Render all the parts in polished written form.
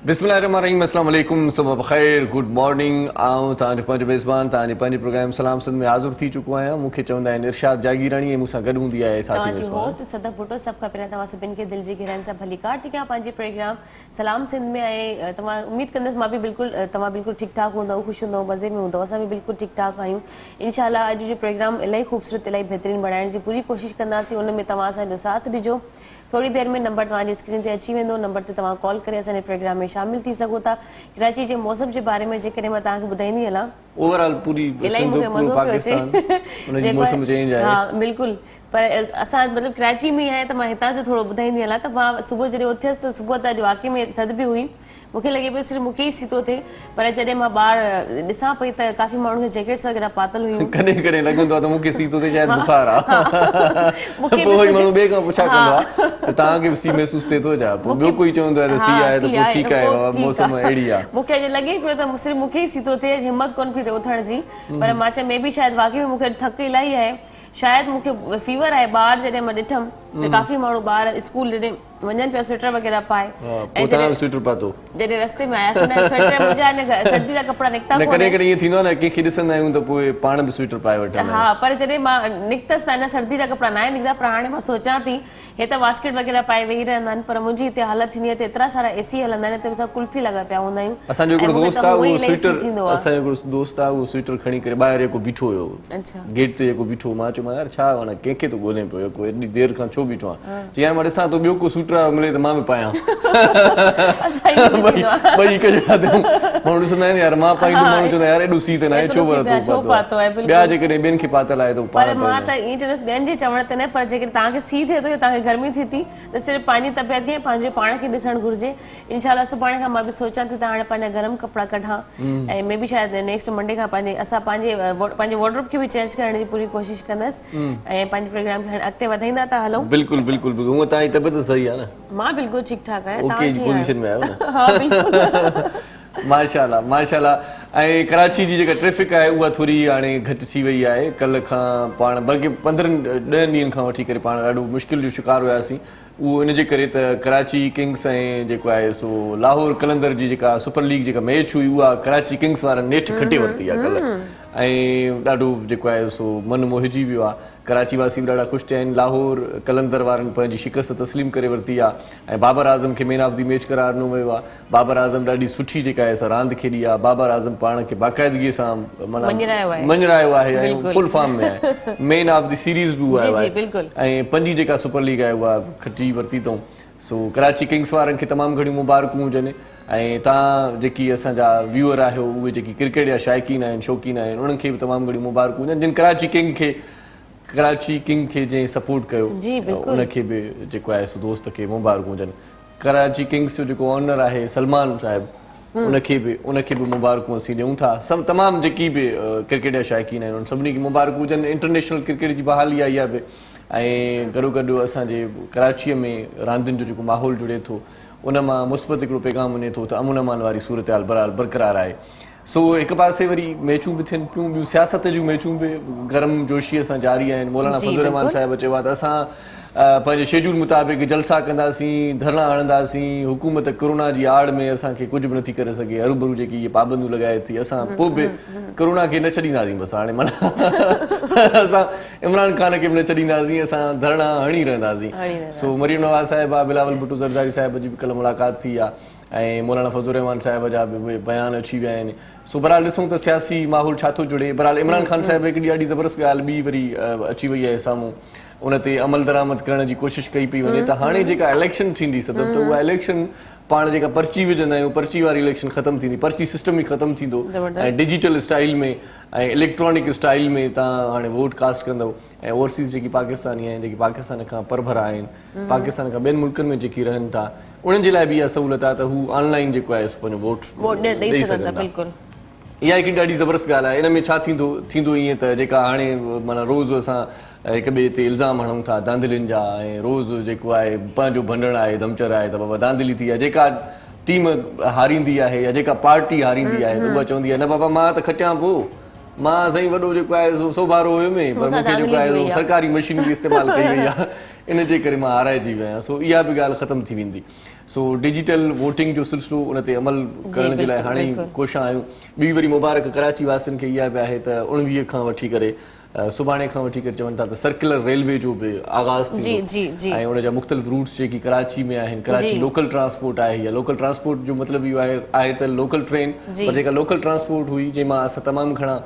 बिस्मिल्लाहिर्रहमानिर्रहीम, अस्सलाम वालेकुम, सुबह बख़ैर, गुड मॉर्निंग। आऊं तव्हांजो पंहिंजो मेज़बान तव्हांजे पंहिंजे प्रोग्राम सलाम सिंध में हाज़िर थी चुको आहियां। मूंखे चवंदा आहिनि इरशाद जागीरानी ऐं मूंसां गॾु हूंदी आहे साथी तव्हांजी मेज़बान होस्ट सदफ भुट्टो। सभु खां पहिरियां तव्हां सभिनि खे दिलि जी गहराइनि सां भली कार थी कयां पंहिंजे प्रोग्राम सलाम सिंध में। ऐं तव्हां उमेद कंदसि मां बि बिल्कुलु तव्हां बिल्कुलु ठीकु ठाक हूंदव, ख़ुशि हूंदव, मज़े में हूंदव। असां बि बिल्कुलु ठीकु ठाक आहियूं। इंशाल्लाह अॼु जो प्रोग्राम इलाही ख़ूबसूरत, इलाही बहितरीनु बणाइण जी पूरी कोशिशि कंदासीं। उन में तव्हां असांजो साथ ॾिजो। थोड़ी देरि में नंबर तव्हांजी स्क्रीन ते अची वेंदो। नंबर ते तव्हां कॉल करे असांजे प्रोग्राम में शामिल थी सघो था। कराची जे मौसम जे बारे में जेकॾहिं मां तव्हांखे ॿुधाईंदी हलां, ओवरऑल पूरी इलाही मूंखे मज़ो पियो अचे। उनजी मौसम चेंज आहे। हा बिल्कुलु, पर असां मतिलबु कराची में आहे त मां हितां जो थोरो ॿुधाईंदी हलां। त मां सुबुह जॾहिं उथियसि त सुबुह त अॼु वाक़ई में थधि बि हुई। मूंखे लॻे पियो सिर्फ़ु मूंखे ई सीतो थिए, पर जॾहिं मां ॿाहिरि ॾिसां पई त काफ़ी माण्हुनि खे जैकेट्स वग़ैरह पातल हुयूं। कॾहिं कॾहिं लॻंदो आहे त मूंखे सीतो थिए, शायदि बुखार आहे। मूंखे पोइ माण्हू ॿिए खां पुछा कंदो आहे त तव्हांखे बि सी महसूसु थिए थो छा? पोइ ॿियो कोई चवंदो आहे त सी आहे त पोइ ठीकु आहे, मौसम अहिड़ी आहे। मूंखे अॼु लॻे पियो त सिर्फ़ु मूंखे ई सीतो थिए, हिमत कोन पई थिए उथण जी। पर मां चयो मे बि शायदि वाक़ई में मूंखे थक इलाही आहे, शायदि मूंखे फीवर आहे। ॿाहिरि जॾहिं मां ॾिठमि त काफ़ी माण्हू ॿाहिरि स्कूल जॾहिं वञनि पिया स्वेटर वग़ैरह पाए, ऐं स्वेटर पातो जॾहिं रस्ते में आयासीं न स्वेटर मुंहिंजा सर्दी जा कपिड़ा निकिता कोन। कॾहिं कॾहिं ईअं थींदो आहे न, कंहिंखे ॾिसंदा आहियूं त पोइ पाण बि स्वेटर पाए वठंदा आहियूं। हा, पर जॾहिं मां निकितसि त अञा सर्दी जा कपिड़ा न आहे निकिता। पर हाणे मां सोचां थी, हे त वास्केट वग़ैरह पाए वेही रहंदा आहिनि, पर मुंहिंजी हिते हालत थींदी आहे त एतिरा सारा एसी हलंदा आहिनि, हिते असां कुल्फी लॻा पिया हूंदा आहियूं। असांजो हिकिड़ो दोस्त आहे, उहो स्वेटर असांजो हिकिड़ो दोस्त आहे, उहो स्वेटर खणी करे ॿाहिरि जेको बीठो हुयो, गेट ते जेको बीठो। मां चयोमांसि यार छा हाणे कंहिंखे थो ॻोल्हे पियो, को एॾी देरि खां छो बीठो आहे? चई यार मां ॾिसां थो ॿियो को स्वेटर वारो मिले त मां बि पायां। ॿई हिक जहिड़ा थियूं। माण्हू ॾिसंदा आहिनि यार मां पाईंदुमि, माण्हू चवंदा यार एॾो सी त न आहे, छो पातो आहे? ॿिया जेकॾहिं ॿियनि खे पातल आहे त पर मां त ईअं चवंदसि ॿियनि जे चवण ते न, पर जेकॾहिं तव्हांखे सी थिए थो या तव्हांखे गर्मी थिए थी त सिर्फ़ु पंहिंजी तबियत खे पंहिंजे पाण खे ॾिसणु घुरिजे। इनशाला सुभाणे खां मां बि सोचां थी त हाणे पंहिंजा गरम कपिड़ा कढां, ऐं मे बि शायदि नेक्स्ट मंडे खां असां पंहिंजे वार्डरोब खे बि चेंज करण जी पूरी कोशिशि कंदसि ऐं पंहिंजे प्रोग्राम खे अॻिते वधाईंदा था हलूं। बिल्कुलु बिल्कुलु, हूअं तव्हांजी तबियत सही आहे न? मां बिल्कुलु ठीकु ठाक आहियां। ओके पोजीशन में आहियो न? हा बिल्कुलु। माशाल्लाह माशाल्लाह। ऐं कराची जी जेका ट्रैफिक आहे उहा थोरी हाणे घटि थी वई आहे कल्ह खां। पाण बल्कि 15-10 ॾींहंनि खां वठी करे पाण ॾाढो मुश्किल जो शिकार हुयासीं। उहो इनजे करे त कराची किंग्स ऐं जेको आहे सो लाहौर कलंदर जी जेका सुपर लीग जेका मैच हुई उहा कराची किंग्स वारनि नेठि खटे वरिती आहे कल्ह, ऐं ॾाढो जेको आहे सो मन मोहिजी वियो आहे। कराची वासी बि ॾाढा ख़ुशि थिया आहिनि। लाहौर कलंदर वारनि पंहिंजी शिकस्त तस्लीम करे वरिती आहे ऐं बाबर आज़म खे मैन ऑफ द मैच करार ॾिनो वियो आहे। बाबर आज़म ॾाढी सुठी जेका आहे सा रांदि खेॾी आहे। बाबर आज़म पाण खे बाक़ाइदगीअ सां मञरायो आहे ऐं फुल फॉर्म में आहे। मैन ऑफ द सीरीज़ बि उहा आहे ऐं पंजी जेका सुपर लीग आहे उहा खटी वरिती अथऊं। सो कराची किंग्स वारनि खे तमामु घणियूं मुबारकूं हुजनि। ऐं तव्हां जेकी असांजा व्यूअर आहियो, उहे जेकी क्रिकेट जा शाइक़ीन आहिनि, शौक़ीन आहिनि, उन्हनि खे बि तमामु घणियूं मुबारकूं हुजनि। जिन कराची किंग खे जंहिं सपोर्ट कयो उनखे बि जेको आहे सो दोस्त खे मुबारकूं हुजनि। कराची किंग्स जो जेको ऑनर आहे सलमान साहिबु, उनखे बि मुबारकूं असीं ॾियूं था। सभु तमामु जेकी बि क्रिकेट जा शाइक़ीन आहिनि उन सभिनी खे मुबारकूं हुजनि। इंटरनेशनल क्रिकेट जी बहाली आहे इहा बि, ऐं गॾोगॾु असांजे कराचीअ में रांदियुनि जो जेको माहौल जुड़े थो उन मां मुस्बत हिकिड़ो पैगाम वञे थो त अमन अमान वारी सूरत हाल बरक़रार आहे। सो हिकु पासे वरी मैचूं बि थियनि पियूं, ॿियूं सियासत जूं मैचूं बि गरम जोशीअ सां जारी आहिनि। मौलाना फज़लुर रहमान साहिबु चयो आहे त असां पंहिंजे शेड्यूल मुताबिक़ जलसा कंदासीं, धरना हणंदासीं। हुकूमत कोरोना जी आड़ में असांखे कुझु बि नथी करे सघे, हरूभरू जेकी इहे पाबंदियूं लॻाए थी, असां पोइ बि कोरोना खे न छॾींदासीं। बसि हाणे माना असां इमरान ख़ान खे बि न छॾींदासीं, असां धरना हणी रहंदासीं। सो मरियम नवाज़ साहिबा, बिलावल भुट्टो ज़रदारी साहिब जी बि कल्ह मुलाक़ात थी आहे ऐं मौलाना फज़लुर रहमान साहिब जा बि उहे बयान अची विया आहिनि। सो बहरहाल ॾिसूं त सियासी माहौल छा थो जुड़े। बहरहाल इमरान ख़ान साहिब हिकिड़ी ॾाढी ज़बरदस्त ॻाल्हि ॿी वरी अची वई आहे साम्हूं, उन ते अमल दरामद करण जी कोशिशि कई पई वञे त हाणे जेका इलेक्शन थींदी सदब त उहा इलेक्शन पाण जेका पर्ची विझंदा आहियूं, पर्ची वारी इलेक्शन ख़तमु थींदी, पर्ची सिस्टम ई ख़तमु थींदो ऐं डिजिटल स्टाइल में ऐं इलेक्ट्रॉनिक स्टाइल में तव्हां हाणे वोट कास्ट कंदव। ऐं ओवरसीज़ जेकी पाकिस्तानी आहिनि, जेकी पाकिस्तान खां परभरा आहिनि, पाकिस्तान खां ॿियनि मुल्कनि में जेकी रहनि था, उन्हनि जे लाइ बि इहा सहूलियत आहे त हू ऑनलाइन जेको आहे पंहिंजो वोट ॾेई सघनि। इहा हिकिड़ी ॾाढी ज़बरदस्त ॻाल्हि आहे। इन में छा थींदो ईअं त जेका हाणे माना रोज़ु असां हिक ॿिए ते इल्ज़ाम हणूं था धांधलियुनि जा, ऐं रोज़ु जेको आहे पंहिंजो भंडण आहे, धमचर आहे त बाबा धांधली थी आहे। जेका टीम हारींदी आहे या जेका पार्टी हारींदी आहे त उहा चवंदी आहे न बाबा मां त खटियां पोइ, मां साईं वॾो जेको आहे सोभारो हुयुमि पर मूंखे जेको आहे सरकारी मशीन जी इस्तेमालु कई वई आहे इन जे करे मां हाराइजी वियां सो इहा बि ॻाल्हि ख़तमु थी वेंदी सो डिजिटल वोटिंग जो सिलसिलो उन ते अमल करण जे लाइ हाणे कोशिशि आहियूं ॿी वरी मुबारक कराची वासियुनि खे इहा बि आहे त 19 खां वठी करे सुभाणे खां वठी करे चवनि था त सर्कुलर रेलवे जो बि आगाज़ थींदो ऐं उन जा मुख़्तलिफ़ रूट्स जेकी कराची में आहिनि कराची लोकल ट्रांसपोर्ट आहे या लोकल ट्रांसपोर्ट जो मतिलबु इहो आहे त लोकल ट्रेन पर जेका लोकल ट्रांसपोर्ट हुई जंहिं मां असां तमामु घणा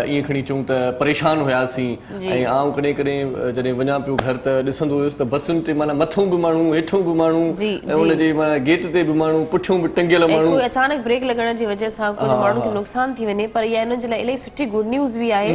ईअं खणी चऊं त परेशान हुयासीं ऐं आउं कॾहिं कॾहिं जॾहिं वञा पियो घर त ॾिसंदो हुयुसि त बसियुनि ते माना मथां बि माण्हू हेठां बि माण्हू ऐं उनजे माना गेट ते बि माण्हू पुठियों बि टंगियल माण्हू अचानक ब्रेक लॻण जी वजह सां कुझु माण्हुनि खे नुक़सान थी वञे पर इहा इन्हनि जे लाइ इलाही सुठी गुड न्यूज़ बि आहे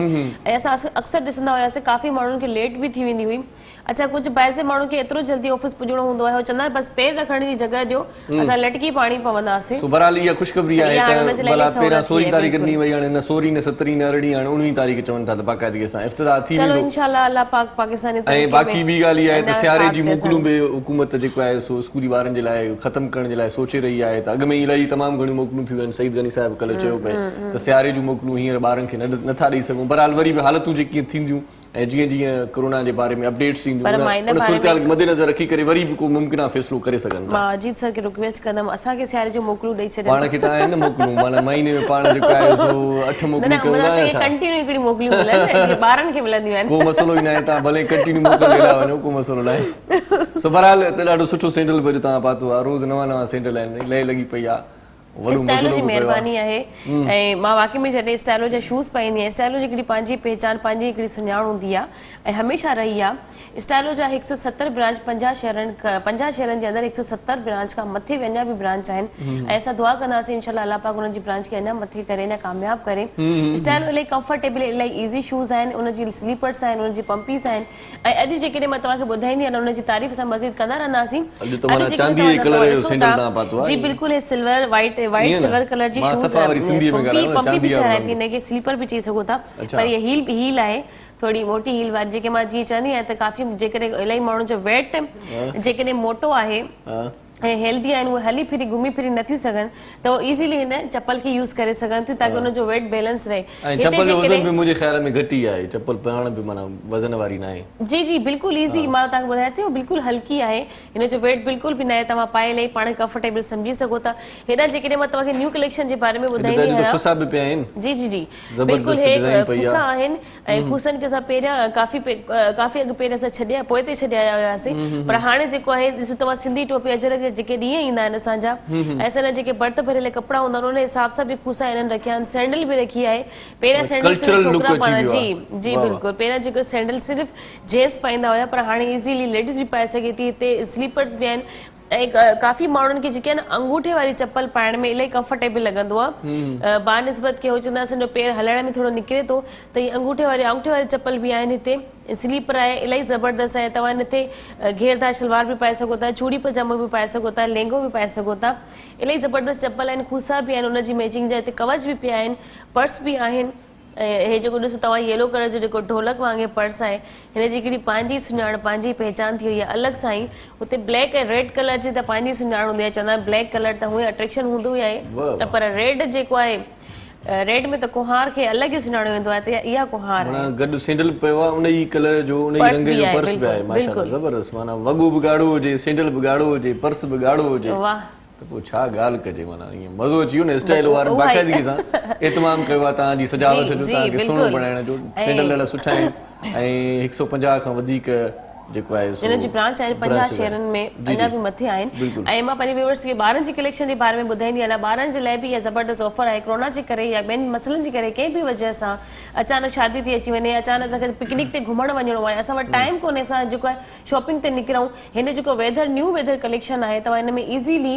ऐं असां अक्सर ॾिसंदा हुआसीं काफ़ी माण्हुनि खे लेट बि थी वेंदी हुई अच्छा कुछ ॿाहिरि माण्हू खे एतिरो जल्दी ऑफिस पुॼणो हूंदो आहे चवंदा बस पेर रखण जी जॻह ॾियो असां लटकी पाणी पवंदासीं सो बहरहाल इहा ख़ुशख़बरी आहे त भला पहिरां 16 तारीख़ ॾींहुं वई हाणे न 16 न 17 न 18 हाणे 19 तारीख़ चवनि था त बाक़ाइदगी सां इफ़्तिताह थी वेंदो इंशाअल्लाह अल्लाह पाक पाकिस्तानी ऐं बाक़ी ॿी ॻाल्हि इहा आहे त सियारे जी मोकलूं बि हुकूमत जेको आहे सो स्कूली ॿारनि जे लाइ ख़तमु करण जे लाइ सोचे रही आहे त अॻु में इलाही तमामु घणियूं मोकलूं थियूं आहिनि सईद गनी साहिब कल्ह चयो पिए त सियारे जूं मोकलूं हींअर ॿारनि खे नथा ॾेई सघूं बहरहाल वरी बि हालतूं जेकी थींदियूं ऐं जीअं जीअं कोरोना जे बारे में अपडेट्स ईंदियूं उन सूरत खे मद्देनज़र रखी करे वरी बि को मुमकिन फ़ैसिलो करे सघनि मां अजीत सर खे रिक्वेस्ट कंदमि असांखे सियारे जो मोकलूं ॾेई छॾनि पाण खे त आहिनि न मोकलूं माना महीने में पाण जेको आहे सो 8 मोकलूं कंटिन्यू हिकिड़ी मोकलूं मिलनि ॿारनि खे मिलंदियूं आहिनि को मसलो ई न आहे तव्हां भले कंटिन्यू मोकल ॾेई वञो को मसलो न आहे सो बहरहाल त ॾाढो सुठो सैंडल बि तव्हां पातो आहे रोज़ नवां सैंडल आहिनि लही लॻी पई आहे स्टाइलो जी महिरबानी आहे ऐं मां वाक़ई में जॾहिं स्टाइलो जा शूज़ पाईंदी आहियां स्टाइलो जी हिकिड़ी पंहिंजी पहचान पंहिंजी हिकिड़ी सुञाण हूंदी आहे ऐं हमेशह रही आहे स्टाइलो जा 170 ब्रांच 50 शहरनि जे अंदरि 170 ब्रांच खां मथे अञा बि ब्रांच आहिनि ऐं असां दुआ कंदासीं इंशाल्लाह अल्लाह पाक उन्हनि जी ब्रांच खे अञा मथे करे अञा कामयाबु करे स्टाइलो इलाही कंफर्टेबल इलाही ईज़ी शूज़ आहिनि उनजी स्लीपर्स आहिनि उनजी पंपीस आहिनि ऐं अॼु जेकॾहिं मां तव्हांखे ॿुधाईंदी आहियां उनजी तारीफ़ असां मज़ीद कंदा रहंदासीं जी बिल्कुलु हे सिल्वर वाइट सिल्वर कलर जी शूज़ पंपी बि चढ़ाई थी हिनखे स्लीपर बि चई सघो था पर इहा हील आहे थोड़ी मोटी हील वारी जेके मां जीअं चवंदी आहियां त काफ़ी जेकॾहिं इलाही माण्हुनि जो वेट जेकॾहिं मोटो आहे ऐं हेल्दी आहिनि उहे हली फिरी घुमी फिरी नथियूं सघनि त उहो इज़ीली हिन चप्पल खे यूज़ करे सघनि थियूं ताकी हुनजो वेट बैलेंस रहे ऐं चप्पल जो वज़न बि मुंहिंजे ख़्याल में घटि ई आहे चप्पल पाइण बि माना वज़न वारी न आहे जी जी बिल्कुलु ईज़ी मां तव्हांखे ॿुधायां थी बिल्कुलु हल्की आहे हिन जो वेट बिल्कुलु बि न आहे तव्हां पाए इलाही पाण कंफर्टेबल सम्झी सघो था हेॾा जेकॾहिं मां तव्हांखे न्यू कलेक्शन जे बारे में ॿुधाईंदी आहियां जी जी जी बिल्कुलु हे खुसा आहिनि ऐं खुसनि खे असां पहिरियां काफ़ी अॻु पहिरियां असां छॾिया पोइ ते छॾिया हुयासीं पर हाणे जेको आहे ॾिसो तव्हां सिंधी टोपी अजर जेके ॾींहं ईंदा आहिनि असांजा ऐं असांजा जेके भर्त भरियल कपिड़ा हूंदा आहिनि उन हिसाब सां बि खुसा इन्हनि रखिया आहिनि सैंडल बि रखी आहे पहिरियां सैंडल छोकिरा पाइण जी जी बिल्कुलु पहिरियां जेको सैंडल सिर्फ़ु जेंट्स पाईंदा हुया पर हाणे इज़ीली लेडीज़ बि पाए सघे थी हिते स्लीपर्स बि आहिनि ऐं काफ़ी माण्हुनि खे जेके आहे न अंगूठे वारी चप्पल पाइण में इलाही कंफर्टेबल लॻंदो आहे बानिस्बत खे हो चवंदा असांजो पेर हलाइण में थोरो निकिरे थो त हीअ अंगूठे वारी चप्पल बि आहिनि हिते स्लीपर आहे इलाही ज़बरदस्त आहे तव्हां हिते घेरदार शलवार बि पाए सघो था चूड़ी पजामो बि पाए सघो था लहंगो बि पाए सघो था इलाही ज़बरदस्त चप्पल आहिनि खुसा बि आहिनि उनजी मैचिंग जा हिते कवच बि पिया आहिनि पर्स बि आहिनि हे जेको ॾिसो तव्हां येलो कलर जो जेको ढोलक वांगुरु पर्स आहे हिनजी हिकिड़ी पंहिंजी सुञाण पंहिंजी पहचान थी वई आहे अलॻि सां ई हुते ब्लैक ऐं रेड कलर जी त पंहिंजी सुञाण हूंदी आहे चवंदा आहिनि ब्लैक कलर त हूअं अट्रैक्शन हूंदो ई आहे पर रेड जेको आहे रेड में त कुहार खे अलॻि ई सुञाणो वेंदो आहे त इहा कुहार आहे गॾु सैंडल पियो आहे उन ई कलर जो उन ई रंग जो पर्स बि आहे माशाअल्लाह ज़बरदस्त माना वॻो बि ॻाढ़ो हुजे सैंडल बि ॻाढ़ो हुजे पर्स बि ॻाढ़ो हुजे वाह त पोइ छा ॻाल्हि कजे माना ईअं मज़ो अची वियो न स्टाइल वारनि बाक़ाइदगी सां इतमामु कयो आहे तव्हांजी सजावट जो तव्हांखे सुहिणो बणाइण जो सैंडल ॾाढा सुठा आहिनि ऐं 150 खां वधीक जेको आहे हिनजी ब्रांच आहिनि 50 शहरनि में अञा बि मथे आहिनि ऐं मां पंहिंजे व्यूअर्स खे ॿारनि जी कलेक्शन जे बारे में ॿुधाईंदी आहियां ॿारनि जे लाइ बि इहा ज़बरदस्त ऑफर आहे कोरोना जे करे या ॿियनि मसइलनि जे करे कंहिं बि वजह सां अचानक शादी थी अची वञे अचानक असांखे पिकनिक ते घुमणु वञिणो आहे असां वटि टाइम कोन्हे असां जेको आहे शॉपिंग ते निकिरूं हिन जेको न्यू वेदर कलेक्शन आहे तव्हां हिन में इज़ीली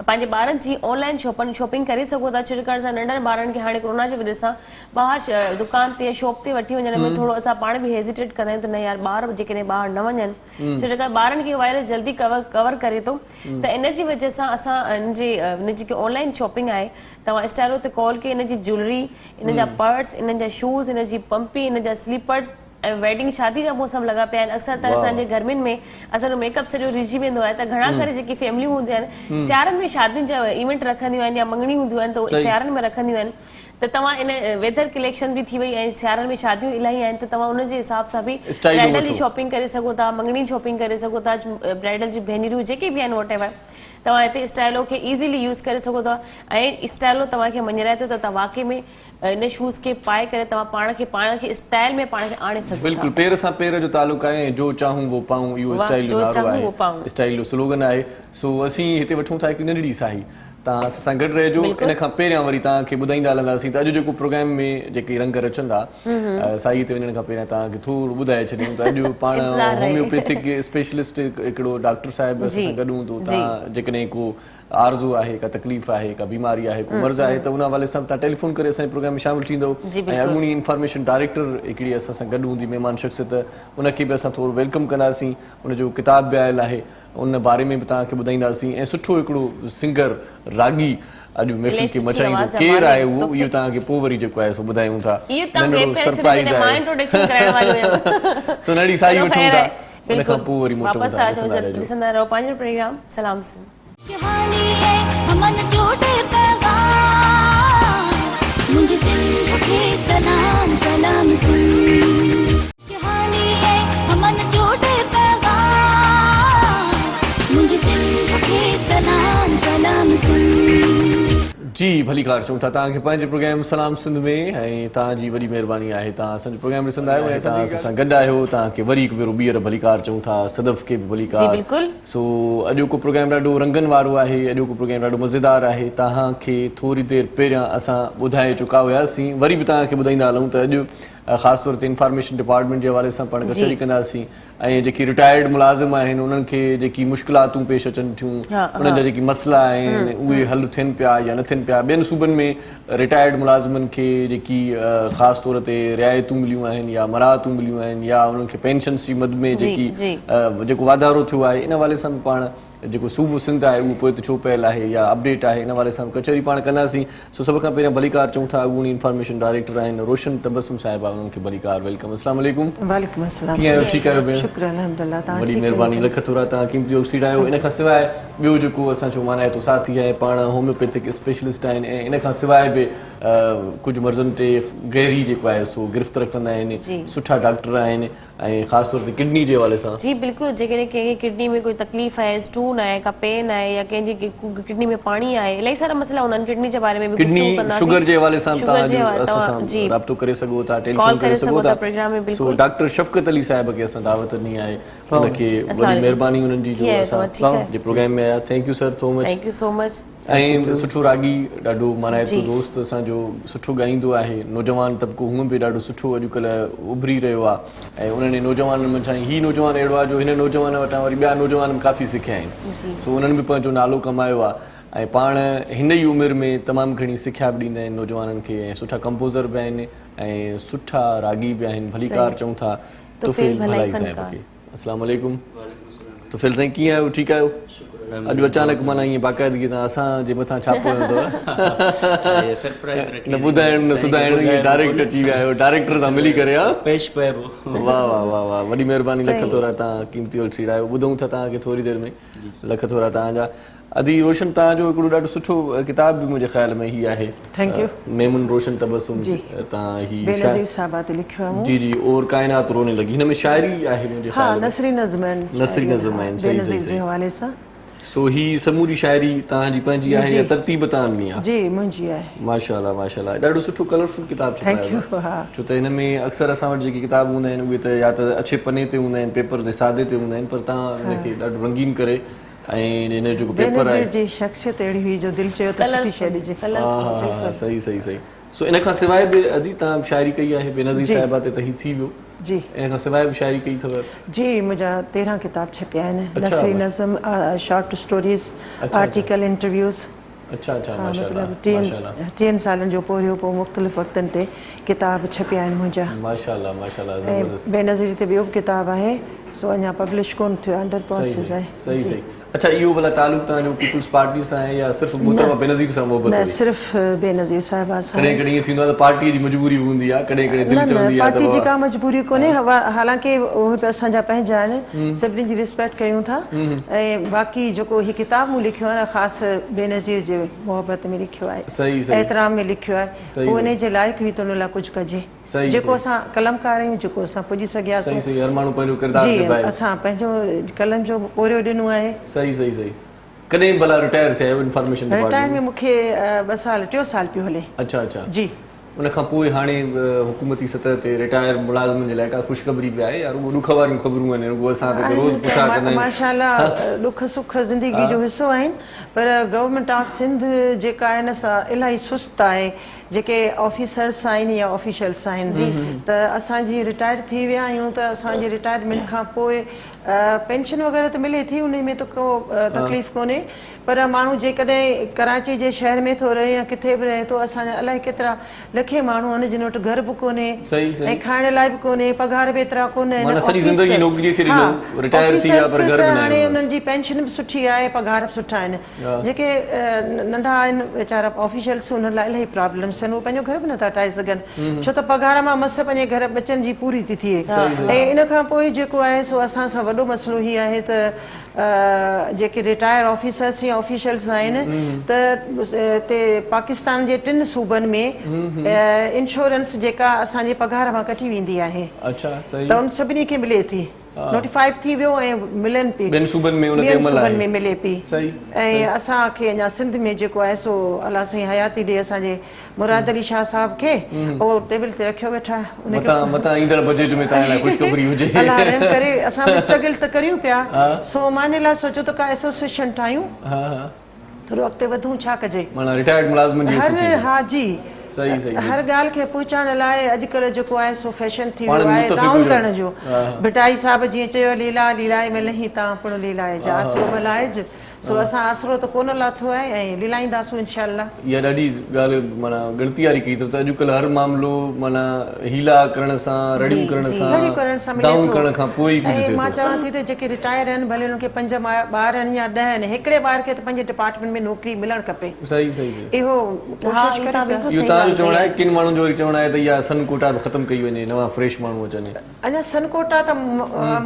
पंहिंजे ॿारनि जी ऑनलाइन शॉपिंग करे सघो था छो करे असां नंढनि ॿारनि खे हाणे कोरोना जी वजह सां ॿाहिरि दुकान ते शॉप ते वठी वञण में थोरो असां पाण बि हेजिटेट कंदा आहियूं त न यार ॿार जेकॾहिं ॿाहिरि न वञनि ॿारनि खे वायरस जल्दी कवर करे थो त इन जी वजह सां असां हिनजी जेकी ऑनलाइन शॉपिंग आहे तव्हां स्टाइलो ते कॉल कयो हिन जी ज्वेलरी हिन जा पर्स हिननि जा शूज़ हिन जी पंपी हिन जा स्लीपर्स ऐं वेडिंग शादी जा मौसम लॻा पिया आहिनि अक्सर त असांजे घरनि में असांजो मेकअप सॼो रिझी वेंदो आहे त घणा करे जेकी फैमिलियूं हूंदियूं आहिनि सियारनि में शादियुनि जा इवेंट रखंदियूं आहिनि या मंगणी हूंदियूं आहिनि त उहे सियारनि में रखंदियूं आहिनि त तव्हां इन वेदर कलेक्शन बि थी वई ऐं सियारनि में शादियूं इलाही आहिनि त तव्हां उन जे हिसाब सां बि स्टाइल ब्राइडल जी वठो। शॉपिंग करे सघो था, मंगनी शॉपिंग करे सघो था, ब्राइडल जी भेनरूं जेके बि आहिनि वॉट एवर तव्हां हिते स्टाइलो खे ईज़िली यूज़ करे सघो था ऐं स्टाइलो तव्हांखे मञराए थो त तव्हां वाकई में इन शूज़ खे पाए करे तव्हां पाण खे स्टाइल में पाण खे आणे सघो था। बिल्कुल पेर सां पेर जो तालुक आहे, जो चाहूं वो पाऊं, इहो वाह, स्टाइल जो जो नारो चाहूं वो आहे, पाऊं। स्टाइल जो स्लोगन आहे। सो असीं हिते वठूं था हिकु नंढड़ी साही, तव्हां असां सां गॾु रहिजो। बिल्कुल। इन खां पहिरियां वरी तव्हांखे ॿुधाईंदा हलंदासीं त अॼु जेको प्रोग्राम में जेके रंग रचंदा साईअ ते वञण खां पहिरियां तव्हांखे थोरो ॿुधाए छॾियूं त अॼु पाण इंतज़ार रहे। होम्योपैथिक स्पेशलिस्ट हिकिड़ो डॉक्टर साहिब असां सां गॾु हूंदो। तव्हां जेकॾहिं को आरज़ू आहे, का तकलीफ़ आहे, का बीमारी आहे, को मर्ज़ आहे त उन हवाले सां तव्हां टेलीफोन करे असांजे प्रोग्राम में शामिलु थींदो ऐं अॻूणी इंफॉर्मेशन डायरेक्टर हिकिड़ी असां सां गॾु हूंदी महिमान शख़्सियत, उनखे बि असां थोरो वेलकम कंदासीं। उनजो किताब बि आयल आहे, उन बारे में बि तव्हांखे ॿुधाईंदासीं ऐं सुठो हिकिड़ो सिंगर रागी अॼु महफ़िल खे मचाईंदो केरु आहे उहो, इहो तव्हांखे पोइ वरी जेको आहे सो ॿुधायूं था। नंढिड़ो सरप्राइज़ आहे। सो नंढी साई वठूं था, उन खां पोइ वरी मोटूं था। ॾिसंदा रहो पंहिंजो प्रोग्राम सलाम सिंध। मुझे सिंध के सलाम सलाम सिंध शहानी है हमन जोड़े पैगाम मुझे सिंध के सलाम सलाम सिंध। जी भलीकार चऊं था तव्हांखे पंहिंजे प्रोग्राम सलाम सिंध में ऐं तव्हांजी वॾी महिरबानी आहे, तव्हां असांजो प्रोग्राम ॾिसंदा आहियो ऐं तव्हां असां सां गॾु आहियो। तव्हांखे वरी हिकु भेरो ॿीहर भलीकार चऊं था, सदफ़ खे बि भलीकार। सो अॼोको प्रोग्राम ॾाढो रंगनि वारो आहे, अॼोको प्रोग्राम ॾाढो मज़ेदार आहे। तव्हांखे थोरी देरि पहिरियां असां ॿुधाए चुका हुयासीं, वरी बि तव्हांखे ॿुधाईंदा हलूं त अॼु ख़ासि तौर ते इंफॉर्मेशन डिपार्टमेंट जे हवाले सां पाण कचहरी कंदासीं ऐं जेकी रिटायर्ड मुलाज़िम आहिनि उन्हनि खे जेकी मुश्किलातूं पेश अचनि थियूं, उन्हनि जा जेकी मसइला आहिनि उहे हल थियनि पिया या न थियनि पिया। ॿियनि सूबनि में रिटायर्ड मुलाज़िमनि खे जेकी ख़ासि तौर ते रिआयतूं मिलियूं आहिनि या मराहतूं मिलियूं आहिनि या उन्हनि खे पेंशन्स जी मद में जेको वाधारो थियो आहे, इन हवाले सां बि पाण जेको सूबो सिंध आहे उहो पोइ ते छो पियल आहे या अपडेट आहे, इन हवाले सां कचहरी पाण कंदासीं। सो सभ खां पहिरियां भलीकार चऊं था, अॻूणी इंफॉर्मेशन डायरेक्टर आहिनि रोशन तबस्सुम साहिबा, उन्हनि खे भलीकार वेलकम। अस्सलाम वालेकुम। वालेकुम अस्सलाम। कीअं आहियो? ठीकु आहियो भेण? शुक्र अल्हम्दुलिल्लाह। तव्हां वॾी महिरबानी, लख थोरा तव्हां क़ीमती वक़्त सीड़ायो। इन खां सवाइ ॿियो जेको असांजो माना आहे तो साथी आहे, पाण होम्योपैथिक स्पेशलिस्ट आहिनि ऐं इन खां सवाइ बि कुझु मर्ज़नि ते गहरी जेको आहे सो गिरफ़्त रखंदा आहिनि, सुठा डॉक्टर आहिनि ऐं ख़ासि तौर ते किडनी जे हवाले सां। जी बिल्कुलु, जेकॾहिं कंहिंखे किडनी में कोई तकलीफ़ आहे, स्टून आहे, का पेन आहे या कंहिंजी किडनी में पाणी आहे, इलाही सारा मसइला हूंदा आहिनि किडनी जे बारे में। किडनी शुगर जे हवाले सां तव्हां असां सां राब्तो करे सघो था, टेलीफोन करे सघो था। सो डॉक्टर शफ़क़त अली साहिब खे असां दावत ॾिनी आहे, उनखे वॾी महिरबानी उन्हनि जी जो असां जे प्रोग्राम में आया। Thank U sir so much. ऐं सुठो रागी ॾाढो माना आहे दोस्त असांजो सुठो ॻाईंदो आहे, नौजवान तबिको हूअं बि ॾाढो सुठो अॼुकल्ह उभरी रहियो आहे ऐं उन्हनि नौजवाननि में ही नौजवान अहिड़ो आहे जो हिन नौजवान वटां वरी ॿिया नौजवान काफ़ी सिखिया आहिनि। सो उन्हनि बि पंहिंजो नालो कमायो आहे ऐं पाण हिन ई उमिरि में तमामु घणी सिखिया बि ॾींदा आहिनि नौजवाननि खे ऐं सुठा कंपोज़र बि आहिनि ऐं सुठा रागी बि आहिनि। भलीकार चऊं था तुफ़ैल भलाई साहिब खे। अस्सलाम वालेकुम। तुफ़ैल साईं कीअं आहियो? ठीकु आहियो? अॼु अचानक माना ईअं बाक़ाइदगी सां असांजे मथां छापो हूंदो न ॿुधाइण न सुधाइण, डायरेक्ट अची विया आहियो डायरेक्टर सां मिली करे। वाह वाह वाह वाह, वॾी महिरबानी, लख थोरा तव्हां क़ीमती वक़्त सीड़ायो। ॿुधूं था तव्हांखे थोरी देरि में, लख थोरा तव्हांजा। अदी रोशन तव्हांजो हिकिड़ो ॾाढो सुठो किताब बि मुंहिंजे ख़्याल में ही आहे, थैंक यू मेमुन रोशन तबस्सुम। तव्हां ही बेनज़ीर साहबा ते लिखियो आहे। जी जी, और कायनात रोने लगी, हिन में शाइरी आहे मुंहिंजे ख़्याल में। नसरी नज़्म आहिनि, नसरी नज़्म आहिनि, सही बेनज़ीर जे हवाले सां। सो ही समूरी शाइरी तव्हांजी पंहिंजी आहे या तरतीब तव्हांजी आहे? जी मुंहिंजी आहे। माशाल्लाह माशाल्लाह, ॾाढो सुठो कलरफुल किताब छपायो आहे। छो त हिन में अक्सर असां वटि जेके किताब हूंदा आहिनि उहे त या त अच्छे पने ते हूंदा आहिनि, पेपर ते सादे ते हूंदा आहिनि, पर तव्हां हिनखे ॾाढो रंगीन करे ऐं हिन जेको पेपर आहे जी शख़्सियत अहिड़ी हुई जो दिलि चयो त सुठी शइ ॾिजे। हा सही सही सही। सो इन खां सवाइ बि अजी तव्हां शाइरी कई आहे बेनज़ीर साहिबा ते, त ही थी वियो। जी इन खां सवाइ बि शाइरी कई अथव? जी मुंहिंजा 13 किताब छपिया आहिनि, नसरी नज़्म, शॉर्ट स्टोरीज़, आर्टिकल, इंटरव्यूज़। अच्छा अच्छा, माशाल्लाह। 3 सालनि जो पोरियो पोइ मुख़्तलिफ़ वक़्तनि ते किताब छपिया आहिनि मुंहिंजा माशाल्लाह माशाल्लाह ऐं ज़बरदस्त बेनज़ीर ते ॿियो बि किताब आहे सो अञा पब्लिश कोन थियो अंडर प्रोसेस आहे सही सही अच्छा इहो भला तालुक तव्हांजो पीपल्स पार्टी सां आहे या सिर्फ़ु मोहतरमा बेनज़ीर सां मोहबत न हुई सिर्फ़ु बेनज़ीर साहिबा सां कॾहिं कॾहिं ईअं थींदो आहे त पार्टीअ जी मजबूरी बि हूंदी आहे कॾहिं कॾहिं दिलि न चवंदी न आहे पार्टी जी त का मजबूरी कोन्हे हालांकि उहे बि असांजा पंहिंजा आहिनि सभिनी जी रिस्पेक्ट कयूं था ऐं बाक़ी जेको हीअ किताब मूं लिखियो आहे न ख़ासि बेनज़ीर जे मोहबत में लिखियो आहे सही सही एतिराम में लिखियो आहे सही उहो इन जे लाइक़ु हुई त उन लाइ कुझु कजे सही जेको असां कलमकार आहियूं जेको असां पुॼी सघियासीं सही सही हर माण्हू पंहिंजो किरदारु जी निभाए असां पंहिंजो कलम जो पोरियो ॾिनो आहे सही सही सही कॾहिं भला रिटायर थिया इंफॉर्मेशन रिटायर डिपार्टमेंट में मूंखे 2 साल 3 साल पियो हले अच्छा अच्छा जी उन खां पोइ हाणे हुकूमती सतह ते रिटायर मुलाज़िमनि जे लाइ का ख़ुशख़बरी बि आहे या रुॻो ॾुख वारियूं ख़बरूं आहिनि रुॻो असां त रोज़ पुछा कंदा आहियूं माशाल्लाह ॾुख सुख ज़िंदगी जो हिसो आहिनि पर गवर्नमेंट ऑफ सिंध जेका आहे न सा इलाही सुस्त आहे जेके ऑफिसर्स आहिनि या ऑफिशियल्स आहिनि त असांजी रिटायर थी विया आहियूं त असांजी रिटायरमेंट खां पोइ पेंशन वग़ैरह त मिले थी उन में त को तकलीफ़ कोन्हे पर माण्हू जेकॾहिं कराची जे शहर में थो रहे या किथे बि रहे थो असांजा अलाए केतिरा लखे माण्हू आहिनि जिन वटि घर बि कोन्हे ऐं खाइण लाइ बि कोन्हे पघार बि एतिरा कोन आहिनि सॼी ज़िंदगी नौकरीअ खे ॾिनो रिटायर थी विया पर घर बि न हाणे आहिनि उन्हनि जी पेंशन बि सुठी आहे पघार बि सुठा आहिनि जेके नंढा आहिनि वीचारा ऑफिशियल्स उन्हनि लाइ इलाही प्रॉब्लम्स आहिनि उहे पंहिंजो घर बि नथा ठाहे सघनि छो त पघार मां मस पंहिंजे घर बचनि जी पूरी थी थिए ऐं इन खां पोइ जेको आहे सो असां सां वॾो मसइलो हीअ आहे त जेके रिटायर ऑफिसर्स या ऑफिशियल्स आहिनि त हिते पाकिस्तान जे 3 सूबनि में इंश्योरेंस जेका असांजे पघार मां कटी वेंदी आहे अच्छा सही त उन सभिनी खे मिले थी नोटिफाइड थी वियो ऐं मिलनि पई ॿियनि सूबनि में उन ते ॿियनि अमल सूबनि आहे में मिले पई सही ऐं असांखे अञा सिंध में जेको आहे सो अलाह साईं हयाती ॾे असांजे मुराद अली शाह साहब खे उहो टेबल ते रखियो वेठा आहे मतां ईंदड़ बजट में तव्हां लाइ ख़ुशख़बरी हुजे अलाह रहम करे असां बि स्ट्रगल त करियूं पिया सो माने लाइ सोचो त का एसोसिएशन ठाहियूं हा हा थोरो अॻिते वधूं छा कजे माना रिटायर्ड मुलाज़िमनि जी हर एसोसिएशन हा जी सही सही हर ॻाल्हि खे पहुचाइण लाइ अॼुकल्ह जेको आहे सो फैशन थी पाण वियो आहे मुतफ़िक़ ताउन हुजो। करण जो भिटाई साहिब जीअं चयो लीला लीलाए में लही तव्हां पिणु लीलाए जा आसरो मल्हाइज सो असां आसरो त कोन लाथो आहे ऐं लीलाईंदासूं इनशाअल्लाह इहा ॾाढी ॻाल्हि माना गणती वारी कई अथव त अॼुकल्ह हर मामिलो माना हीला करण सां रड़ियूं करण रड़ियूं करण सां सां मिले डाउन थो। करण खां पोइ कुझु ऐं थिए मां थो चवां थी त जेके रिटायर आहिनि भले हुननि खे 5 ॿार आहिनि या 10 आहिनि हिकिड़े ॿार खे त पंहिंजे डिपार्टमेंट में नौकिरी मिलणु खपे सही सही सही इहो हा कोशिशि इहो करियो तव्हां बिल्कुलु इहो सही तव्हांजो ॻाल्हि चवणु कई आहे किन माण्हुनि जो वरी चवणु आहे त इहा सन कोटा बि ख़तमु कई वञे नवां फ्रेश माण्हू अचनि अञा सनकोटा त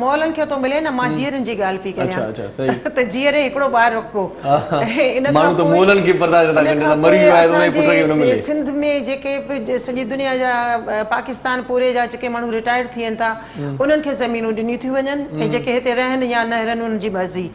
मॉलनि खे थो मिले न मां जीअरनि जी ॻाल्हि पई अच्छा कयां अच्छा सही त जीअरे हिकिड़ो ॿार रखो इन खां माण्हू त पोइ- मोलनि खे बर्दाश्त नथा कनि इन खां त मरी पोइ वियो आहे त उनजे पुट खे न असांजे मिले सिंध में जेके बि सॼी दुनिया जा पाकिस्तान पूरे जा जेके माण्हू रिटायर थियनि था उन्हनि खे ज़मीनूं ॾिनियूं थियूं वञनि ऐं जेके हिते रहनि या न रहनि उन्हनि जी मर्ज़ी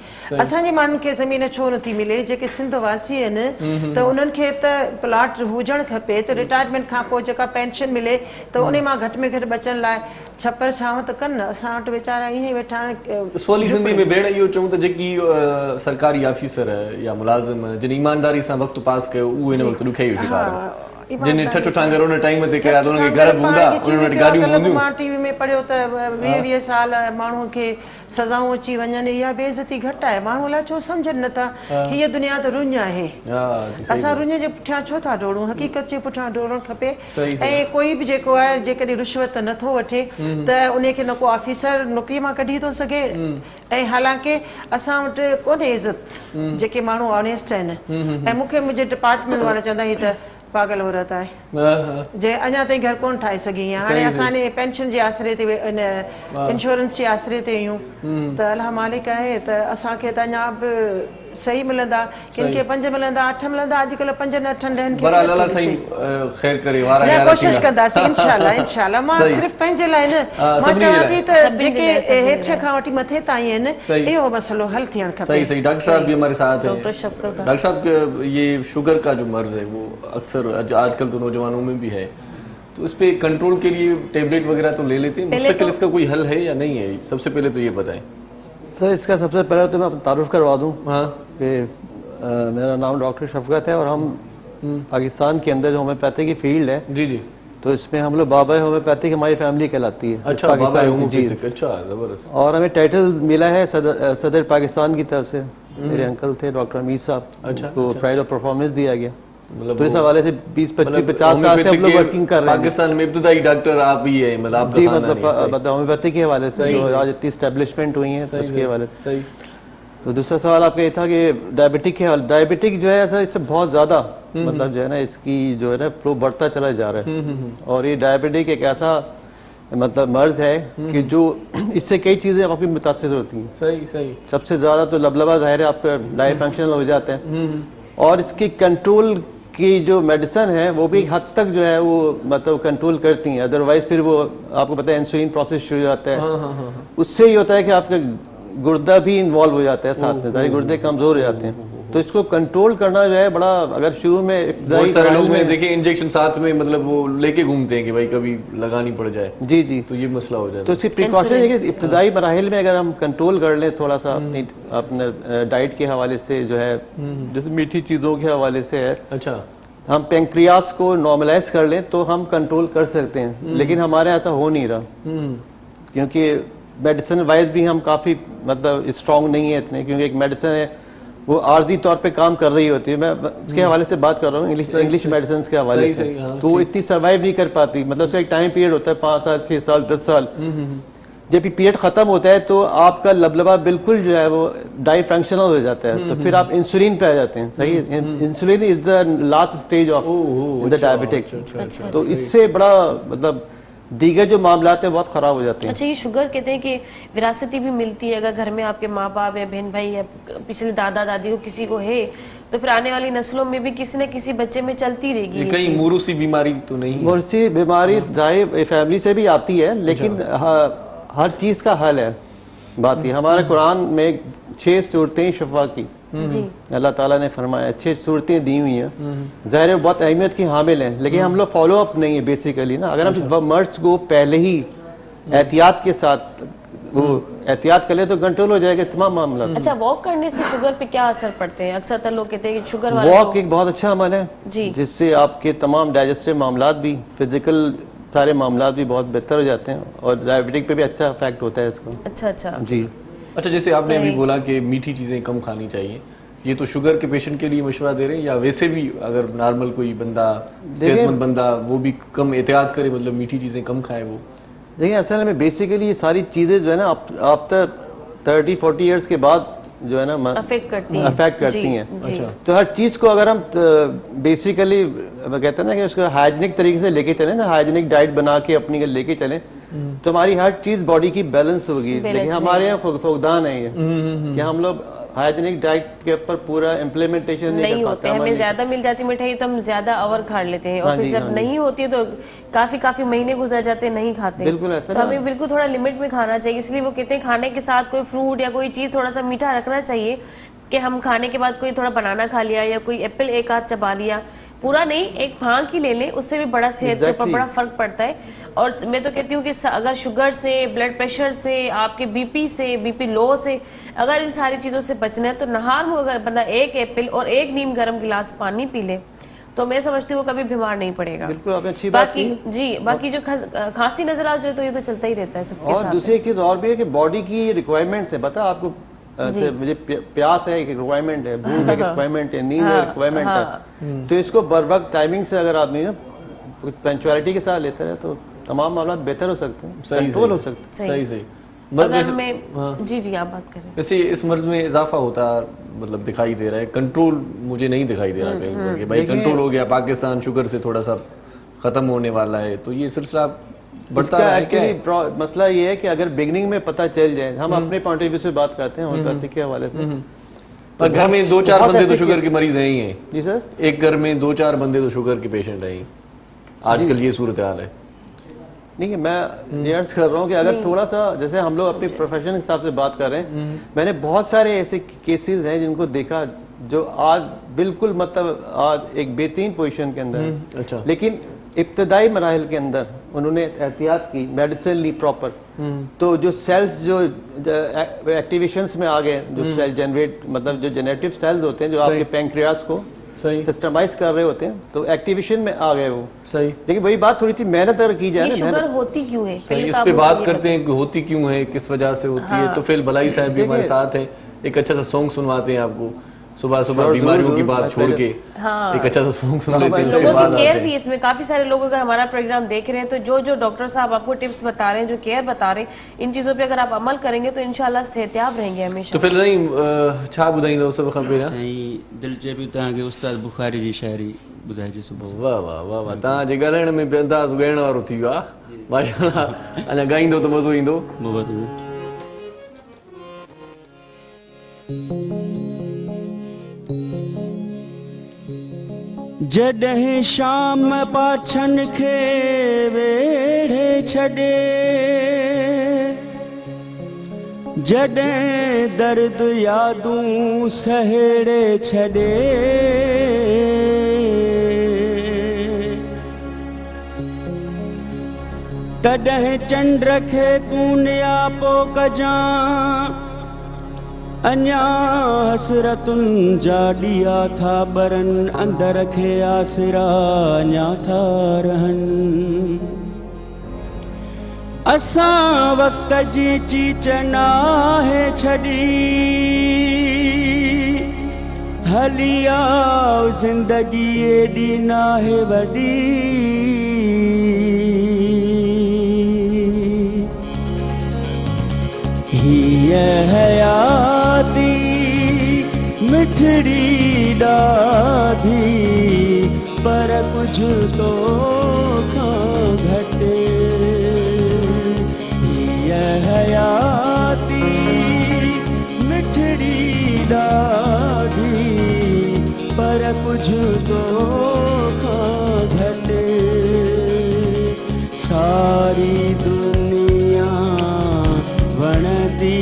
असांजे माण्हुनि खे ज़मीन छो नथी मिले जेके सिंध वासी आहिनि त उन्हनि खे त प्लाट हुजणु खपे त रिटायरमेंट खां पोइ जेका पेंशन मिले त उन मां घटि में घटि बचण लाइ छपर छांव त कनि असां वटि वीचारा ईअं ई वेठा आहिनि सवली सिंधी में भेण इहो चऊं त जेकी सरकारी ऑफिसर या मुलाज़िम जिन ईमानदारी सां वक़्तु पास कयो उहे हिन वक़्तु ॾुखियाई जो शिकार आहिनि जिन ठठ ठांगर उन टाइम ते कया त उन्हनि खे घर बि हूंदा उन्हनि वटि गाॾियूं हूंदियूं मां टीवी में पढ़ियो त 20 साल माण्हुनि खे सज़ाऊं अची वञनि इहा बेइज़ती घटि आहे माण्हू अलाए छो सम्झनि नथा हीअ दुनिया त रुञ आहे असां रुञ जे पुठियां छो था डोड़ूं हक़ीक़त जे पुठियां डोड़णु खपे ऐं कोई बि जेको आहे जेकॾहिं रिश्वत नथो वठे त उनखे न को ऑफिसर नौकरीअ मां कढी थो सघे ऐं हालांकि असां वटि कोन्हे इज़त जेके माण्हू ऑनेस्ट आहिनि ऐं मूंखे मुंहिंजे डिपार्टमेंट वारा चवंदा ही त पागल औरत आहे जे अञा ताईं घर कोन ठाहे सघी आहे हाणे असांजे पेंशन जे आसरे ते इंश्योरेंस जे आसरे ते आहियूं त अलाह मालिक आहे त असांखे त अञा बि सही मिलंदा किन खे 5 मिलंदा 8 मिलंदा अॼुकल्ह 5 न 8 ॾहनि खे बहरहाल अल्लाह साईं ख़ैर करे वारा यार कोशिशि कंदासीं इंशाअल्लाह मां सिर्फ़ पंहिंजे लाइ न मां चवां थी त जेके हेठि खां वठी मथे ताईं आहिनि इहो मसइलो हल थियणु खपे सही सही डॉक्टर साहब भी हमारे साथ हैं डॉक्टर शफकत डॉक्टर साहब ये शुगर का जो मर्ज है वो अक्सर आजकल तो नौजवानों में भी है तो इस पे कंट्रोल के लिए टेबलेट वगैरह तो ले लेते हैं मुस्तकिल इसका कोई हल है या नहीं है सबसे पहले तो ये बताएं सर इसका सबसे पहले तो मैं तारुफ करवा दूं हाँ कि मेरा नाम डॉक्टर शफकत है और हम पाकिस्तान के अंदर जो होम्योपैथी की फील्ड है जी जी तो इसमें हम लोग बाबा होम्योपैथिक हमारी फैमिली कहलाती है अच्छा पाकिस्तान बाबा जी। होम्योपैथिक अच्छा जबरदस्त और हमें टाइटल मिला है सदर पाकिस्तान की तरफ से मेरे अंकल थे डॉक्टर अमीर साहब अच्छा, को अच्छा। प्राइड ऑफ परफॉर्मेंस दिया गया मतलब तो इस हवाले से 20-25-50 साल से हम लोग वर्किंग कर रहे हैं। पाकिस्तान में इब्तदाई डॉक्टर आप ही है, मतलब आपका जी, खानदान है। मतलब होम्योपैथी के हवाले से जो आज इतनी स्टैब्लिशमेंट हुई है, तो उसके हवाले से। सही। तो दूसरा सवाल आपका ये था कि डायबिटिक के हवाले, डायबिटिक जो है ऐसा इससे बहुत ज़्यादा मतलब जो है ना इसकी जो है ना फ्लो बढ़ता चला जा रहा है। और ये डायबिटिक एक ऐसा मतलब मर्ज है कि जो इससे कई चीज़ें आपकी मुतासिर होती हैं। सही सही। सबसे ज़्यादा तो लबलबा ज़ाहिर है आपका डाई फंक्शनल हो जाता है, और इसकी कंट्रोल की जो मेडिसिन है वो भी एक हद तक जो है वो मतलब कंट्रोल करती हैं। अदरवाइज फिर वो आपको पता है इंसुलिन प्रोसेस शुरू हो जाता है, उससे ये होता है कि आपका गुर्दा भी इन्वॉल्व हो जाता है साथ में, सारे गुर्दे कमजोर हो जाते हैं। तो इसको कंट्रोल करना जो है बड़ा, अगर शुरू में बहुत सारे लोग में देखिए इंजेक्शन साथ में मतलब वो लेके घूमते हैं कि भाई कभी लगानी पड़ जाए। जी जी, तो ये मसला हो जाता है। तो इसकी प्रिकॉशन है कि इब्तदाई मराहिल में अगर हम कंट्रोल कर लें थोड़ा सा अपने डाइट के हवाले से जो है, जैसे मीठी चीज़ों के हवाले से है, अच्छा, हम पेंक्रियास को नॉर्मलाइज कर लें तो हम कंट्रोल कर सकते हैं। लेकिन हमारे ऐसा हो नहीं रहा, क्योंकि मेडिसिन वाइज भी हम काफ़ी मतलब स्ट्रॉन्ग नहीं है इतने, क्योंकि एक मेडिसिन है वो आर्जी तौर पे काम कर रही होती है। मैं इसके हवाले से बात कर रहा हूँ, इंग्लिश मेडिसिन के हवाले से। तो वो इतनी सर्वाइव नहीं कर पाती, मतलब उसका एक टाइम पीरियड होता है 5 साल 6 साल 10 साल। जब ये पीरियड खत्म होता है तो आपका लबलबा बिल्कुल जो है वो डाई फंक्शनल हो जाता है, तो फिर आप इंसुलिन पे आ जाते हैं। सही है, insulin is the last stage of the diabetic. तो इससे बड़ा मतलब दीगर जो मामला हैं बहुत खराब हो जाते हैं। अच्छा, ये शुगर कहते हैं कि विरासती भी मिलती है, अगर घर में आपके माँ बाप या बहन भाई या पिछले दादा दादी को किसी को है तो फिर आने वाली नस्लों में भी किसी न किसी बच्चे में चलती रहेगी। कहीं मूरूसी बीमारी तो नहीं? मूरूसी बीमारी जाहिर फैमिली से भी आती है, लेकिन हर चीज का हल है। बात ये हमारे कुरान में 6 सूरतें शिफा की अल्लाह ताला ने फरमाया, 6 सूरतें दी हुई हैं। ज़ाहिर है बहुत अहमियत की हामिल हैं, लेकिन हम लोग फॉलो अप नहीं है बेसिकली ना। अगर हम मर्ज को पहले ही एहतियात के साथ वो एहतियात कर ले तो कंट्रोल हो जाएगा तमाम मामला। अच्छा, वॉक करने से शुगर पे क्या असर पड़ते हैं? अक्सर लोग कहते हैं कि शुगर वाले वॉक एक बहुत अच्छा अमल है जिससे आपके तमाम डाइजेस्टिव मामला भी, फिजिकल सारे मामला भी बहुत बेहतर हो जाते हैं, और डायबिटिक पे भी अच्छा इफेक्ट होता है इसका। अच्छा जी। अच्छा, जैसे आपने अभी बोला कि मीठी चीज़ें कम खानी चाहिए, ये तो शुगर के पेशेंट के लिए मशवरा दे रहे हैं या वैसे भी अगर नॉर्मल कोई बंदा सेहतमंद बंदा वो भी कम एहतियात करे, मतलब मीठी चीज़ें कम खाए? वो देखिए असल में बेसिकली ये सारी चीज़ें जो है ना आफ्टर 30-40 ईयर्स के बाद जो है ना अफेक्ट करती हैं। अच्छा, तो हर चीज़ को अगर हम बेसिकली कहते हैं ना कि उसको हाइजीनिक तरीके से लेके चलें ना, हाइजीनिक डाइट बना के अपनी लेके चलें तो हमारी हर चीज़ बॉडी की बैलेंस होगी। लेकिन हमारे यहाँ फुकदान है ये कि हम लोग हाइजीनिक डाइट के ऊपर पूरा इम्प्लीमेंटेशन नहीं होते। हमें ज्यादा मिल जाती मिठाई तो हम ज्यादा ओवर खा लेते हैं, और फिर जब नहीं होती है तो काफी महीने गुजर जाते हैं नहीं खाते। बिल्कुल, तो हमें बिल्कुल थोड़ा लिमिट में खाना चाहिए। इसलिए वो कहते हैं खाने के साथ कोई फ्रूट या कोई चीज थोड़ा सा मीठा रखना चाहिए, कि हम खाने के बाद कोई थोड़ा बनाना खा लिया या कोई एप्पल एक आध चबा लिया, पूरा नहीं, एक भांग की ले लें, उससे भी बड़ा सेहत के ऊपर बड़ा फर्क पड़ता है। और मैं तो कहती हूँ कि अगर शुगर से, ब्लड प्रेशर से, आपके बीपी लो से, अगर इन सारी चीज़ों से बचना है तो नहार में अगर बंदा एक एप्पल और एक नीम गर्म गिलास पानी पी ले तो मैं समझती हूँ कभी बीमार नहीं पड़ेगा। बिल्कुल, आपने अच्छी बात की। जी, बाकी जो खांसी नजर आ जाए तो ये तो चलता ही रहता है सबके साथ। और दूसरी एक चीज़ और भी है कि बॉडी की रिक्वायरमेंट्स है, पता आपको मुझे प्यास है, एक रिक्वायरमेंट है, भूख एक रिक्वायरमेंट है, नींद एक रिक्वायरमेंट है। तो इसको बर वक्त टाइमिंग से अगर आदमी पंचुअलिटी के साथ लेता है तो तमाम मामला बेहतर हो सकते हैं, कंट्रोल हो सकते हैं। सही। जी आप बात करें। वैसे इस मर्ज में इजाफा होता मतलब दिखाई दे रहा है, कंट्रोल मुझे नहीं दिखाई दे रहा कहीं पर कि भाई कंट्रोल हो गया, पाकिस्तान शुगर से थोड़ा सा खत्म होने वाला है। तो ये सिलसिला बढ़ता है क्या? मसला ये है कि अगर बिगनिंग में पता चल जाए, हम अपने पॉइंट ऑफ व्यू से बात करते हैं होम्योपैथी के हवाले से, पर घर में 2-4 बंदे तो शुगर के मरीज हैं ही हैं। जी सर, एक घर में 2-4 बंदे तो शुगर के पेशेंट हैं। आजकल ये सूरत हाल है। नहीं, मैं ये अर्ज कर रहा हूँ कि अगर थोड़ा सा जैसे हम लोग अपने प्रोफेशन के हिसाब से बात कर रहे हैं, मैंने बहुत सारे ऐसे केसेस हैं जिनको देखा जो आज बिल्कुल मतलब आज एक बेहतरीन पोजीशन के अंदर। अच्छा, लेकिन इब्तदाई मराहिल के अंदर उन्होंने एहतियात की, मेडिसिन ली प्रॉपर, तो जो सेल्स जो एक्टिवेशंस में आ गए, जो सेल जनरेट मतलब जो जेनेटिव सेल्स होते हैं जो आपके पैंक्रियास को सिस्टमाइज कर रहे होते हैं, तो एक्टिवेशन में आ गए वो। सही। लेकिन वही बात थोड़ी सी मेहनत अगर की जाए ना, शुगर होती क्यों है, सही, इस पे बात करते हैं कि होती क्यों है, किस वजह से होती है। तो फिर भलाई साहब भी हमारे साथ हैं, एक अच्छा सा सॉन्ग सुनवाते हैं आपको। सुबह सुबह बीमारियों की बात छोड़ के एक अच्छा सा सॉन्ग सुन लेते हैं, उसके लोगों बाद की आते केयर हैं। भी इसमें काफी सारे लोग अगर हमारा प्रोग्राम देख रहे हैं तो जो जो डॉक्टर साहब आपको टिप्स बता रहे हैं, जो केयर बता रहे हैं, इन चीजों पे अगर आप अमल करेंगे तो इंशाल्लाह सेहतियाब रहेंगे हमेशा। तो फिर साईं छा ॿुधाईंदो सभु खपे न? साईं दिलि चए पियो तव्हांखे उस्ताद बुखारी जी शाइरी ॿुधाइजे सुबुह। वाह वाह वाह वाह, तव्हांजे ॻाल्हाइण में बि अंदाज़ ॻाइण वारो थी वियो आहे माशाअल्लाह। अञा ॻाईंदो त मज़ो ईंदो। मोहब्बत जॾहिं शाम पाछनि खे वेढ़े छॾे, जॾहिं दर्द यादूं सहेड़े छॾे, तॾहिं चंड खे तूं नियापो कजां, अञा हसरतुनि जा ॾिया था ॿरनि, अंदर खे आसिरा अञा था रहनि। असां वक़्त जी चीच नाहे छॾी, हली आओ ज़िंदगी एॾी नाहे वॾी। हीअ हयाती मिठड़ी ॾाढी, पर कुझु तो खां घटि। हीअ हयाती मिठड़ी ॾाढी, पर कुझु तो खां घटि। सारी दुनिया वणदी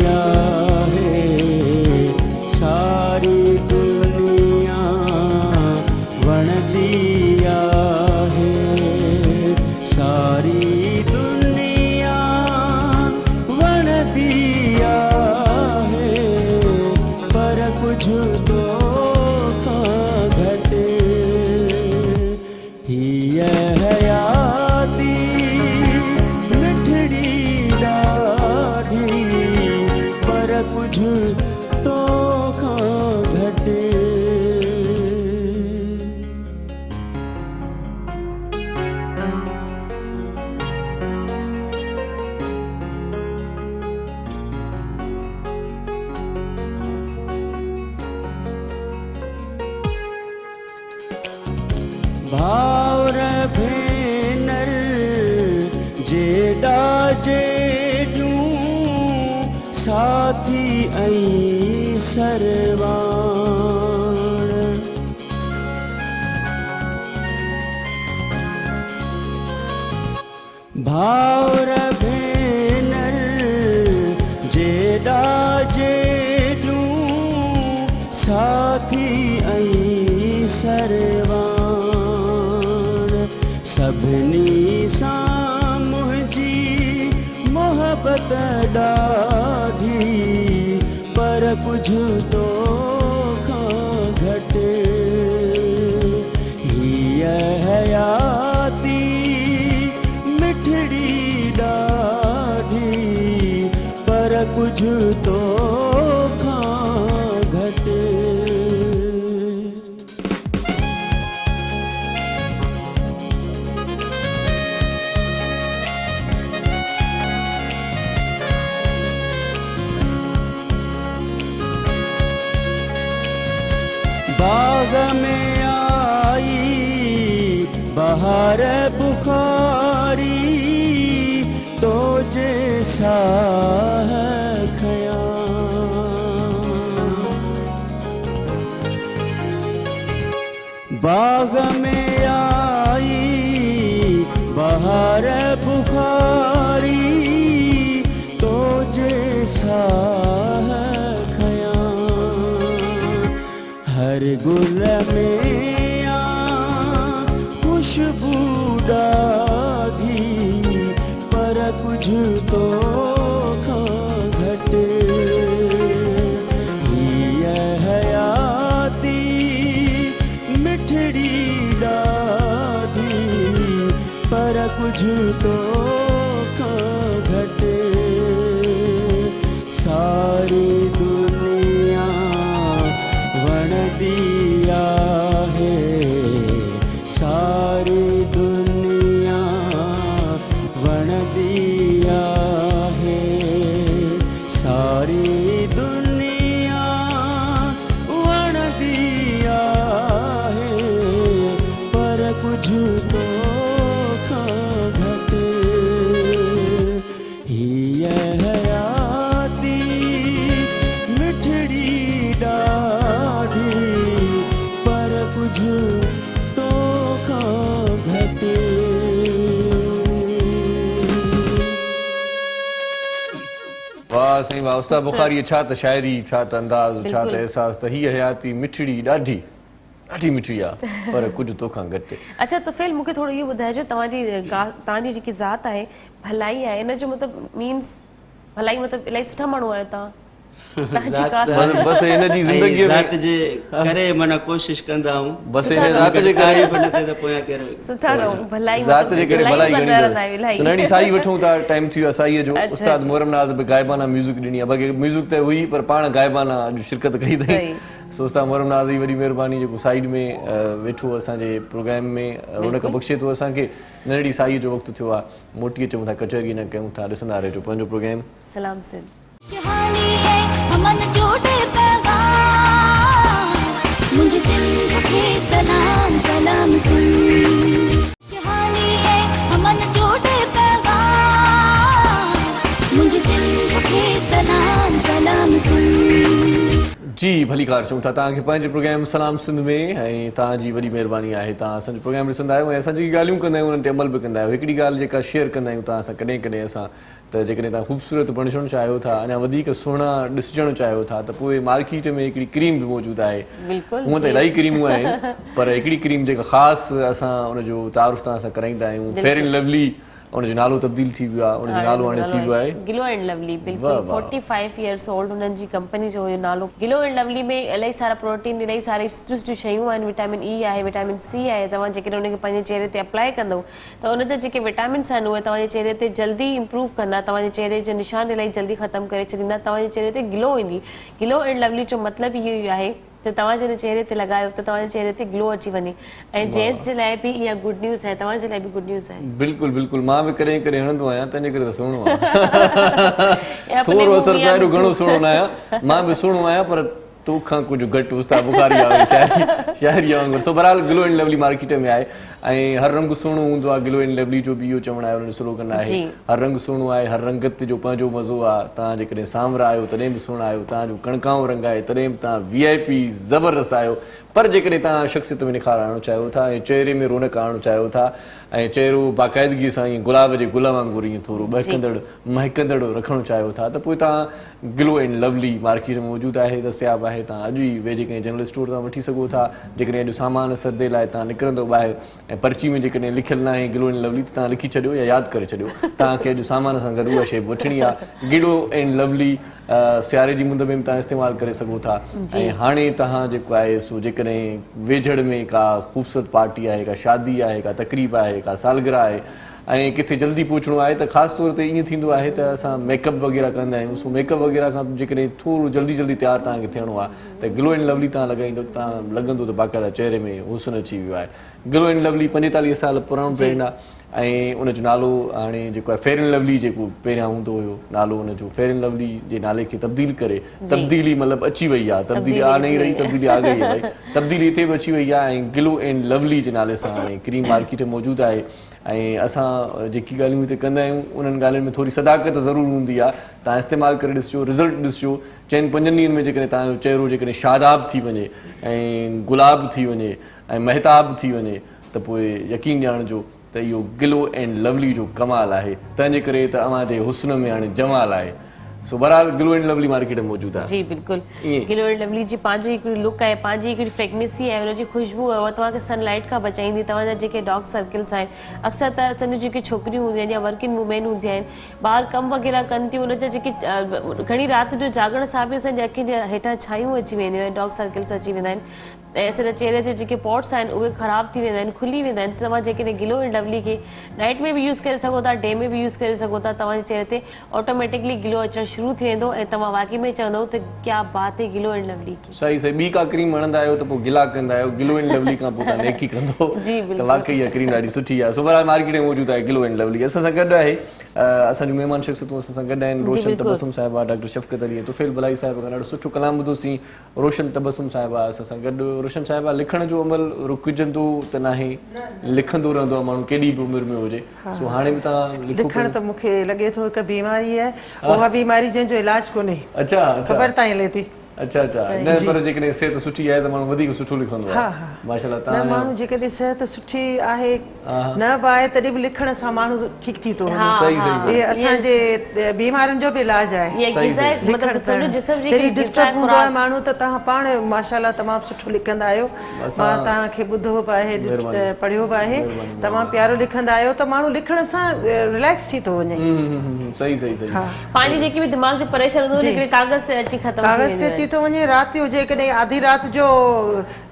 आहे, सारी दुनिया वणदी आहे, सारी दुनिया वणदी आहे, पर कुझु तो खां घटि। हीअ हयाती मिठड़ी ॾाढी, पर कुझु तो खां घटि। भाउर भेनर जेॾा जेॾियूं, साथी ऐं सरवाण। भाउर भेनर जेॾा जेॾियूं, साथी ऐं सरवाण। सभिनी सां मुंहिंजी मोहबत ॾाढी, पर कुझु तो खां घटि। हीअ हयाती मिठड़ी ॾाढी, पर कुझु तो खां घटि। बाग में आई बहार बुखारी, तो जैसा है ख्याल। बाग में आई बहार बुखारी, तो जैसा है हर गुल में खुशबू ॾाढी, पर कुझु तो खां घटि। हीअ हयाती मिठड़ी ॾाढी, पर कुझु तो खां घटि। सारी दुनिया ये हयाती मिठड़ी ॾाढी पर कुझु तो खां घटि वाह साईं वाह उस्ताद बुखारी छा त शाइरी छा त अंदाज़ छा त एहसास त हीअ हयाती मिठड़ी ॾाढी ॾाढी मिठड़ी आहे पर कुझु तोखां घटि अच्छा त फिल मूंखे थोरो इहो ॿुधाइजो तव्हांजी जेकी ज़ात आहे भलाई आहे इन जो मतिलबु मीन्स भलाई मतिलबु इलाही सुठा माण्हू आहियो तव्हां बसि हिन जी ज़िंदगीअ में ज़ात जे करे माना कोशिश कंदा आहियूं बसि हिन ज़ात जे करे तारीफ़ न थिए त पोयां केरु सुठा रहो भलाई ज़ात जे करे भलाई कंदा रहंदा आहियो घणी सुनाणी साई वठूं था टाइम थी वियो आहे साईअ जो उस्ताद मोहरम नाज़ बि गाइबाना म्यूज़िक ॾिनी आहे बाक़ी म्यूज़िक त हुई पर पाण गाइबाना अॼु शिरकत कई अथई सो उस्ताद मोहरम नाज़ जी वॾी महिरबानी जेको साइड में वेठो असांजे प्रोग्राम में रौनक बख़्शे थो असांखे नंढड़ी साईअ जो वक़्तु थियो आहे मोटी अचूं था कचहरी न कयूं था ॾिसंदा रहिजो पंहिंजो प्रोग्राम सलाम सिंध खुशहाली है अमन जोड़े पैगाम मुझे सिंध के सलाम सलाम सिंध खुशहाली है अमन जोड़े पैगाम मुझे सिंध के सलाम सलाम सिंध जी भली कार चऊं था तव्हांखे पंहिंजे प्रोग्राम सलाम सिंध में ऐं तव्हांजी वॾी महिरबानी आहे तव्हां असांजो प्रोग्राम ॾिसंदा आहियो ऐं असां जेकी ॻाल्हियूं कंदा आहियूं उन्हनि ते अमल बि कंदा आहियो हिकिड़ी ॻाल्हि जेका शेयर कंदा आहियूं तव्हां सां कॾहिं कॾहिं असां त जेकॾहिं तव्हां ख़ूबसूरत बणिजणु चाहियो था अञा वधीक सुहिणा ॾिसजणु चाहियो था त पोइ मार्केट में हिकिड़ी क्रीम बि मौजूदु आहे हूअं त इलाही क्रीमूं आहिनि पर हिकिड़ी क्रीम जेका ख़ासि असां उनजो तारुफ़ तव्हां सां कराईंदा आहियूं फेयर एंड लवली उनजो नालो तब्दील थी वियो आहे उनजो नालो हाणे थी वियो आहे ग्लो एंड लवली बिल्कुल 45 इयर्स ओल्ड उन्हनि जी कंपनी जो हुयो नालो ग्लो एंड लवली में इलाही सारा प्रोटीन इलाही सारी सुठियूं शयूं आहिनि विटामिन ई आहे विटामिन सी आहे तव्हां जेकॾहिं उनखे पंहिंजे चेहरे ते अप्लाई कंदव त उन ते जेके विटामिन्स आहिनि उहे तव्हांजे चेहरे ते जल्दी इम्प्रूव कंदा तव्हांजे चेहरे जे निशान इलाही जल्दी ख़तमु करे छॾींदा तव्हांजे चेहरे ते ग्लो ईंदी ग्लो एंड लवली जो मतिलबु इहो ई आहे त तव्हां जॾहिं चेहरे ते लॻायो त तव्हांजे चेहरे ते ग्लो अची वञे ऐं जेंट्स जे लाइ बि इहा गुड न्यूज़ आहे तव्हांजे लाइ बि गुड न्यूज़ आहे बिल्कुलु बिल्कुलु मां बि कॾहिं कॾहिं हणंदो आहियां तंहिंजे करे त सुहिणो आहे थोरो असरु पए एॾो घणो सुहिणो न आहियां मां बि सुहिणो आहियां पर तोखां कुझु घटि उस्ताद बुखारी आहे शाइरीअ वांगुरु सो बहरहाल ग्लो एंड लवली मार्केट में आहे ऐं हर रंग सुहिणो हूंदो आहे ग्लो एंड लवली जो बि इहो चवणु आहे उन्हनि स्लोगन आहे हर रंग सुहिणो आहे हर रंगत जो पंहिंजो मज़ो आहे तव्हां जेकॾहिं सांवरा आहियो तॾहिं बि सुहिणा आहियो तव्हांजो कणकाऊं रंग आहे तॾहिं बि तव्हां VIP ज़बरदस्त आहियो पर जेकॾहिं तव्हां शख़्सियत में निखार आणणु चाहियो था ऐं चेहरे में रौनक आणणु चाहियो था ऐं चेहरो बाक़ाइदगीअ सां ईअं गुलाब जे गुल वांगुरु ईअं थोरो बहकंदड़ महकंदड़ रखणु चाहियो था त पोइ तव्हां ग्लो एंड लवली मार्केट में मौजूदु आहे दस्तियाबु आहे तव्हां अॼु ई वेझे कंहिं जनरल स्टोर तां वठी सघो था जेकॾहिं अॼु सामान सदे लाइ तव्हां निकिरंदो ॿाहिरि ऐं पर्ची में जेकॾहिं लिखियलु न आहे ग्लो एंड लवली त तव्हां लिखी छॾियो या यादि करे छॾियो तव्हांखे अॼु सामान सां गॾु उहा शइ वठणी आहे ग्लो एंड लवली सियारे जी मुंद में बि तव्हां इस्तेमालु करे सघो था ऐं हाणे तव्हां जेको आहे सो जेकॾहिं वेझड़ में का ख़ूबसूरत पार्टी आहे का शादी आहे का तकरीब आहे का सालगिरह आहे ऐं किथे जल्दी पहुचणो आहे त ख़ासि तौर ते ईअं थींदो आहे त असां मेकअप वग़ैरह कंदा आहियूं सो मेकअप वग़ैरह खां जेकॾहिं थोरो जल्दी जल्दी तयारु तव्हांखे थियणो आहे त ग्लो एंड लवली तव्हां लॻाईंदो तव्हां लॻंदो त बाक़ाइदा चेहरे में हुस्न अची वियो आहे ग्लो एंड लवली 45 साल पुराणो ब्रांड आहे ऐं उनजो नालो हाणे जेको आहे फेयर एंड लवली जेको पहिरियां हूंदो हुयो नालो उनजो फेयर एंड लवली जे नाले खे तब्दील करे तब्दीली मतिलबु अची वई आहे तब्दीली आ नहीं रही तब्दीली आ गई आहे तब्दीली हिते बि अची वई आहे ऐं ग्लो एंड लवली जे नाले सां हाणे क्रीम मार्केट में मौजूदु आहे ऐं असां जेकी ॻाल्हियूं हिते कंदा आहियूं उन्हनि ॻाल्हियुनि में थोरी सदाकत ज़रूरु हूंदी आहे तव्हां इस्तेमालु करे ॾिसिजो रिज़ल्ट ॾिसिजो 4-5 ॾींहंनि में जेकॾहिं तव्हांजो चेहरो जेकॾहिं शादाब थी वञे ऐं गुलाब थी वञे ऐं महताब थी वञे त पोइ यकीन ॼाणिजो त इहो ग्लो एंड लवली जो कमाल आहे तंहिंजे करे त अव्हांजे हुस्न में हाणे जमाल आहे सो बहरहाल ग्लो एंड लवली मार्केट में मौजूदु आहे जी बिल्कुलु ग्लो एंड लवली जी पंहिंजी हिकिड़ी लुक आहे पंहिंजी हिकिड़ी फ्रेगनेंसी आहे हुनजी ख़ुशबू आहे उहा तव्हांखे सनलाइट खां बचाईंदी तव्हांजा जेके डार्क सर्कल्स आहिनि अक्सर त असांजी जेके छोकिरियूं हूंदियूं आहिनि या वर्किंग वुमेन हूंदियूं आहिनि ॿाहिरि कमु वग़ैरह कनि थियूं उन ते जेके घणी राति जो जागण सां बि असांजी अखियुनि जे हेठां छायूं अची वेंदियूं आहिनि डार्क सर्कल्स अची वेंदा आहिनि ऐं असांजे चेहरे जे जेके पॉट्स आहिनि उहे ख़राबु थी वेंदा आहिनि खुली वेंदा आहिनि तव्हां जेकॾहिं ग्लो एंड लवली खे नाइट में बि यूज़ करे सघो था डे में बि यूज़ करे सघो था तव्हांजे चेहरे ते ऑटोमेटिकली ग्लो अचणु शुरू थी वेंदो ऐं तव्हां वाक़ई में चवंदव त क्या बात है गिलो एंड लवली की। सही सही। ॿी का क्रीम हणंदा आहियो त पोइ गिला कंदा आहियो, गिलो एंड लवली खां पोइ तव्हां नेकी कंदो जी, त बिल्कुलु। वाक़ई इहा क्रीम ॾाढी सुठी आहे। सो बहरहाल मार्केट में मौजूदु आहे गिलो एंड लवली। असां सां गॾु आहे असांजूं महिमान शख़्सियतूं असां सां गॾु आहिनि। रोशन बिल्कुलु। तबसुम साहिबा, डॉक्टर शफ़क़त अली, तुफ़ैल बलाई साहिब खां ॾाढो सुठो कलाम ॿुधोसीं। रोशन तबसुम साहिबा असां सां गॾु। रोशन साहिबा, लिखण जो अमल रुकिजंदो त नाहे, लिखंदो रहंदो आहे माण्हू केॾी बि उमिरि में हुजे। सो हाणे बि तव्हां लिखो लिखण त मूंखे लॻे थो हिकु बीमारी आहे, उहा बीमारी जंहिंजो इलाज कोन्हे, अच्छा अच्छा ख़बर ताईं हले थी। अच्छा अच्छा। न पर जेकॾहिं सिहत सुठी आहे त माण्हू वधीक सुठो लिखंदो हा, आहे। हा। माशाल्लाह न तव्हां माण्हू जेकॾहिं सिहत सुठी आहे न बि आहे तॾहिं बि लिखण सां माण्हू ठीकु थी थो वञे। सही सही सही। इहे असांजे बीमारियुनि जो बि इलाज आहे। ये सही, ग़िज़ा सही। मतिलबु सम्झो जिस्म जी जॾहिं हिकिड़ी डिस्टर्ब ग़िज़ा हूंदो आहे खुराक। माण्हू त तव्हां पाण माशाल्लाह तमामु सुठो लिखंदा आहियो। असां- मां तव्हांखे ॿुधो बि आहे, महिरबानी। पढ़ियो बि आहे, महिरबानी। तमामु प्यारो लिखंदा आहियो त माण्हू लिखण सां रिलैक्स थी थो वञे। सही सही सही। पंहिंजी जेकी बि दिमाग़ जो प्रेशर हूंदो हिकिड़े कागज़ ते अची ख़तम थी कागज़ ते वेंदो अची थो वञे। राति हुजे कॾहिं आधी राति जो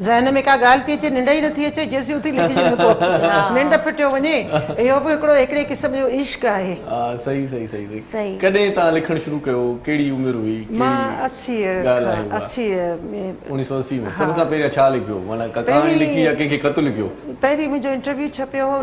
ज़हन में का ॻाल्हि थी अचे, निंड ई नथी अचे, जेसीं उथी लिखी छॾियो निंड फिटियो वञे। इहो बि हिकिड़े क़िस्म जो इश्क आहे। सही सही सही सही। सही। कॾहिं तव्हां लिखणु शुरू कयो, कहिड़ी उमिरि हुई? मां ॻाल्हि आहे उहा? 80 में 1980 में। सभ खां पहिरियों छा लिखियो? माना कहाणी लिखी या कंहिंखे ख़त लिखियो? पहिरीं मुंहिंजो इंटरव्यू छपियो हो,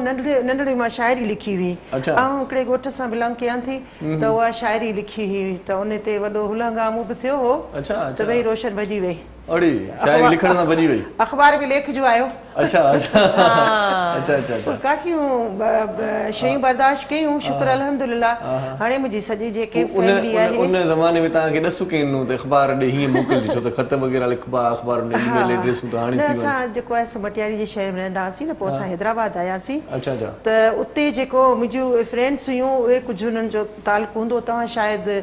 नंढड़ी मां शाइरी लिखी हुई। अच्छा। ऐं हिकिड़े ॻोठ सां बिलोंग कयां थी त उहा शाइरी लिखी हुई त उन ते वॾो हुलंगामो बि थियो हो अच्छा त अच्छा। भई रोशन भॼी वई। अड़े, शाइरी लिखण सां भॼी वई? अख़बार में लेख जो आयो। अच्छा अच्छा अच्छा अच्छा अच्छा। काकियूं शयूं बर्दाश्त कयूं, शुक्र अल्हम्दुलिल्लाह। हाणे मुंहिंजी सॼी जेके फैमिली आहे उन ज़माने में तव्हांखे ॾसु कयूं त अख़बार ॾे हीअं मोकिलिजो, छो त ख़त वग़ैरह लिखबा अख़बार में, ईमेल एड्रेसूं त हाणे न, थी वञनि। असां जेको आहे मटियारी जे शहर में रहंदा हुआसीं न, पोइ असां हैदराबाद आयासीं अच्छा अच्छा। त उते जेको मुंहिंजूं फ्रेंड्स हुयूं उहे कुझु हुननि जो ताल्लुक़ु हूंदो। तव्हां शायदि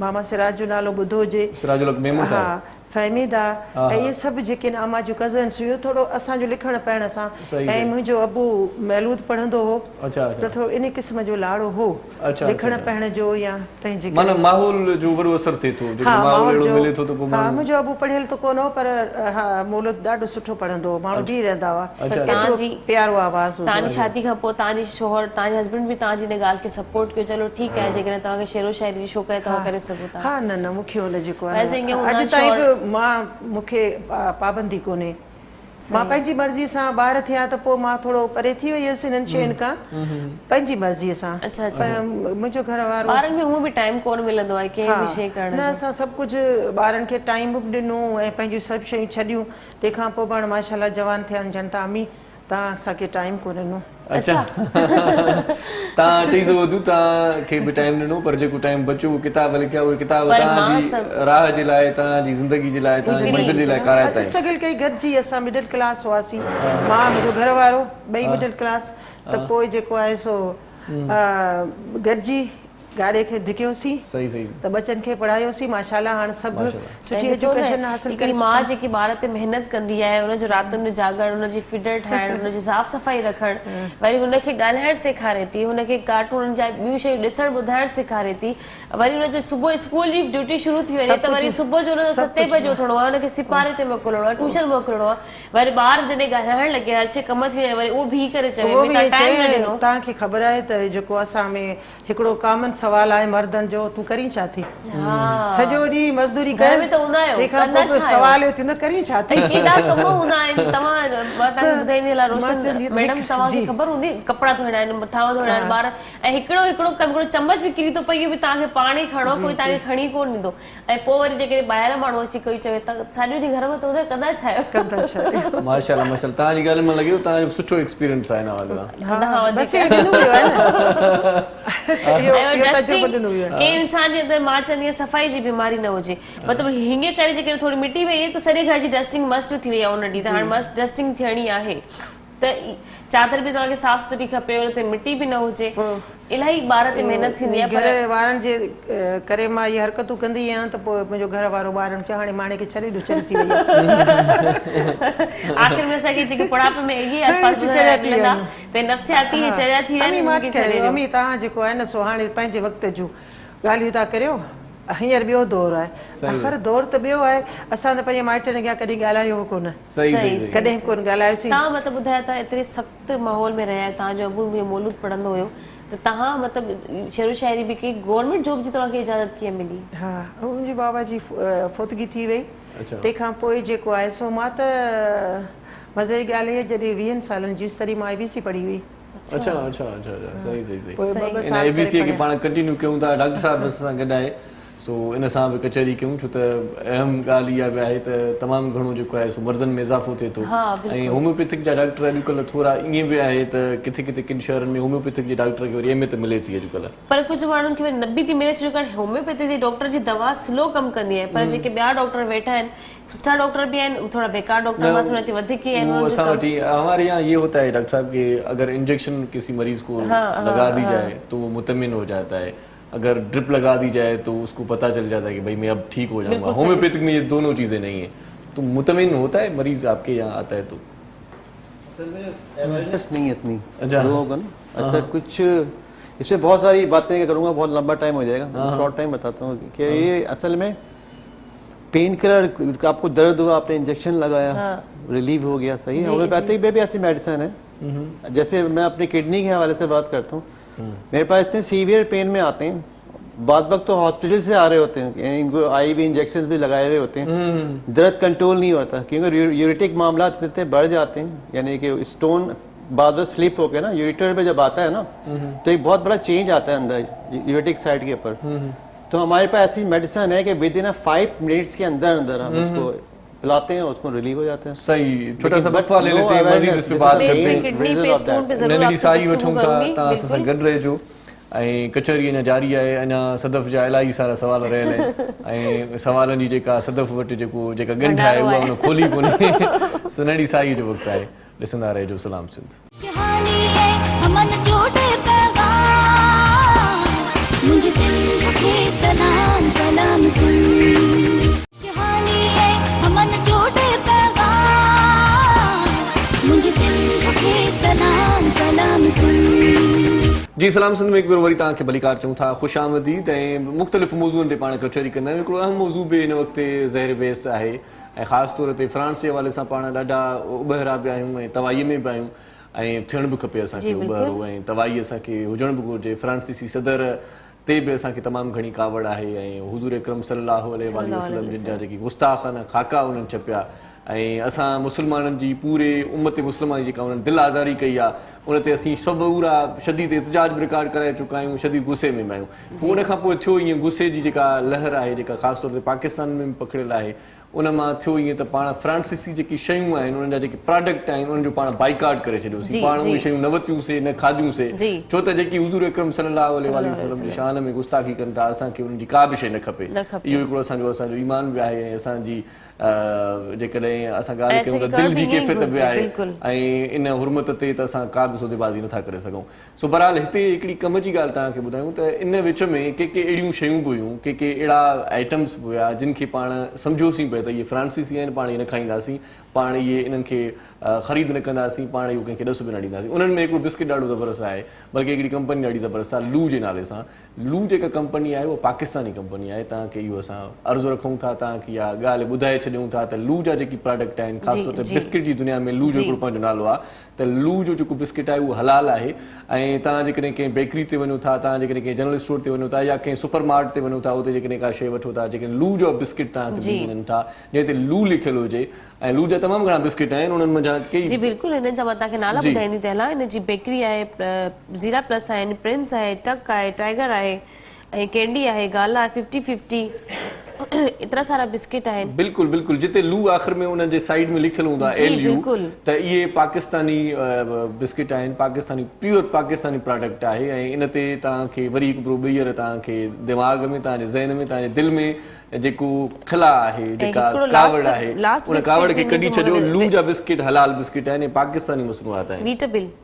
मामा सिराज जो नालो ॿुधो हुजे। सिराजुल हक़ मेमून साहिब। हा, फहमीदा ऐं इहे सभु जेके अम्मा जूं कज़न्स हुयूं, थोरो असांजो लिखण पढ़ण सां। सही, ऐं सही। मुंहिंजो अबू महलूद पढ़ंदो हो अच्छा अच्छा। त थोरो इन क़िस्म जो लाड़ो हो अच्छा, लिखण अच्छा। पढ़ण जो या पंहिंजे माना माहौल जो वॾो असर थिए थो, जेको हा, माहौल माहौल अहिड़ो जो। मिले थो त पोइ हा, माण्हू। मुंहिंजो अबू पढ़ियल त कोन हो पर हा मौलूद ॾाढो सुठो पढ़ंदो हो, माण्हू बीह रहंदा हुआ। अच्छा। एतिरो तव्हांजी- प्यारो आवाज़ हूंदो तव्हांजी हो। शादी खां पोइ तव्हांजी शोहर, तव्हांजे हस्बैंड बि तव्हांजी हिन ॻाल्हि खे सपोर्ट कयो, चलो ठीकु आहे, जेकॾहिं तव्हांखे शेरो शाइरी जो शौक़ु आहे तव्हां करे सघो था। हा, न न, मूंखे हुन जेको आहे वैसे ईअं अॼु हूंदा ताईं बि मूंखे पाबंदी कोन्हे। मां पंहिंजी मर्ज़ी सां ॿार थिया त पोइ मां थोरो परे थी वई हुयसि हिननि शयुनि खां, पंहिंजी मर्ज़ीअ सां। अच्छा अच्छा। पर मुंहिंजो घर वारो ॿारनि में हूअं बि टाइम कोन मिलंदो आहे कंहिं बि शइ करण न, जो। असां सभु कुझु ॿारनि खे टाइम बि ॾिनो ऐं पंहिंजूं सभु शयूं छॾियूं। तंहिंखां पोइ पाण माशाल्लाह जवान थिया आहिनि जनता अमी, तव्हां असांखे टाइम कोन ॾिनो। अच्छा। तव्हां चई सघो था तव्हांखे बि टाइम ॾिनो, पर जेको टाइम बचियो उहो किताब लिखिया, उहे किताब पर मां तव्हांजी सभु- राह जे लाइ, तव्हांजी ज़िंदगी जे लाइ, तव्हांजी मंज़िल जे लाइ काराइता आहिनि। स्ट्रगल कई, गॾिजी असां मिडिल क्लास हुआसीं, मां मुंहिंजो घर वारो ॿई मिडिल क्लास। त पोइ जेको आहे सो गॾिजी गाॾे खे धिकियोसीं सही सही। त बचनि खे पढ़ायोसीं माशाल्लाह। हाणे सभु माशाल्लाह। सुठी ऐं ॾिसो न, एजुकेशन हासिल हिकिड़ी करे। माउ जेकी ॿार ते महिनत कंदी आहे, हुनजो रातिनि में जागण, हुनजी फीडर ठाहिण, हुनजी साफ़ सफ़ाई रखणु, वरी हुनखे ॻाल्हाइणु सेखारे थी, हुनखे कार्टून जा ॿियूं शयूं ॾिसणु ॿुधाइणु सेखारे थी, वरी हुनजो सुबुह स्कूल जी ड्यूटी शुरू थी वञे त वरी सुबुह जो हुनजो 7 बजे उथणो आहे, हुनखे सिपारे ते मोकिलिणो आहे, ट्यूशन मोकिलिणो आहे, वरी ॿार जॾहिं ॻाल्हाइणु लॻे हर्षे कम थी वञे, वरी उहो बीह करे चवे उहो बि तव्हां टाइम न चए, ॾिनो। तव्हांखे ख़बर आहे त जेको असां में हिकिड़ो कॉमन सुवाल आहे मर्दनि जो, तूं करीं छा थी? सॼो ॾींहुं मज़दूरी घर में त हूंदा आहियो, तंहिंखां कंदा पोइ छा आहियो? सुवाल इहो थींदो करीं छा थी? ऐं केॾा कम हूंदा आहिनि। तव्हां तव्हांखे ॿुधाईंदी हलां, मां रोशन चवंदी आहियां मैडम तव्हांखे जी। ख़बर हूंदी, कपिड़ा धोइणा आहिनि, मथां धोइणा आहिनि ॿार, ऐं हिकिड़ो कमु, हिकिड़ो चम्मच बि किरी थो पए, इहो बि तव्हांखे पाण ई खणो, कोई तव्हांखे खणी कोन ॾींदो। ऐं पोइ वरी जेकॾहिं ॿाहिरां माण्हू अची कोई चवे त सॼो ॾींहुं घर में त हूंदा, कंदा छा आहियो? कंदा छा आहियो? माशाल्लाह माशाल्लाह। तव्हांजी ॻाल्हि में लॻे तव्हांजो सुठो एक्सपीरियंस आहे हिन हवाले खां। बसि इहो ॾिनो वियो आहे न। इहो तजुर्बो डस्टिंग ॾिनो वियो आहे। कंहिं इंसान जे अंदरि मां चवंदी आहियां सफ़ाई जी बीमारी न हुजे, मतिलबु हीअं करे जेकॾहिं थोरी मिटी वई त सॼे घर जी डस्टिंग मस्ट थी वई आहे उन ॾींहुं, त हाणे मस्ट डस्टिंग थियणी आहे, त चादर बि तव्हांखे साफ़ सुथरी खपे, हुन ते मिटी बि न हुजे। इलाही ॿार ते महिनत थींदी आहे। घर वारनि जे करे मां इहे हरकतूं कंदी आहियां त पोइ मुंहिंजो घर वारो ॿारनि चयो हाणे माणे खे छॾे ॾियो, छॾी थी वई आहे। आख़िर में असांखे जेके पढ़ाप में इहे अल्फाज़ मिलंदा त नफ़्सियाती चरिया थी विया आहिनि, उनखे छॾे ॾियो। मम्मी तव्हां जेको आहे न सो हाणे पंहिंजे वक़्त जूं ॻाल्हियूं था करियो, हींअर ॿियो दौरु आहे। आख़िर दौरु त ॿियो आहे, असां त पंहिंजे माइटनि अॻियां कॾहिं ॻाल्हायो हो कोन, सही सही सही। कॾहिं कोन ॻाल्हायोसीं। तव्हां मतिलबु ॿुधायो था एतिरे सख़्तु माहौल में रहिया, तव्हांजो अबू बि मौलूद पढ़ंदो हुयो, त त तव्हां मतिलबु शहरो शाइरी बि कई गवर्नमेंट जॉब जी तव्हांखे इजाज़त कीअं मिली? हा मुंहिंजे बाबा जी फुतगी थी वई अच्छा। तंहिंखां पोइ जेको आहे सो मां त मज़े जी ॻाल्हि इहा जॾहिं 20 सालनि जी तॾहिं मां ABC पढ़ी हुई अच्छा अच्छा अच्छा सही सही सही पोइ ॿ इन साल ABC खे पाण कंटिन्यू कयूं था डॉक्टर साहब सां गॾु आहे सो इन सां बि कचहरी कयूं छो त अहम ॻाल्हि इहा बि आहे त तमामु घणो जेको आहे सो मर्ज़नि में इज़ाफ़ो थिए थो ऐं होम्योपैथिक जा डॉक्टर अॼुकल्ह थोरा ईअं बि आहे त किथे किथे किन शहरनि में होम्योपैथिक जे डॉक्टर खे वरी अहमियत मिले थी अॼुकल्ह पर कुझु माण्हुनि खे वरी न बि थी मिले छो कारण होम्योपैथी जे डॉक्टर जी दवा स्लो कमु कंदी आहे पर जेके ॿिया डॉक्टर वेठा आहिनि सुठा डॉक्टर भी आहिनि थोड़ा बेकार डॉक्टर मां सुनती वधिक ही वो असां वटि हमारे यहाँ ये होता है डॉक्टर साहब कि अगर इंजेक्शन किसी मरीज को लगा दी जाए तो वो मुतमिन हो जाता है अगर ड्रिप लगा दी जाए तो उसको पता चल जाता है कि भाई मैं अब ठीक हो जाऊंगा होम्योपैथिक में ये दोनों चीजें नहीं है तो मुतमिन होता है मरीज आपके यहाँ आता है तो अवेयरनेस नहीं है इतनी अच्छा। लोगों को ना अच्छा कुछ इसमें बहुत सारी बातें करूंगा बहुत लंबा टाइम हो जाएगा शॉर्ट टाइम बताता हूँ कि ये असल में पेन किलर आपको दर्द हुआ आपने इंजेक्शन लगाया रिलीव हो गया सही होम्योपैथिक में भी ऐसी मेडिसिन है जैसे मैं अपनी किडनी के हवाले से बात करता हूँ मेरे पास इतने सीवियर पेन में आते हैं बाद वक्त तो हॉस्पिटल से आ रहे होते हैं इनको IV इंजेक्शन भी लगाए हुए होते हैं दर्द कंट्रोल नहीं होता क्योंकि यूरिटिक मामला इतने बढ़ जाते हैं यानी कि स्टोन बाद में स्लिप होकर ना यूरिटर पे जब आता है ना तो एक बहुत बड़ा चेंज आता है अंदर यूरिटिक साइड के ऊपर तो हमारे पास ऐसी मेडिसिन है कि विद इन 5 मिनट्स के अंदर अंदर हम उसको पिलाते हैं उसको रिलीव हो जाते हैं सही छोटा सा वक्फा ले लेते हैं मजीद इस पे बात करते हैं किडनी पे स्टोन पे जरूर नंढड़ी साई वठूं था तव्हां असां सां गॾु रहिजो ऐं कचहरी अञा जारी आहे अञा सदफ़ जा इलाही सारा सवाल रहियल आहिनि ऐं सवालनि जी जेका सदफ़ वटि जेका ॻंढ आहे उहा हुन खोली कोन्हे सो नंढड़ी साई जो वक़्तु आहे ॾिसंदा रहिजो सलाम सिंध शहानी है अमन जोड़े पैगाम मुझे सिंध के सलाम सलाम सिंध शहानी है अमन जोड़े पैगाम मुझे सिंध के सलाम सलाम सिंध जी सलाम सिंध में हिकु भेरो वरी तव्हांखे भलीकार चऊं था ख़ुशि आमदीद ऐं मुख़्तलिफ़ मौज़ूअनि ते पाण कचहरी कंदा आहियूं हिकिड़ो अहम मौज़ू बि हिन वक़्तु ज़हर बहस आहे ऐं ख़ासि तौर ते फ्रांस जे हवाले सां पाण ॾाढा उॿहरा बि आहियूं ऐं तवाईअ में बि आहियूं ऐं थियण बि खपे असांखे उॿहरो ऐं तवाई असांखे हुजण बि घुरिजे फ्रांसीसी सदर ते बि असांखे तमामु घणी कावड़ आहे ऐं हुज़ूर अकरम सल्लल्लाहु अलैहि वसल्लम जिन जा जेकी गुस्ताखाना खाका उन्हनि छपिया ऐं असां मुस्लमाननि जी पूरे उम्मत मुस्लिमा जी जेका उन्हनि दिलि आज़ारी कई आहे उन ते असीं सबूरा शदीद एतिजाज बि रिकॉर्ड कराए चुका आहियूं शदीद गुस्से में आहियूं पोइ उन खां पोइ थियो ईअं गुस्से जी जेका लहर आहे जेका ख़ासि तौर ते पाकिस्तान में बि पकड़ियल आहे उन मां थियो ईअं त पाण फ्रांसीसी जेकी शयूं आहिनि उन्हनि जा जेके प्रोडक्ट आहिनि उन्हनि जो पाण बाइकाट करे छॾियोसीं पाण उहे शयूं न वरितियूंसीं न खाधियूंसीं छो त जेकी हुज़ूर अकरम सल्लल्लाहु अलैहि वसल्लम जी शान में गुस्ताखी कनि था असांखे उन्हनि जी का बि शइ न खपे इहो हिकिड़ो असांजो ईमान बि आहे ऐं असांजी जेकॾहिं असां ॻाल्हि कयूं त दिलि जी कैफ़ियत बि आहे ऐं इन हुरमत ते त असां का बि सौदेबाज़ी नथा करे सघूं सो बहरहाल हिते हिकिड़ी कम जी ॻाल्हि तव्हांखे ॿुधायूं त इन विच में के अहिड़ियूं शयूं बि हुयूं के अहिड़ा आइटम्स बि हुया जिन खे पाण सम्झोसीं पिया त इहे फ्रांसीसी आहिनि पाण इहे न खाईंदासीं पाण इहे इन्हनि खे ख़रीद न कंदासीं पाण इहो कंहिंखे ॾस बि न ॾींदासीं उन्हनि में हिकिड़ो बिस्किट ॾाढो ज़बरदस्त आहे बल्कि हिकिड़ी कंपनी ॾाढी ज़बरदस्त आहे लू जे नाले सां लू जेका कंपनी आहे उहा पाकिस्तानी कंपनी आहे तव्हांखे इहो असां अर्ज़ु रखूं था तव्हांखे इहा ॻाल्हि ॿुधाए छॾियूं था त लू जा जेकी प्रोडक्ट आहिनि ख़ासि तौर ते बिस्किट जी दुनिया में लू जो हिकिड़ो पंहिंजो नालो आहे त लू जो जेको बिस्किट आहे उहो हलाल आहे ऐं तव्हां जेकॾहिं कंहिं बेकरी ते वञो था तव्हां जेकॾहिं कंहिं जनरल स्टोर ते वञो था या कंहिं सुपर मार्ट ते वञो था उते जेकॾहिं का शइ वठो था जेकॾहिं लू जो बिस्किट तव्हांखे मिलनि था जंहिं ते लू लिखियलु हुजे ऐं लू जा तमामु घणा बिस्किट आहिनि उन्हनि मंझां कई जी बिल्कुलु हिननि जा मां तव्हांखे नाला ॿुधाईंदी थी हलां हिन जी बेकरी आहे ज़ीरा प्लस आहिनि प्रिंस आहे टक आहे टाइगर आहे ऐं कैंडी आहे गाला आहे 50-50 एतिरा सारा बिस्किट आहिनि बिल्कुलु बिल्कुलु जिते लू आख़िर में उन्हनि जे साइड में लिखियलु हूंदो आहे LU त इहे पाकिस्तानी बिस्किट आहिनि पाकिस्तानी प्योर पाकिस्तानी प्रोडक्ट आहे ऐं इन ते तव्हांखे वरी हिकु ॿीहर तव्हांखे दिमाग़ में तव्हांजे ज़हन में तव्हांजे दिलि में जेको खिला आहे जेका कावड़ आहे उन कावड़ खे कढी छॾियो लू जा बिस्किट हलाल बिस्किट आहिनि पाकिस्तानी मसनूआत आहिनि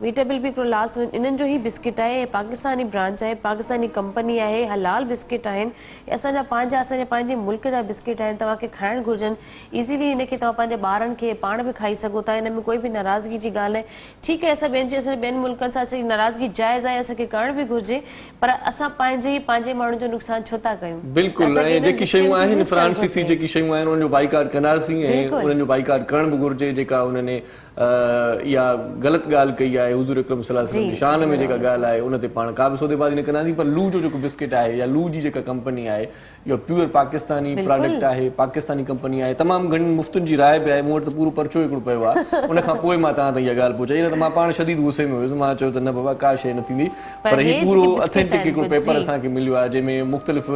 वीटाबिल बि हिकिड़ो लास्ट इन्हनि जो ई बिस्किट आहे पाकिस्तानी ब्रांच आहे पाकिस्तानी कंपनी आहे हलाल बिस्किट आहिनि असांजा पंहिंजे मुल्क जा बिस्किट आहिनि तव्हांखे खाइण घुरिजनि इज़ीली इनखे तव्हां पंहिंजे ॿारनि खे पाण बि खाई सघो था हिन में कोई बि नाराज़गी जी ॻाल्हि आहे ठीकु आहे असां ॿियनि मुल्कनि सां असांजी नाराज़गी जाइज़ आहे असांखे करण बि घुरिजे पर असां पंहिंजे माण्हुनि जो नुक़सानु छो था कयूं बिल्कुलु ऐं जेकी शयूं आहिनि फ्रांसीसी जेकी शयूं आहिनि उन्हनि जो बाइकाट कंदासीं ऐं उन्हनि जो बाइकाट करण बि घुरिजे जेका उन्हनि या ग़लति ॻाल्हि कई आहे हुज़ूर अकरम सल्लल्लाहु अलैहि वसल्लम जी शान में जेका ॻाल्हि आहे उन ते पाण का बि सौदेबाज़ी न कंदासीं पर लू जो जेको बिस्किट आहे या लू जी जेका कंपनी आहे इहो प्योर पाकिस्तानी प्रोडक्ट आहे पाकिस्तानी कंपनी आहे तमामु घणी मुफ़्तुनि जी राय बि आहे मूं वटि त पूरो पर्चो हिकिड़ो पियो आहे उन खां पोइ मां तव्हां ताईं इहा ॻाल्हि पहुचाई न त मां पाण शदीद गुस्से में हुयुसि मां चयो त न बाबा का शइ न थींदी पर हीउ पूरो ऑथेंटिक हिकिड़ो पेपर असांखे मिलियो आहे जंहिंमें मुख़्तलिफ़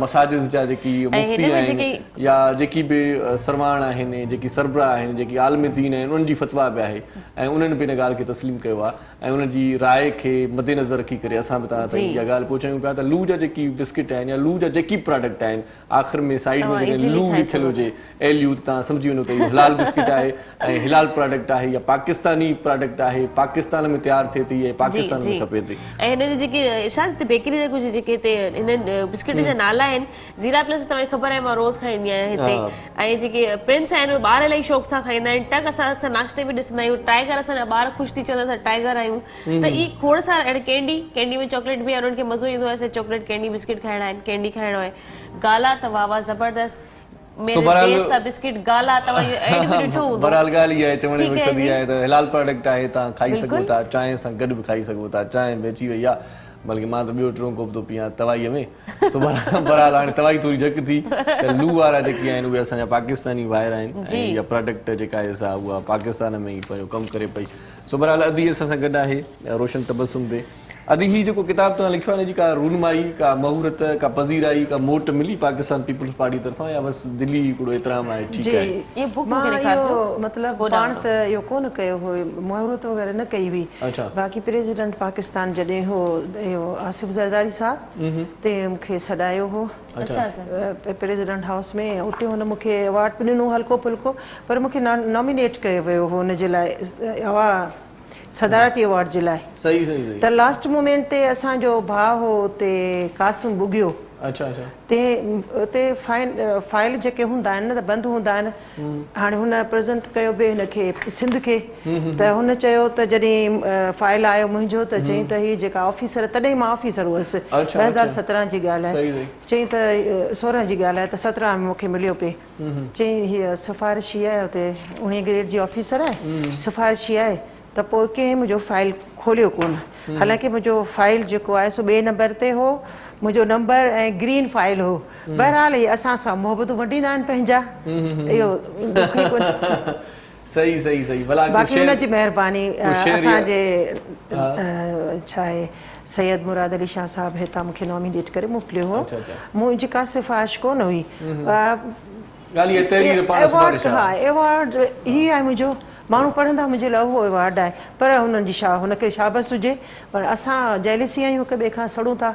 मसाजिद जा जेकी मुफ़्ती आहिनि या जेकी बि सरवाण आहिनि जेकी सरबराह आहिनि जेकी आलम दीन आहिनि उन्हनि जी फतवा बि आहे ऐं उन्हनि बि इन ॻाल्हि खे तस्लीम कयो आहे ऐं उन जी राय खे मद्देनज़र रखी करे असां बि तव्हां ताईं इहा ॻाल्हि पहुचायूं पिया त लू जा जेकी बिस्किट आहिनि या लू जा जेकी प्रोडक्ट आहिनि आख़िर में साइड में जॾहिं लू लिखियलु हुजे LU त तव्हां सम्झी वञो त इहो हिलाल बिस्किट आहे ऐं हिलाल प्रोडक्ट आहे या पाकिस्तानी प्रोडक्ट आहे पाकिस्तान में तयारु थिए थी ऐं पाकिस्तान में खपे थी ऐं हिन जी जेकी इरशाद बेकरी जा कुझु जेके हिते हिननि बिस्किट जा नाला आहिनि ज़ीरा प्लस तव्हांखे ख़बर आहे मां रोज़ खाईंदी आहियां हिते ऐं जेके प्रिंस आहिनि उहे ॿार इलाही शौक़ सां खाईंदा आहिनि टक असां अक्सर नाश्ते में ॾिसंदा आहियूं टाइगर असांजा ॿार ख़ुशि थी चवंदा असां टाइगर आहियूं त ई खोड़ सां अहिड़े कैंडी में चॉकलेट बि आहे उन्हनि खे मज़ो ईंदो आहे चॉकलेट कैंडी बिस्किट खाइणा आहिनि कैंडी खाइणो आहे गाला त वाह वाह ज़बरदस्त मेरे देश का बिस्किट गाला तव्हां इहो ऐड बि ॾिठो हूंदो बहरहाल ॻाल्हि इहा आहे चवण में मक़सद इहा आहे त हिलाल प्रोडक्ट आहे तव्हां खाई सघो था चांहि सां गॾु बि खाई सघो था चांहि में अची वई आहे बल्कि मां त ॿियो टियों कोप थो पीआं तवाईअ में सो बहरहाल हाणे तवाई थोरी झक थी त लू वारा जेके आहिनि उहे असांजा पाकिस्तानी ॿाहिरि आहिनि ऐं इहा प्रोडक्ट जेका आहे सा उहा पाकिस्तान में ई पंहिंजो कमु करे पई सो बहरहाल अदी असां सां गॾु आहे रोशन तबस्सुम ते अदी ही जेको किताब तव्हां लिखियो आहे जी का रूनमाई का महूरत का पज़ीराई का मोट मिली पाकिस्तान पीपल्स पार्टी तरफ़ां या बस दिल्ली हिकिड़ो एतिराम आहे ठीकु आहे ये बुक मां मूंखे ॾेखारिजो इहो मतिलबु पाण त इहो कोन कयो हो मुहूरत वग़ैरह न कई हुई अच्छा बाक़ी प्रेसिडेंट पाकिस्तान जॾहिं हो इहो आसिफ ज़रदारी साहब ते मूंखे सॾायो हो अच्छा अच्छा प्रेसिडेंट हाउस में उते हुन मूंखे अवार्ड बि ॾिनो हल्को फुल्को पर मूंखे नॉमिनेट कयो वियो हो हुन जे लाइ सदारती अवार्ड जे लाइ सही सही सही त लास्ट मोमेंट ते असांजो भाउ हो उते कासिम बुगियो अच्छा अच्छा ते उते फाइल जेके हूंदा आहिनि न त बंदि हूंदा आहिनि हाणे हुन प्रेज़ेंट कयो बि हिनखे सिंध खे त हुन चयो त जॾहिं फाइल आयो मुंहिंजो त चई त हीअ जेका ऑफिसर तॾहिं मां ऑफिसर हुअसि 2017 जी ॻाल्हि आहे चई त 16 जी ॻाल्हि आहे त 17 में मूंखे मिलियो पिए चई हीअ सिफ़ारिशी आहे हुते 19 ग्रेड जी ऑफिसर आहे सिफ़ारिशी आहे त पोइ कंहिं मुंहिंजो फाइल खोलियो कोन हालांकि मुंहिंजो फाइल जेको आहे सो 2 नंबर ते हो मुंहिंजो नंबर ऐं ग्रीन फाइल हो बहरहाल इहे असां सां मोहबतूं वंडींदा आहिनि पंहिंजा इहो सही सही सही भला बाक़ी हुनजी महिरबानी असांजे छा आहे सैयद मुराद अली शाह साहब हितां मूंखे नॉमिनेट करे मोकिलियो हो मुंहिंजी का सिफ़ारिश कोन हुई हा एवॉर्ड ही आहे मुंहिंजो माण्हू पढ़ंदा मुंहिंजे लाइ उहो अवार्ड आहे पर हुननि जी हुनखे शाबस हुजे पर असां जेलिसी आहियूं हिक ॿिए खां सड़ूं था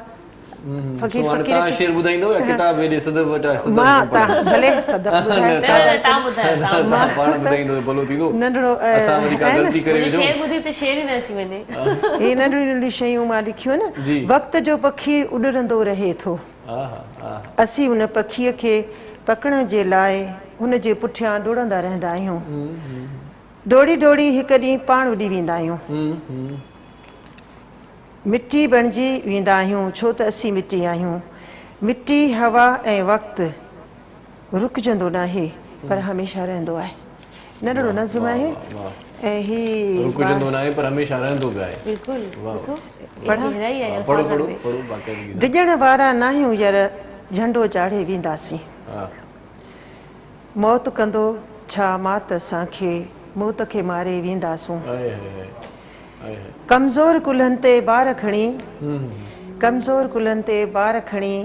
नंढियूं शयूं मां लिखियूं आहिनि वक़्त जो पखी उॾरंदो रहे थो असीं हुन पखीअ खे पकड़ण जे लाइ हुनजे पुठियां डोड़ंदा रहंदा आहियूं डोड़ी डोड़ी हिकु ॾींहुं पाण उॾी वेंदा आहियूं मिटी बणिजी वेंदा आहियूं छो त असीं मिटी आहियूं मिटी हवा ऐं वक़्तु रुकजंदो नाहे पर हमेशह रहंदो आहे नंढड़ो नज़्म आहे ऐं ही रुकजंदो नाहे पर हमेशह रहंदो बि आहे डिॼण वारा नाहियूं यार झंडो चाढ़े वेंदासीं मौत कंदो छा मात असांखे मौत खे मारे वेंदासूं कमज़ोर कुल्हनि ते ॿार खणी कमज़ोर कुल्हनि ते ॿार खणी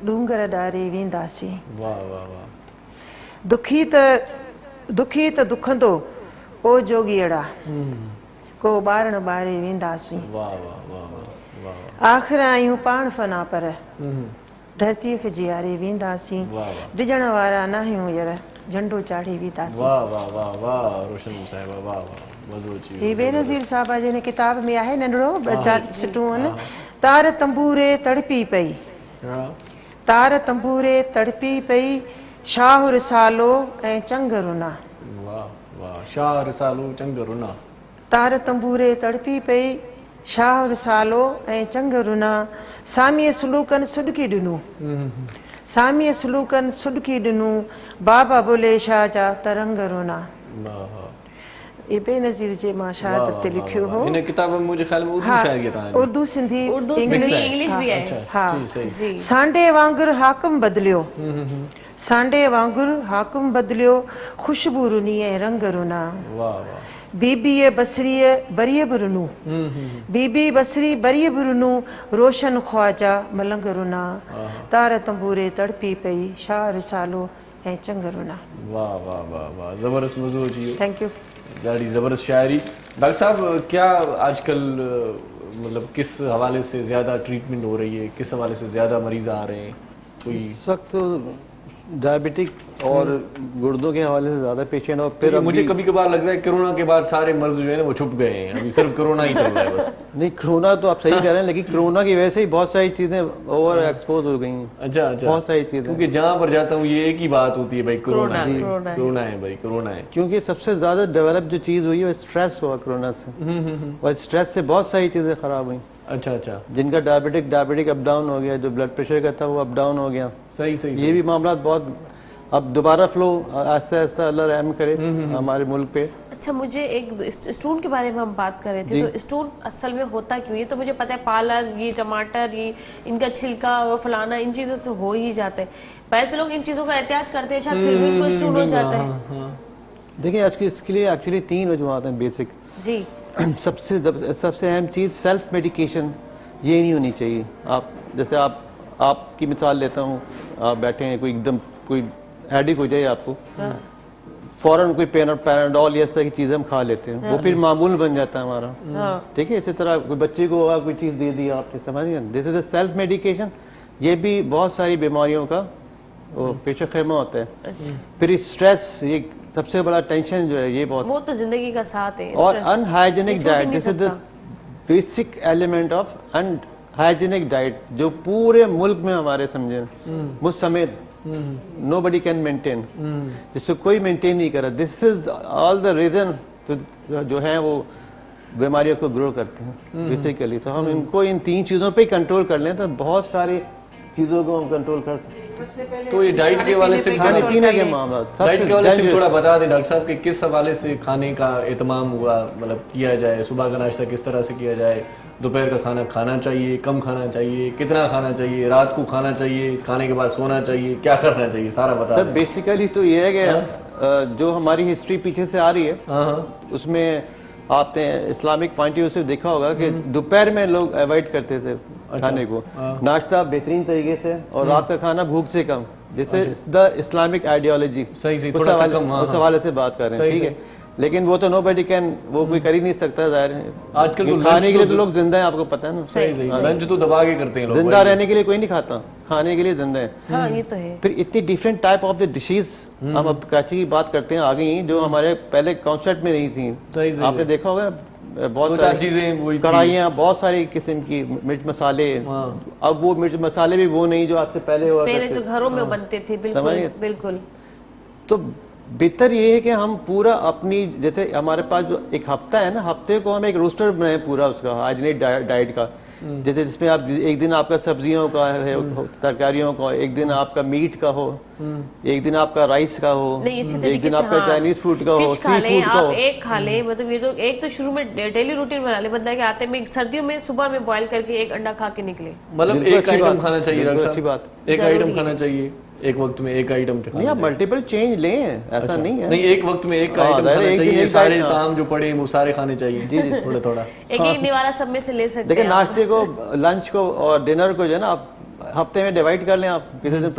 डूंगर ॾारे वेंदासीं दुखी त दुखंदो ओ जोगीअड़ा को ॿारण ॿारे वेंदासीं आख़िर आहियूं पाण फना पर धरतीअ खे जीआरे वेंदासीं डिॼण वारा नाहियूं यार झंडो चाढ़े वेंदासीं ही बेनज़ीर साहब जिन किताब में आहे नंढड़ो 4 सिटूं आहिनि तार तंबूरे तड़पी पई तार तंबूरे तड़पी पई शाह रिसालो ऐं चंग रुना शाह रिसालो चंग रुना तार तंबूरे तड़पी पई शाह रिसालो ऐं चंग रुना सामीअ सुलूकनि सुॾकी ॾिनो सामीअ सुलूकनि सुॾकी ॾिनो बाबा बुले शाह जा तरंग रुना ये बेनज़ीर जे मां शहादत ते लिखियो हो। इन किताब में मुझे ख्याल में उर्दू हाँ, शायद ये था उर्दू सिंधी उर्दू इंग्लिश सिंधी इंग्लिश भी है। अच्छा हाँ। जी सही जी सांडे वांगुर हाकम बदलियो, सांडे वांगुर हाकम बदलियो, खुशबू रुनी ऐं रंग रुना, वाह वाह बीबी बसरी बरिय बुरनू, बीबी बसरी बरिय बुरनू, रोशन ख्वाजा मलंग रुना, तार तंबूरे तड़पी पई, शाह रिसालो ऐं चंग रुना। वाह वाह वाह वाह ज़बरदस्त मौजू जी थैंक यू। ज़्यादा ज़बरदस्त शायरी। डॉक्टर साहब क्या आजकल मतलब किस हवाले से ज़्यादा ट्रीटमेंट हो रही है, किस हवाले से ज़्यादा मरीज आ रहे हैं कोई? इस वक्त तो डायबिटिक और गुर्दों के हवाले से ज़्यादा पेशेंट, और फिर मुझे कभी कभार लगता है कोरोना के बाद सारे मर्ज जो है ना वो छुप गए हैं, अभी सिर्फ कोरोना ही चल रहा है बस। नहीं, कोरोना तो आप सही कह रहे हैं, लेकिन कोरोना की वजह से ही बहुत सारी चीज़ें ओवर एक्सपोज हो गई हैं। अच्छा अच्छा बहुत सारी चीज़ें, क्योंकि जहाँ पर जाता हूँ ये एक ही बात होती है भाई कोरोना है, कोरोना है। कोरोना है भाई कोरोना है। क्योंकि सबसे ज़्यादा डेवलप जो चीज़ हुई है वो स्ट्रेस हुआ कोरोना से, और स्ट्रेस से बहुत सारी चीज़ें ख़राब हुई। अच्छा अच्छा जिनका डायबिटिक अप डाउन हो गया, जो ब्लड प्रेशर का था वो अप डाउन हो गया। सही सही ये भी मामला बहुत अब दोबारा फ्लो आहिस्ता आहिस्ता अल्लाह रहम करे हमारे मुल्क पे। अच्छा, मुझे एक स्टोन के बारे में हम बात कर रहे थे, तो स्टोन असल में होता क्यों? ये तो मुझे पता है पालक, ये टमाटर, ये इनका छिलका और फलाना इन चीज़ों से हो ही जाते हैं, पर ऐसे लोग इन चीज़ों का एहतियात करते हैं शायद फिर भी उनको स्टोन हो जाता है। देखिए आज की इसके लिए एक्चुअली 3 वजूहत हैं बेसिक। जी सबसे अहम चीज़ सेल्फ मेडिकेशन ये नहीं होनी चाहिए। आप जैसे आपकी मिसाल लेता हूँ, आप बैठे हैं, कोई एकदम कोई हेडेक हो जाए आपको, फौरन कोई पैराडोल या इस तरह की चीज़ हम खा लेते हैं, वो फिर मामूल बन जाता है हमारा। ठीक है, इसी तरह कोई बच्चे को कोई चीज़ दे दी आपने, समझिए, दिस इज सेल्फ मेडिकेशन। ये भी बहुत सारी बीमारियों का वो पेशा खेमा होता है। फिर स्ट्रेस, ये सबसे बड़ा टेंशन जो है, ये बहुत, वो तो जिंदगी का साथ है। और stress। अनहाइजेनिक ये छूट ही डाइट, नहीं दिस इज द सकता। Basic element of unhygienic diet जो पूरे मुल्क में हमारे समझे, मुझ समेत nobody can maintain, जिसको कोई मेंटेन नहीं करा। This is all the reason जो है वो बीमारियों को ग्रो करते हैं बेसिकली। तो हम इनको इन 3 चीज़ों पे कंट्रोल कर लें तो बहुत सारी चीज़ों को हम कंट्रोल कर सकते हैं। तो ये डाइट के हवाले से खाने पीने के मामला, डाइट के हवाले से थोड़ा बता दें डॉक्टर साहब कि किस हवाले से खाने का एहतमाम हुआ, मतलब किया जाए, सुबह का नाश्ता किस तरह से किया जाए, दोपहर का खाना खाना चाहिए, कम खाना चाहिए, कितना खाना चाहिए, रात को खाना चाहिए, खाने के बाद सोना चाहिए, क्या करना चाहिए, सारा बता सर। दें। बेसिकली तो ये है कि जो हमारी हिस्ट्री पीछे से आ रही है उसमें आपने इस्लामिक पॉइंट ऑफ व्यू से देखा होगा कि दोपहर में लोग अवॉइड करते थे खाने को, नाश्ता बेहतरीन तरीके से, और रात का खाना भूख से कम, जैसे द इस्लामिक आइडियोलॉजी। सही थोड़ा सा कम, उस हवाले से बात कर रहे हैं, ठीक है। लेकिन वो तो नोबडी कैन, वो कोई कर ही नहीं सकता, जाहिर है। आजकल तो खाने के लिए तो लोग जिंदा हैं, आपको पता है ना। सही लंच तो दबा के करते हैं लोग, जिंदा रहने के लिए कोई नहीं खाता, खाने के लिए जिंदा है। हाँ, ये तो है। फिर इतनी different type of the dishes, हम अब कराची की बात करते हैं, आ गई जो हमारे पहले कॉन्सेप्ट में नहीं थी। आपने देखा होगा बहुत सारी चीजें, वही कढ़ाइयाँ, बहुत सारी किस्म की मिर्च मसाले। अब वो मिर्च मसाले भी वो नहीं जो आज से पहले हुआ पहले करते जो घरों में बनते थे, बिल्कुल बिल्कुल। तो बेहतर ये है कि हम पूरा अपनी, जैसे हमारे पास जो एक हफ्ता है ना, हफ्ते को हम एक रोस्टर बनाए पूरा उसका हाइजीनिक डाइट का, जैसे जिसमें आप एक दिन आपका सब्जियों का है, तरकारियों का, एक दिन आपका मीट का हो, एक दिन आपका राइस का हो, एक दिन आपका चाइनीज फूड का हो, सी फूड का हो। एक खा ले, मतलब ये जो एक तो शुरू में डेली रूटीन बना ले बंदा के आते में, सर्दियों में सुबह में बॉईल करके एक अंडा खा के निकले, मतलब एक आइटम खाना चाहिए डॉक्टर साहब, अच्छी बात, एक आइटम खाना चाहिए एक वक्त में, एक आइटम नहीं, आप मल्टीपल चेंज लें, ऐसा नहीं है। नहीं, एक वक्त में एक आइटम खाना चाहिए, सारे ताम जो पड़े वो सारे खाने चाहिए। जी जी, थोड़ा थोड़ा एक निवाला सब में से ले सकते हैं। देखिए, नाश्ते को, लंच को और डिनर को जो है ना, आप हफ्ते में डिवाइड कर लें। आप किसी दिन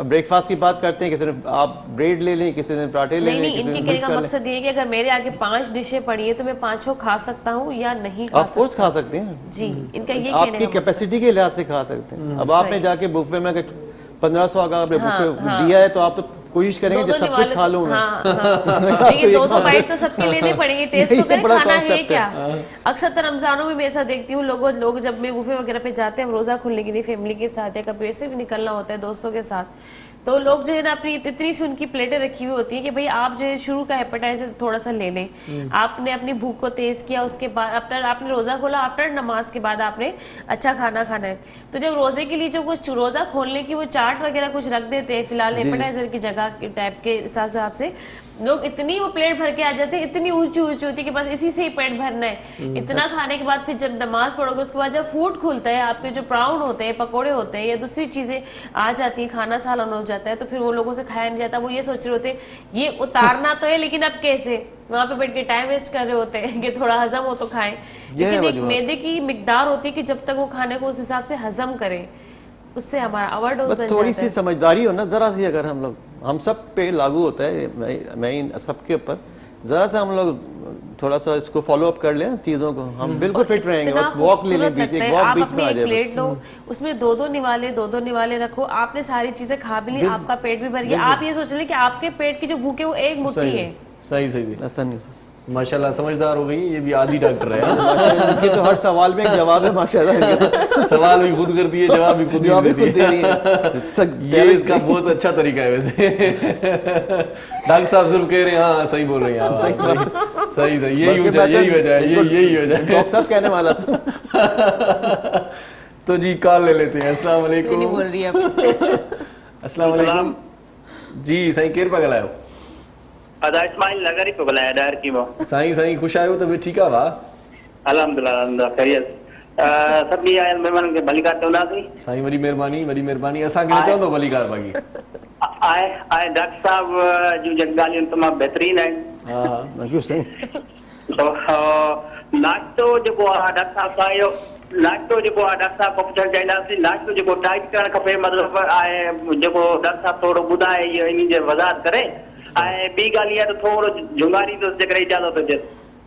ब्रेकफास्ट की बात करते हैं, किसी दिन आप ब्रेड ले लें, किसी दिन पराठे ले लें। नहीं, इनके कहने का मकसद ये है कि अगर मेरे आगे 5 डिशें पड़ी है तो मैं 5 खा सकता हूँ या नहीं खा सकता? ऑफ खा सकते हैं जी, इनका ये कहने आपकी कैपेसिटी के लिहाज से खा सकते हैं। अब आपने जाके बुफे में 1500 का आपने बुफे दिया है तो आप तो कोशिश करेंगे कि सब कुछ खा लूं मैं। लेकिन 2-2 बाइट तो सबके लेने पड़ेंगे, टेस्ट तो करें खाना है क्या। अक्सर रमजानों में मैं ऐसा देखती हूँ, लोग जब मैं बुफे वगैरह पे जाते हैं, रोजा खोलने के लिए फैमिली के साथ या कभी ऐसे भी निकलना होता है दोस्तों के साथ, तो लोग जो है ना अपनी इतनी सी उनकी प्लेटें रखी हुई होती है कि भाई आप जो है शुरू का एपेटाइजर थोड़ा सा ले लें, आपने अपनी भूख को तेज किया, उसके बाद आपने रोजा खोला, आफ्टर नमाज के बाद आपने अच्छा खाना खाना है, तो जब रोजे के लिए जो कुछ रोजा खोलने की वो चाट वगैरह कुछ रख देते हैं फिलहाल एपेटाइजर की जगह का टाइप के हिसाब से लोग इतनी वो प्लेट भर के आ जाते हैं, इतनी ऊंची ऊंची होती है कि बस इसी से ही पेट भरना है। इतना खाने के बाद फिर जब नमाज पढ़ोगे उसके बाद जब फूड खुलता है, आपके जो प्राउन होते हैं, पकोड़े होते हैं या दूसरी चीजें आ जाती हैं, खाना सालन हो जाता है, तो फिर वो लोगों से खाया नहीं जाता। वो ये सोच रहे होते हैं ये उतारना तो है लेकिन अब कैसे, वहां पे बैठ के टाइम वेस्ट कर रहे होते हैं कि थोड़ा हजम हो तो खाएं। लेकिन एक मैदे की मिकदार होती है कि जब तक वो खाने को उस हिसाब से हजम करे, उससे हमारा अवॉइड होता है। थोड़ी सी समझदारी हो ना, जरा सी, अगर हम सब पे लागू होता है, मैं सबके ऊपर, जरा सा हम लोग थोड़ा सा इसको फॉलो अप कर लें चीजों को, हम बिल्कुल फिट रहेंगे। और वॉक ले लें, बीच एक वॉक बीच में आ जाए, प्लेट लो, उसमें दो दो निवाले रखो, आपने सारी चीजें खा भी ली, आपका पेट भी भर गया। आप ये सोच लें कि आपके पेट की जो भूख है वो एक मुट्ठी है। सही ऐसा नहीं। माशाल्लाह समझदार हो गई, ये भी आदि डॉक्टर है। उनके तो हर सवाल में एक जवाब है माशाल्लाह। सवाल भी खुद कर दिए, जवाब भी खुद दे रही है। ये इसका बहुत अच्छा तरीका है वैसे। डॉक्टर साहब सिर्फ कह रहे हैं हाँ सही बोल रहे हैं आप, सही यही वजह है। डॉक्टर साहब कहने वाला था। तो जी कॉल ले लेते हैं। अस्सलाम वालेकुम। नहीं बोल रही है अस्सलाम वालेकुम जी। साईं केर पिया ॻाल्हायो? अदा इस्माइल नगर ही पे बुलाया डायर की वो। साईं खुश आयो तबीयत ठीक आहे? वाह अल्हम्दुलिल्लाह खैरियत। सभी आयल मेहमान के भलीकार चवंदासीं। साईं वॾी महिरबानी। असांखे न चवंदो भलीकार बाक़ी आए डॉक्टर साहब जूं जेके ॻाल्हियूं तमामु बहितरीन आहिनि। हा तो नाश्तो जेको आहे डॉक्टर साहब सां इहो नाश्तो जेको आहे डॉक्टर साहब खां पुछणु चाहींदासीं, नाश्तो जेको टाइट करणु खपे, मतिलबु आहे जेको डॉक्टर साहब थोरो ॿुधाए इहो इन जे वज़ाहत करे। ऐं ॿी ॻाल्हि इहा त थोरो जुंगारी तो जेकर इजाज़त हुजे।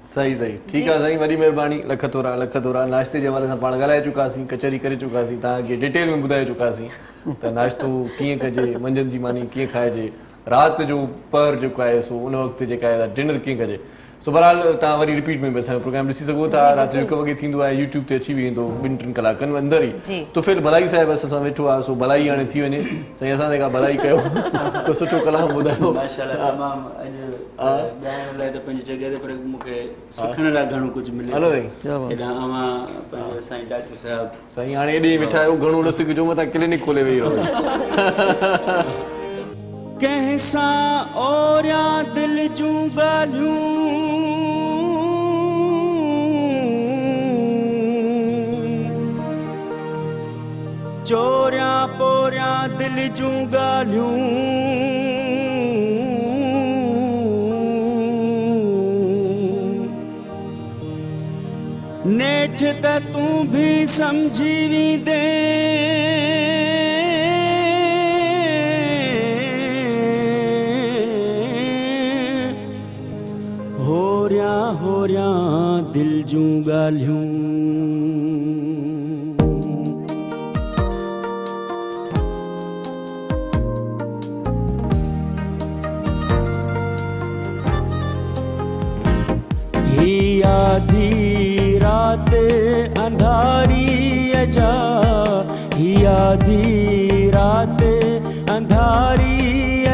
सही ठीक आहे साईं, वॾी महिरबानी। लख थोरा। नाश्ते जे हवाले सां पाण ॻाल्हाए चुकासीं, कचहरी करे चुकासीं, तव्हांखे डिटेल में ॿुधाए चुकासीं त नाश्तो कीअं कजे, मंझंदि जी मानी कीअं खाइजे, राति जो पर जेको आहे सो उन वक़्तु जेका आहे डिनर कीअं कजे। सो बहरहाल तव्हां वरी रिपीट में बि असांजो प्रोग्राम ॾिसी सघो था। राति जो 1 वॻे थींदो आहे, यूट्यूब ते अची वेंदो 2-3 कलाकनि अंदरि ई। तो फिर भलाई साहिब असां वेठो आहे, सो भलाई हाणे थी वञे। साईं असां जेका भलाई कयो, को सुठो कलाम ॿुधायो। माशाल्लाह तमामु अॼु ॻाइण लाइ त पंहिंजी जॻह ते, पर मूंखे सिखण लाइ घणो कुझु मिले। हलो साईं, हेॾां अवां पंहिंजो साईं डॉक्टर साहिब साईं हाणे एॾे वेठा आहियो, घणो न सिखजो, मथां क्लिनिक खोले वेही रहो। कंहिंसां ओरियां दिल जूं ॻाल्हियूं चोरियां पोरियां दिल जूं ॻाल्हियूं नेठ त तूं भी समझी वींदे होरियां दिल जूं ॻाल्हियूं। ही आधी रात अंधारी अजा, ही आधी रात अंधारी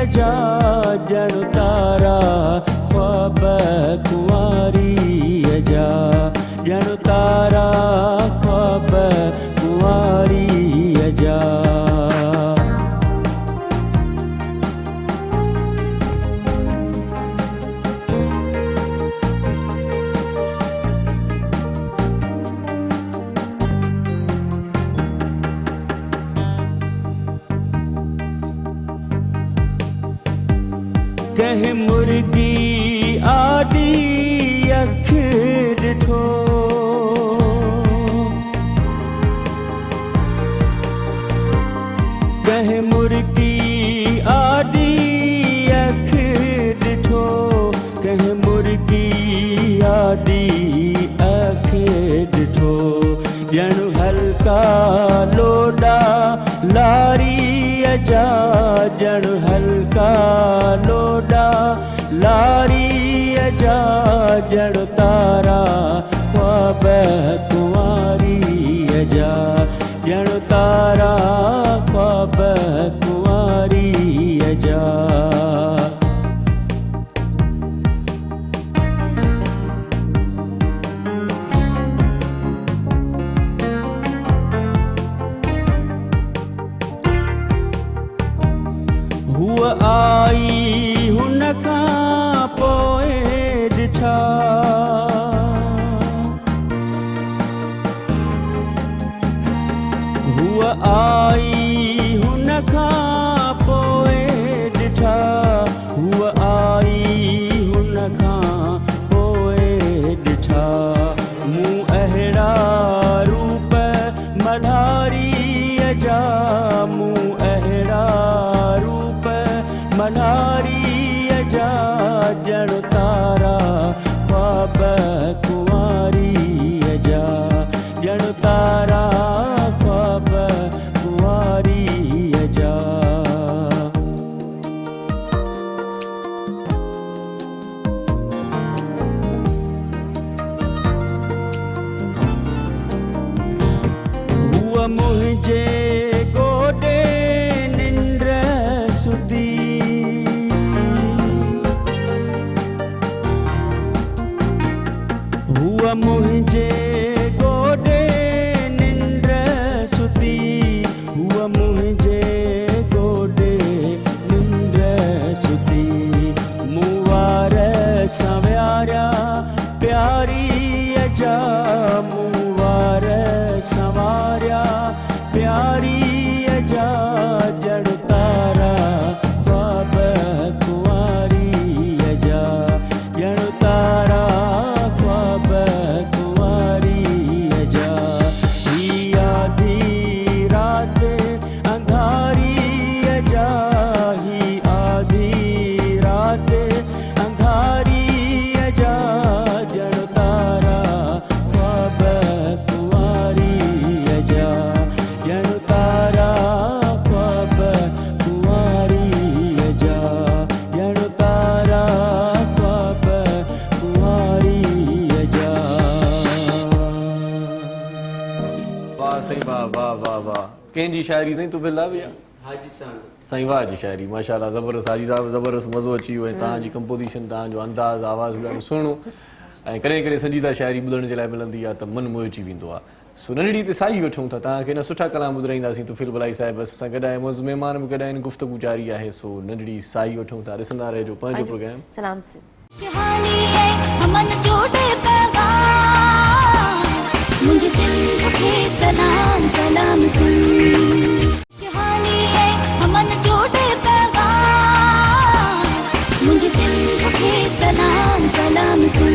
अजा, जण तारा ख्वाब कुंवारी अजा, जण तारा ख्वाब कुंवारी अजा। कहीं मुर्गी आडी अख ॾिठो, कहीं मुर्गी आडी अख ॾिठो, कहीं मुर्गी आडी अख ॾिठो, ॼण हल्का लोडा लारी अजा, ॼण हल्का लोडा लारी अजा, ॼण तारा ख्वाब कुंवारी अजा, ॼण तारा ख्वाब कुंवारी अजा। हुआ आई हुन खां पोइ ॾिठा हुआ आई हुन खां पोइ ॾिठा हुआ आई हुन खां पोइ ॾिठा मूं अहिड़ा रूप मल्हारीअ जा मूं अहिड़ा रूप मल्हारीअ जा ॼण तारा ख्वाब कुंवारीअ जा ॼण तारा ख्वाब कुंवारीअ जा हुआ मुंहिंजे गोॾे निंड सुधी हुआ मुंहिंजे गोॾे निंड सुधी हुआ मुंहिंजे गोॾे निंड सुधी मूं वार संवारिया प्यारीअ जा मूं वार संवारिया प्यारीअ जा ॼण तारा ख्वाब कुंवारीअ जा ॼण तारा ख्वाब कुंवारीअ जा ही आधी रात अंधारीअ जा ही आधी रात अंधारीअ जा ॼण तारा ख्वाब कुंवारीअ जा ॼण तारा ख्वाब कुंवारीअ जा ॼण तारा ख्वाब कुंवारीअ जा वाह साईं वाह वाह वाह वाह कंहिंजी शाइरी साईं तूं बिला बि आहे हाजी साहब साईं वाह जी शाइरी माशाल्लाह ज़बरदस्त हाजी साहब ज़बरदस्त मज़ो अची वियो ऐं तव्हांजी कंपोज़िशन तव्हांजो अंदाज़ आवाज़ बि ॾाढो सुहिणो ऐं कॾहिं कॾहिं संजीदा शाइरी ॿुधण जे लाइ मिलंदी आहे त मन मोहिजी वेंदो आहे सो नंढड़ी ते साई वठूं था तव्हांखे न सुठा कलाम ॿुधाईंदासीं तुफ़िल भलाई साहिब असां गॾु मौज़ महिमान बि गॾु आहिनि गुफ़्तगू जारी आहे सो नंढड़ी साई वठूं था ॾिसंदा रहिजो पंहिंजो प्रोग्राम सलाम से शहानी है अमन जोड़े पैगाम मुझे सिंध के सलाम सलाम सुन शहानी है अमन जोड़े पैगाम मुझे सिंध के सलाम सलाम सुन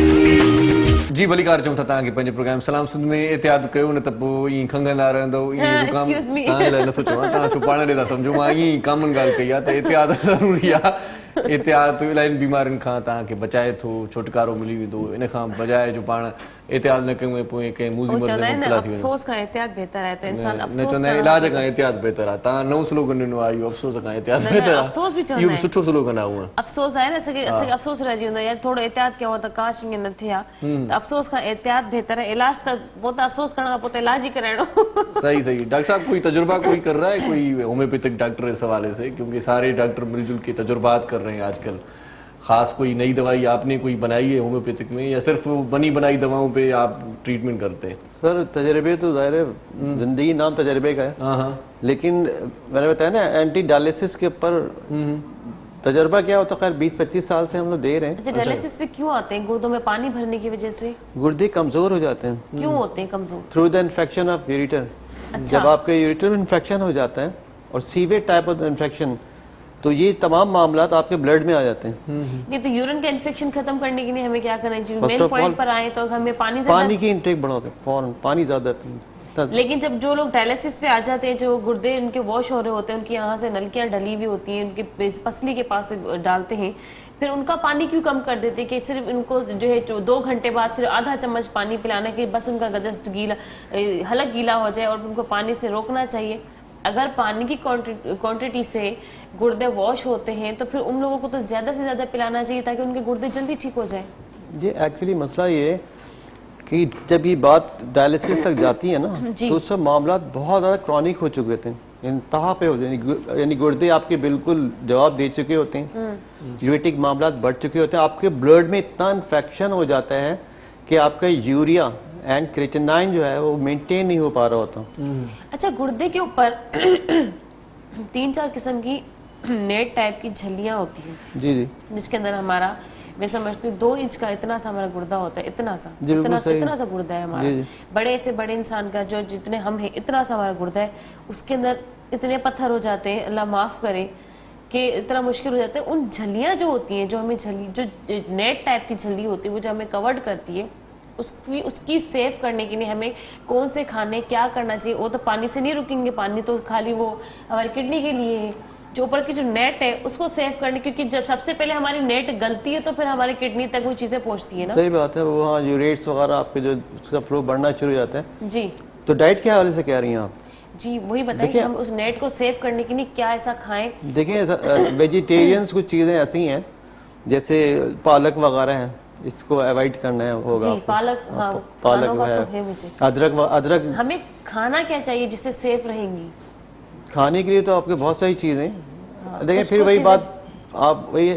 जी भलीकार चऊं था तव्हांखे पंहिंजे प्रोग्राम सलाम सिंध में एहतियात कयो न त पोइ ईअं खंघंदा रहंदव ईअं ज़ुकाम excuse me. तव्हांजे लाइ नथो चवां तव्हां छो पाण ॾे था सम्झो मां ईअं ई कॉमन ॻाल्हि कई आहे त एहतियात ज़रूरी आहे एहतियात इलाही बीमारियुनि खां तव्हांखे बचाए थो छुटकारो मिली वेंदो इन खां बजाए जो पाण एहतियात न कयूं पोइ कंहिं वो मुसीबत चवंदा में आहिनि मुब्तला थी वञूं अफ़सोस खां एहतियात बहितर आहे त इंसान न अफ़सोस चवंदा आहिनि इलाज खां एहतियात बहितर आहे तव्हां नओं स्लोगन ॾिनो आहे इहो अफ़सोस खां एहतियात न, बहितर अफ़सोस बि आहे चवंदा इहो बि आहिनि। सुठो स्लोगन आहे उहा अफ़सोस आहे न असांखे अफ़सोस रहिजी वेंदो आहे यार थोरो एहतियात कयूं त काश ईअं न थिए हा त अफ़सोस खां एहतियात बहितर आहे इलाज त पोइ त अफ़सोस करण खां पोइ त इलाज ई कराइणो सही सही डॉक्टर साहब कोई तजुर्बा कोई कर रहा है कोई होम्योपैथिक डॉक्टर इस हवाले से क्योंकि सारे डॉक्टर मिलजुल के तजुर्बात कर रहे हैं आजकल खास कोई नई दवाई आपने कोई बनाई है होम्योपैथिक में या सिर्फ बनी बनाई दवाओं पे आप ट्रीटमेंट करते हैं सर तजर्बे तो जाहिर है जिंदगी नाम तजर्बे का है हाँ लेकिन मैंने बताया ना एंटी डायलिसिस के ऊपर तजर्बा क्या होता है खैर 20-25 साल से हम लोग दे रहे हैं अच्छा डायलिसिस पे क्यों आते हैं गुर्दों में पानी भरने की वजह से गुर्दे कमजोर हो जाते हैं क्यों होते हैं कमजोर through the infection of ureter जब आपके यूरिटर में इन्फेक्शन हो जाता है और सीवियर टाइप ऑफ इन्फेक्शन तो ये तमाम मामलात आपके ब्लड में आ जाते हैं ये तो यूरिन का इन्फेक्शन खत्म करने के लिए हमें क्या करना चाहिए First main of point all, पर आए तो हमें पानी ज्यादा पानी की इंटेक बढ़ाओगे फौरन पानी ज्यादा लेकिन जब जो लोग डायलिसिस पे आ जाते हैं जो गुर्दे उनके वॉश हो रहे होते हैं उनकी यहाँ से नलकियाँ डली हुई होती हैं उनके पसली के पास से डालते हैं फिर उनका पानी क्यों कम कर देते हैं कि सिर्फ उनको जो है 2 घंटे बाद सिर्फ आधा चम्मच पानी पिलाना कि बस उनका जस्ट गीला हल्का गीला हो जाए और उनको पानी से रोकना चाहिए। अगर पानी की क्वांटिटी से गुर्दे वॉश होते हैं तो फिर उन लोगों को तो ज़्यादा से ज़्यादा पिलाना चाहिए ताकि उनके गुर्दे जल्दी ठीक हो जाए। ये एक्चुअली मसला ये है कि जब ये बात डायलिसिस तक जाती है ना जी। तो सब मामला बहुत ज़्यादा क्रॉनिक हो चुके थे इंतहा पे हो जाए यानी गुर्दे आपके बिल्कुल जवाब दे चुके होते हैं यूरिटिक मामला बढ़ चुके होते हैं आपके ब्लड में इतना इन्फेक्शन हो जाता है कि आपका यूरिया एंड क्रिएटिनाइन जो है वो मेंटेन नहीं हो पा रहा होता। अच्छा गुर्दे के ऊपर 3-4 किस्म की नेट टाइप की झल्लियाँ होती हैं जी जी जिसके अंदर हमारा, मैं समझती हूँ 2 इंच का इतना सा हमारा गुर्दा होता है, इतना सा, जी, बिल्कुल इतना सही। इतना सा गुर्दा है हमारा, जी, जी। बड़े से बड़े इंसान का जो जितने हम हैं इतना सा हमारा गुर्दा है, उसके अंदर इतने पत्थर हो जाते हैं, अल्लाह माफ़ करे, कि इतना मुश्किल हो जाता है। उन झल्लियाँ जो होती हैं, जो हमें झल्ली, जो नेट टाइप की झल्ली होती है, वो जो हमें कवर्ड करती है, उसकी सेव करने के लिए हमें कौन से खाने क्या करना चाहिए। वो तो पानी से नहीं रुकेंगे, पानी तो खाली वो हमारी किडनी के लिए है। जो ऊपर की जो नेट है उसको सेव करने, क्योंकि जब सबसे पहले हमारी नेट गलती है तो फिर हमारी किडनी तक वो चीज़ें पहुँचती है ना। सही बात है। वो हाँ यूरेट्स वगैरह आपके जो उसका फ्लो बढ़ना शुरू हो जाता है। जी तो डाइट के हवाले से कह रही हैं आप? जी वही बताएं कि हम उस नेट को सेव करने के लिए क्या ऐसा खाएं। देखिए वेजिटेरियंस कुछ चीज़ें ऐसी हैं जैसे पालक वगैरह हैं, इसको अवॉइड करना है होगा जी आपको। पालक, हाँ पालक खानों का है, तो है मुझे। अदरक हमें खाना क्या चाहिए जिससे सेफ रहेंगी? खाने के लिए तो आपके बहुत सारी चीज़ें हैं। देखिए कुछ- फिर कुछ वही चीज़ें- बात, आप वही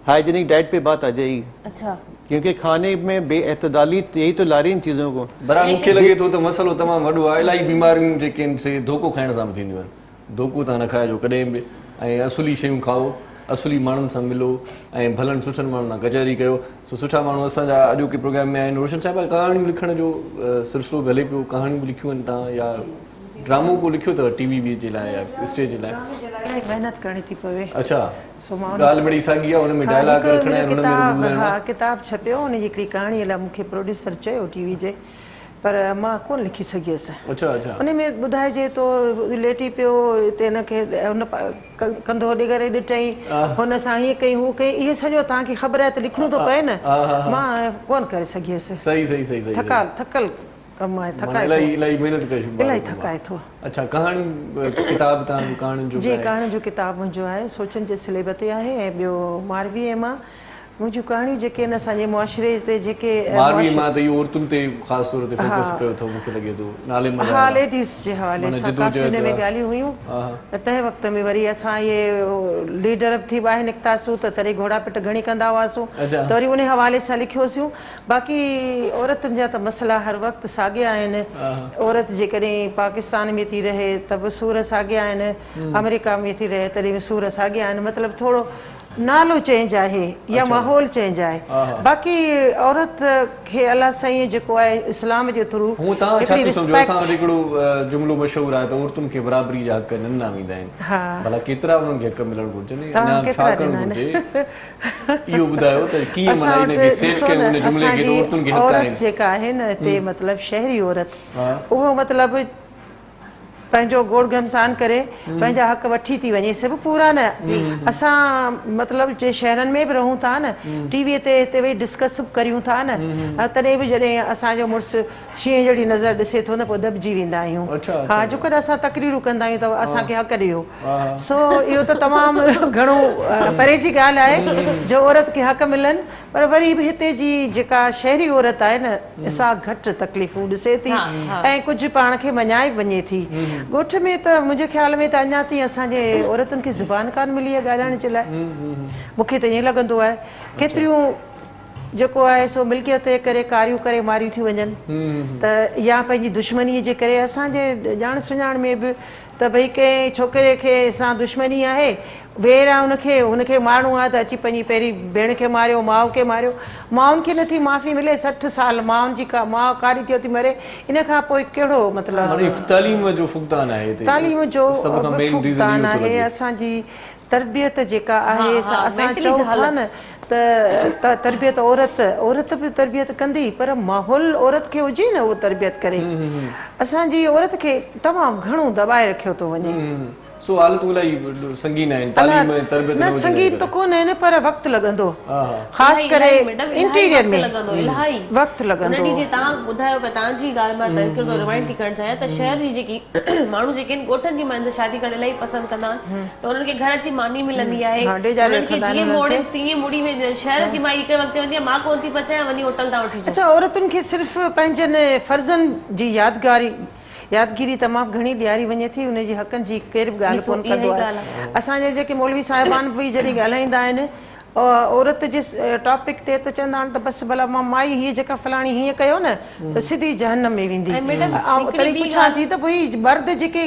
हाइजीनिक डाइट पे बात आ जाएगी, अच्छा क्योंकि खाने में बेअतदाली यही तो ला रही इन चीज़ों को। बरा मूंखे लॻे थो त मसइलो तमामु वॾो आहे। इलाही बीमारियूं जेके आहिनि से धोखो खाइण सां बि थींदियूं आहिनि। धोखो तव्हां न खाइजो कॾहिं बि, ऐं असुली शयूं खाओ, असुली माण्हुनि सां मिलो, ऐं भलनि सुठनि माण्हुनि सां कचहरी कयो। सो सुठा माण्हू असांजा अॼोके प्रोग्राम में आहिनि। रोशन साहिबु कहाणियूं लिखण जो सिलसिलो बि हले पियो, कहाणियूं बि लिखियूं आहिनि तव्हां, या ड्रामो को लिखियो अथव टीवी वी जे लाइ या स्टेज जे लाइ? इलाही महिनत करणी थी पवे। अच्छा, सो मां ॻाल्हि बड़ी साॻी आहे, हुन में डायलॉग रखणा आहिनि, हुन में किताब, ॻाल्हाइणो हा आहे। किताब छपियो, हुन जी हिकिड़ी कहाणीअ लाइ मूंखे प्रोड्यूसर चयो टीवी जे, पर मां कोन लिखी सघियसि। अच्छा अच्छा उन में ॿुधाइजे तो लेटी पियो हिते हिनखे हुन कंधो ॾिगरे ॾिठई, हुन सां हीअं कई हू कई, इहो सॼो तव्हांखे ख़बर आहे त लिखणो थो पए न। मां कोन करे सघियसि। सही सही सही सही थकल कमु आहे, माना थकाए इलाही थो, इलाही महिनत कई इलाही थकाए थो। अच्छा, कहाणी किताब तव्हांजो कहाणियुनि जो जी आहे? कहाणी जो किताब मुंहिंजो आहे, सोचनि जे सिलेब ते आहे, ऐं ॿियो मारवीअ मां मुंहिंजूं कहाणियूं जेके आहिनि असांजे मुआशिरे ते जेके मारवी मां त इहो औरतुनि ते ख़ासि तौर ते फोकस कयो अथव, मूंखे लॻे थो नाले में। हा लेडीज़ जे हवाले माना सां जदोजहद काफ़ी हुन में आहे। ॻाल्हियूं हुयूं। हा, हा। त तंहिं वक़्त में वरी असां इहे लीडर थी ॿाहिरि निकितासीं त तॾहिं घोड़ा पिट घणी कंदा हुआसीं, अच्छा। त वरी उन हवाले सां लिखियोसीं। बाक़ी औरतुनि जा त मसइला हर वक़्तु साॻिया आहिनि। औरत जेकॾहिं पाकिस्तान में थी रहे त बि सूर साॻिया आहिनि, अमेरिका में थी रहे तॾहिं बि सूर साॻिया आहिनि। मतिलबु थोरो नालो चेंज आहे या माहौल चेंज आहे। बाक़ी औरत खे अलाह साईं जेको आहे इस्लाम जे थ्रू हूं तव्हां छा थी सम्झो? असां वटि हिकिड़ो जुमिलो मशहूरु आहे त औरतुनि खे बराबरी जा हक़ ॾिना वेंदा आहिनि। हा भला केतिरा उन्हनि खे हक़ मिलणु घुरिजनि, तव्हां इनाम छा केतिरा करणु ॾिना घुरिजे, इहो ॿुधायो त कीअं माना इनखे सेव कयो उन जुमिले खे, त औरतुनि खे हक़ औरत आहिनि। जेका आहे न हिते मतिलबु शहरी औरत, उहो मतिलबु पंहिंजो गोड़ घमसान करे पंहिंजा हक़ वठी थी वञे, सभु पूरा न। असां मतिलबु जे शहरनि में बि रहूं था न, टीवीअ ते हिते वेही डिस्कस करियूं था न, तॾहिं बि जॾहिं असांजो मुड़ुसु शींहं जहिड़ी नज़र ॾिसे थो न, पोइ दॿिजी वेंदा आहियूं। हा जेकॾहिं असां तकरीरूं कंदा आहियूं त असांखे हक़ ॾियो। सो इहो त तमामु घणो परे जी ॻाल्हि आहे जो औरत खे हक़ मिलनि, पर वरी बि हिते जी जेका शहरी औरत आहे न, सा घटि तकलीफ़ूं ॾिसे थी ऐं कुझु पाण खे मञाए वञे थी। ॻोठ में त मुंहिंजे ख़्याल में त अञा ताईं असांजे औरतुनि खे ज़ुबान कान मिली आहे ॻाल्हाइण जे लाइ। मूंखे त ईअं लॻंदो आहे केतिरियूं जेको आहे सो मिल्कियत जे करे कारियूं करे मारियूं थी वञनि, त या पंहिंजी दुश्मनीअ जे करे असांजे ॼाण सुञाण में बि त भई कंहिं छोकिरे खे सां दुश्मनी आहे, वेर आहे हुनखे मारणो आहे त अची पंहिंजी पहिरीं भेण खे मारियो, माउ खे मारियो। माउनि खे नथी माफ़ी मिले, 60 साल माउनि जी माउ कारी थी थी मरे, इन खां पोइ कहिड़ो मतिलबु तालीम जो फुक़दान आहे हिते, तालीम जो फुक़दान आहे। आहे असांजी तरबियत जेका आहे असां चऊं था न त तरबियत औरत बि तरबियत कंदी, पर माहौल औरत खे हुजे न उहो तरबियत करे। असांजी औरत खे तमामु घणो दॿाए रखियो थो वञे। सो हालतूं इलाही संगीन आहिनि, तालीम ऐं तरबियत न संगीन त कोन आहिनि, पर वक़्तु लॻंदो, ख़ासि करे इंटीरियर में वक़्तु लॻंदो। उन ॾींहुं जे तव्हां ॿुधायो पिया, तव्हांजी ॻाल्हि मां तनक़ीद थो रिमाइंड थी करणु चाहियां त शहर जी जेकी माण्हू जेके आहिनि ॻोठनि जी मंझि शादी करणु इलाही पसंदि कंदा आहिनि, त उन्हनि खे घर अची मानी मिलंदी आहे, उन्हनि खे जीअं मोड़े तीअं मुड़ी में। शहर जी माई हिकु वक़्तु चवंदी आहे मां कोन थी पचायां, वञी होटल तां वठी अचो। अच्छा, औरतुनि खे सिर्फ़ु पंहिंजनि फर्ज़नि जी यादगिरी तमामु घणी ॾियारी वञे थी, उनजे हक़नि जी केर बि ॻाल्हि कोन कंदो आहे। असांजे जेके मौलवी साहिबान बि जॾहिं ॻाल्हाईंदा आहिनि, औरत जे टॉपिक ते त चवंदा आहिनि त बसि भला माई हीअ जेका फलाणी हीअं कयो न त सिधी जहन्नम में वेंदी। ऐं मैडम, ऐं हिकिड़ी तॾहिं ॿी पुछां थी त भई मर्द जेके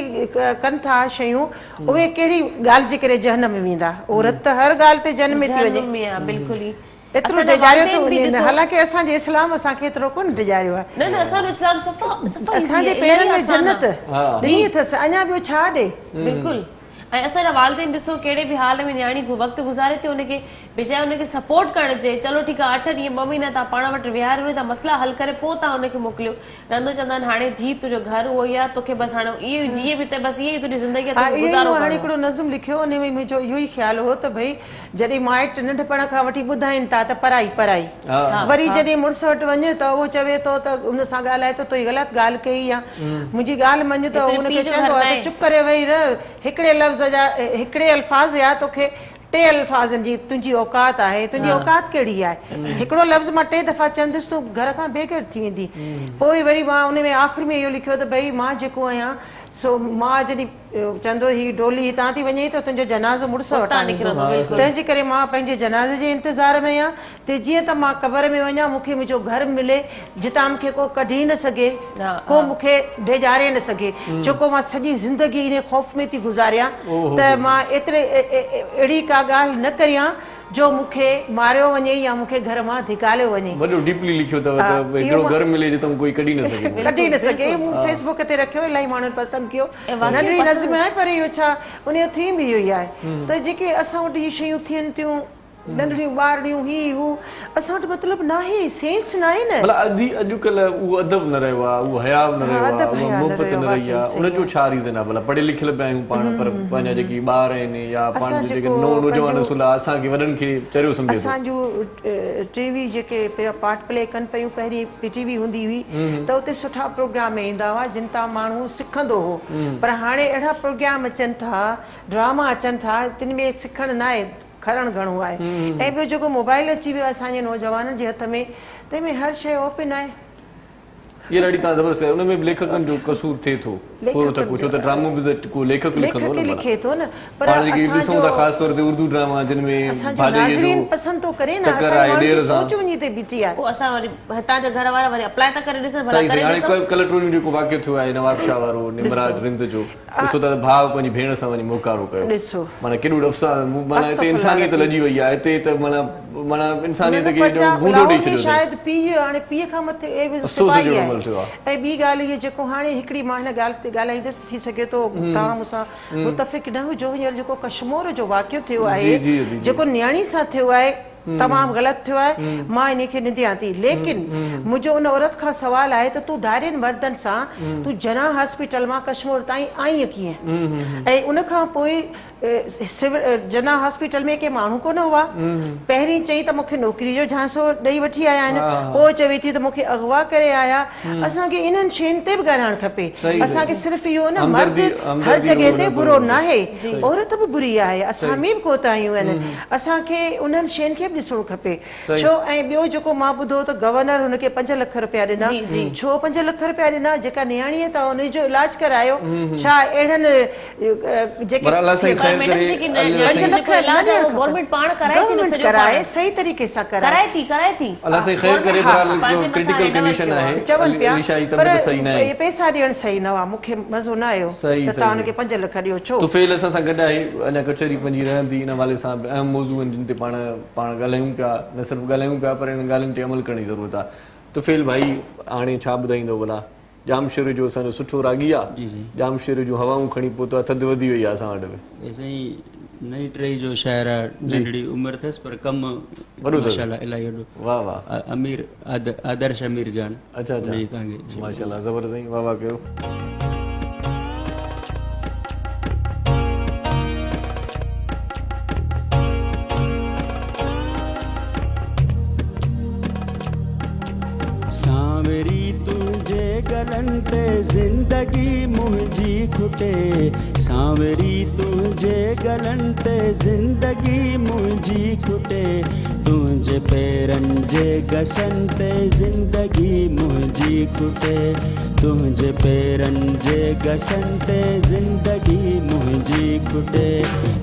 कनि था शयूं उहे कहिड़ी ॻाल्हि जे करे जहन्नम में वेंदा? औरत त हर ॻाल्हि ते जन्म में थी वञे, जहन्नुम में आहे, बिल्कुलु ई एतिरो असांजा डिॼारियो वालिदैन थो बि वञे। ॾिसो। हालांकि असांजे इस्लाम असांखे एतिरो कोन डिॼारियो आहे। न न, असांजो इस्लाम सफ़ा सफ़ा असांजे easy आहे, पेरनि में इलाही आसान जन्नत आहे। ॾिनी अथसि, अञा ॿियो छा ॾे? बिल्कुलु। ऐं असांजा वालिदैन ॾिसो कहिड़े बि हाल में न्याणी वक़्तु गुज़ारे थी उनखे बेचारे उनखे सपोर्ट करणु चए, चलो ठीकु आहे 8 ॾींहं 2 महीना तव्हां पाण वटि विहारे उन जा मसला हल करे पोइ तव्हां उनखे मोकिलियो। रहंदो चवंदा आहिनि हाणे धीउ तुंहिंजो घर उहो ई आहे, तोखे बसि हाणे इहो जीअं बि त बसि इहा ई तुंहिंजी ज़िंदगी आहे, तोखे गुज़ारो हाणे करिणो हिकिड़ो नज़म लिखियो, उन में मुंहिंजो इहो ई ख़्यालु हो त भई जॾहिं माइट नंढपण खां वठी ॿुधाइनि था त पढ़ाई पढ़ाई, वरी जॾहिं मुड़ुस वटि वञे त उहो चवे थो त उन सां ॻाल्हाए थो त ग़लति ॻाल्हि कई आहे, मुंहिंजी ॻाल्हि मञ, त हुनखे चवंदो आहे त चुप करे वेही रह, हिकिड़े लफ़्ज़ जा हिकिड़े अल्फाज़ या तोखे 3 अल्फाज़नि जी तुंहिंजी औकात आहे, तुंहिंजी औकात कहिड़ी आहे? हिकिड़ो लफ़्ज़ मां 3 दफ़ा चवंदसि तूं घर खां बेघर थी वेंदी। पोइ वरी मां उन में आख़िर में इहो लिखियो त भई मां जेको आहियां सो मां जॾहिं चवंदो ही डोली हितां थी वञे त तुंहिंजो जनाज़ो मुड़ुस वटां निकिरंदो, तंहिंजे करे मां पंहिंजे जनाज़े जे इंतज़ार में आहियां त जीअं त मां क़बर में वञा मूंखे मुंहिंजो घर मिले जितां मूंखे को कढी न सघे, को मूंखे डेॼारे न सघे, छोको मां सॼी ज़िंदगी इन ख़ौफ़ में थी गुज़ारियां त मां एतिरे अहिड़ी का ॻाल्हि न करियां जो मूंखे मारियो वञे या मूंखे घर मां धिकालियो वञे। वॾो डीपली लिखियो अथव त हिकिड़ो घर मिले जितां कोई कढी न सघे, कढी न सघे। मूं फेसबुक ते रखियो, इलाही माण्हुनि पसंदि कयो, नंढड़ी नज़म आहे पर इहो छा उन जो थीम इहो ई आहे त जेके असां वटि इहे शयूं थियनि थियूं नंढड़ियूं ॿारड़ियूं ही हू असां वटि मतिलबु न आहे, सेंस न आहे न। भला अॼुकल्ह उहो अदब न रहियो आहे, उहो हया न रहियो आहे, उहा मोहबत न रही आहे, उनजो छा रीज़न आहे? भला पढ़ियल लिखियल बि आहियूं पाण, पर पंहिंजा जेकी ॿार आहिनि या पाण जेके नौजवान नसुल आहे असांखे वॾनि खे चरियो सम्झे थो। असांजूं टीवी जेके पार्ट प्ले कनि पियूं, पहिरीं टीवी हूंदी हुई त उते सुठा प्रोग्राम ईंदा हुआ जिन तां माण्हू सिखंदो हो, पर हाणे अहिड़ा प्रोग्राम अचनि था, ड्रामा अचनि था, तिन में सिखणु न आहे, खरणु घणो आहे। ऐं ॿियो जेको मोबाइल अची वियो आहे असांजे नौजवाननि जे हथ में, तंहिंमें हर शइ ओपन आहे। ये ॾाढी तव्हां ज़बरदस्त आहे, उनमें लेखकनि जो कसूर थिए थो थोरो त कुझु, छो त ड्रामो बि त को लेखक लिखंदो न, लिखे थो न, पर पाण जेके ॾिसूं था ख़ासि तौर ते उर्दू ड्रामा जिन में नाज़रीन पसंदि थो करे न, असांजी सोच वञी ते बीठी आहे। पोइ असां वरी हितां जा घर वारा वरी अप्लाई था करे ॾिसनि, सही सही। हाणे कल ट्रोलियूं जेको वाक़ियो थियो आहे नवाब शाह वारो निमराज रिंद जो, ॾिसो त भाउ पंहिंजी भेण सां वञी मोकारो कयो, ॾिसो माना केॾो अफ़सान, माना हिते इंसानियत लॼी वई आहे, हिते त माना इंसानियत खे बूंदो ॾेई छॾियो शायदि पीउ हाणे पीउ खां मथे ऐं ॿी ॻाल्हि इहा जेको हाणे हिकिड़ी मां हिन ॻाल्हि ते ॻाल्हाईंदसि, थी सघे थो तव्हां मूंसां मुतफ़िक़ न हुजो, हींअर जेको कश्मीर जो वाक़ियो थियो आहे जेको न्याणी सां थियो आहे तमामु ग़लति थियो आहे, मां इन खे निंदियां थी, लेकिन मुंहिंजो उन औरत खां सवाल आहे त तूं धारियुनि मर्दनि सां तूं जना हॉस्पिटल मां कश्मीर ताईं आईं कीअं? ऐं उन खां पोइ जना हॉस्पिटल में के माण्हू कोन हुआ, पहिरीं चई त मूंखे नौकिरी जो झांसो ॾेई वठी आया आहिनि, पोइ चवे थी त मूंखे अगवा करे आया। असांखे इन्हनि शयुनि ते बि ॻाल्हाइणु खपे, असांखे सिर्फ़ु इहो न मर्द हर जॻह ते बुरो न आहे, औरत बि बुरी आहे, असां में बि कोताहियूं आहिनि, असांखे उन्हनि शयुनि खे बि ॾिसणो खपे। छो ऐं ॿियो जेको मां ॿुधो त गवर्नर हुनखे 5 लख रुपया ॾिना, छो 5 लख रुपया ॾिना? जेका न्याणीअ त हुनजो इलाज करायो, छा अहिड़नि जेके कराए सही तरीक़े सां कराए थी, अल्लाह से खैर करे, पर क्रिटिकल कंडीशन आहे, चवनि पिया पर ये पैसा ॾियणु सही न हुआ, मूंखे मज़ो न आयो त तव्हां हुनखे 5 लख ॾियो। छो तुफ़ैल असां सां गॾु आहे, अञा कचहरी पंहिंजी रहंदी, इन हवाले सां अहम मौज़ू आहिनि जिन ते पाण ॻाल्हायूं पिया, न सिर्फ़ु ॻाल्हायूं पिया पर इन ॻाल्हियुनि ते अमल करण जी ज़रूरत आहे। तुफ़ैल भाई हाणे छा ॿुधाईंदो भला? जामशेर जो असांजो सुठो रागी आहे, जामशेर जूं हवाऊं खणी पोइ त थधि वधी वई आहे असां वटि बि। ऐसे ही नई टई जो शायर आहे, नंढड़ी उमिरि अथसि पर कमु माशाल्लाह इलाही वॾो। वाह वाह। अमीर आदर्श अमीर जान। अच्छा माशाल्लाह ज़बरदस्त, वाह वाह कयो। सांवरी तुंहिंजे गलनि ते ज़िंदगी मुंहिंजी खुटे, सांवरी तुंहिंजे गलनि ते ज़िंदगी मुंहिंजी खुटे, तुंहिंजे पेरनि जे घसनि ते ज़िंदगी मुंहिंजी खुटे, तुंहिंजे पेरनि जे गसन ते ज़िंदगी मुंहिंजी खुटे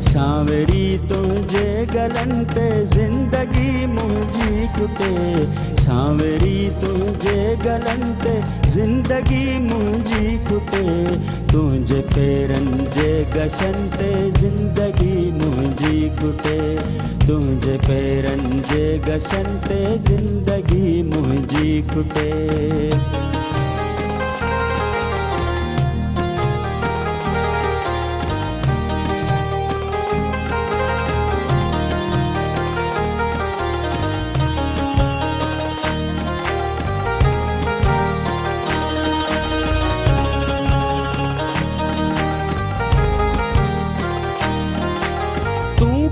सांवरी तुंहिंजे गलनि ते ज़िंदगी मुंहिंजी खुटे सांवरी तुंहिंजे गलनि ते ज़िंदगी मुंहिंजी खुटे तुंहिंजे पेरनि जे गसन ते ज़िंदगी मुंहिंजी खुटे तुंहिंजे पेरनि जे गसन ते ज़िंदगी मुंहिंजी खुटे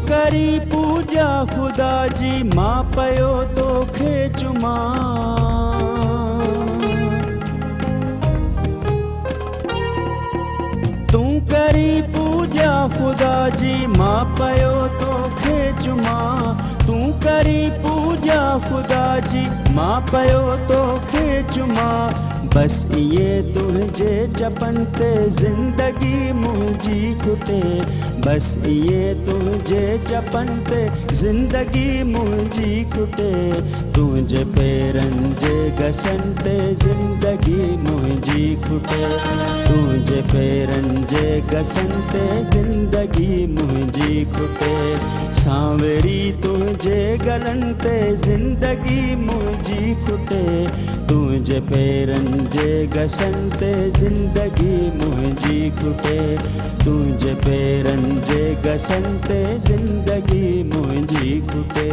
करी पूजा खुदा जी मां पयो तोखे चुमा तूं करी पूजा खुदा जी मां पयो तोखे चुमा तूं करी पूजा खुदा जी मां पयो तोखे चुमा बस ये तुझे जपन ते ज़िंदगी मुंहिंजी खुटे बस ये तुझे जपन ते ज़िंदगी मुंहिंजी खुटे तुंहिंजे पेरनि जे गसन ते ज़िंदगी मुंहिंजी खुटे तुंहिंजे पेरनि जे गसन ते ज़िंदगी मुंहिंजी खुटे सांवरी तुंहिंजे गलनि ते ज़िंदगी मुंहिंजी खुटे तुंहिंजे पेरनि जे गसन ते ज़िंदगी मुंहिंजी खुटे तुंहिंजे पेरनि जे गसन ते ज़िंदगी मुंहिंजी खुटे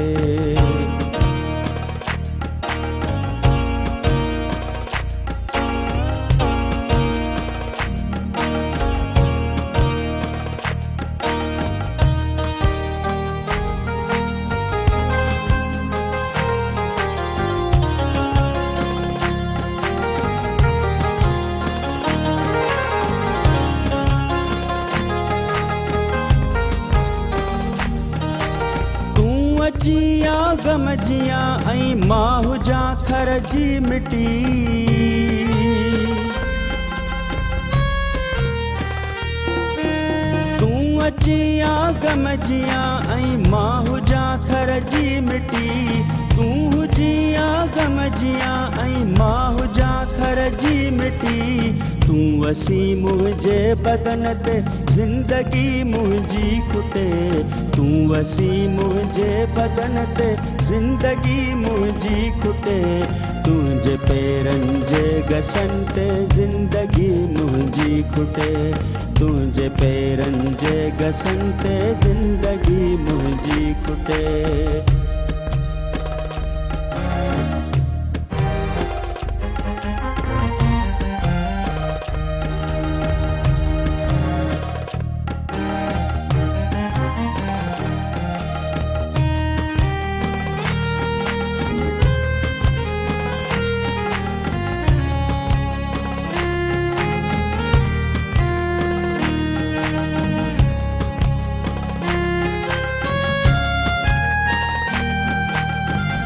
जिया गम जिया ऐं मां हुजां थर जी मिटी तूं अचिया गम जिया ऐं मां हुजां थर जी मिटी तूं हुजिया गम जिया ऐं मां हुजां थर जी मिटी तूं वसी मुंहिंजे बदन ते ज़िंदगी मुंहिंजी खुटे तूं वसी मुंहिंजे बदन ते ज़िंदगी मुंहिंजी खुटे तुंहिंजे पेरनि जे गसन ते ज़िंदगी मुंहिंजी खुटे तुंहिंजे पेरनि जे गसन ते ज़िंदगी मुंहिंजी खुटे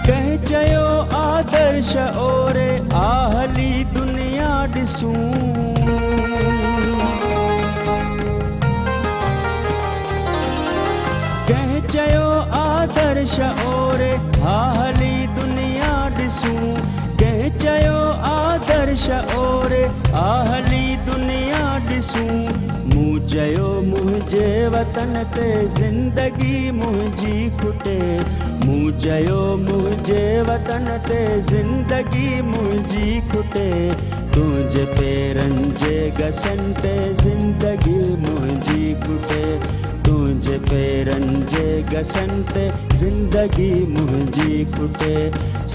कंहिं चयो आदर्श ओरे आहली दुनिया ॾिसूं कंहिं चयो आदर्श ओरे आहली दुनिया ॾिसूं कंहिं चयो आदर्श ओरे आहली दुनिया ॾिसूं मूं चयो मुंहिंजे वतन ते ज़िंदगी मुंहिंजी खुटे मूं चयो मुंहिंजे वतन ते ज़िंदगी मुंहिंजी खुटे तुंहिंजे पेरनि जे गसन ते ज़िंदगी मुंहिंजी खुटे तुंहिंजे पेरनि जे गसन ते ज़िंदगी मुंहिंजी खुटे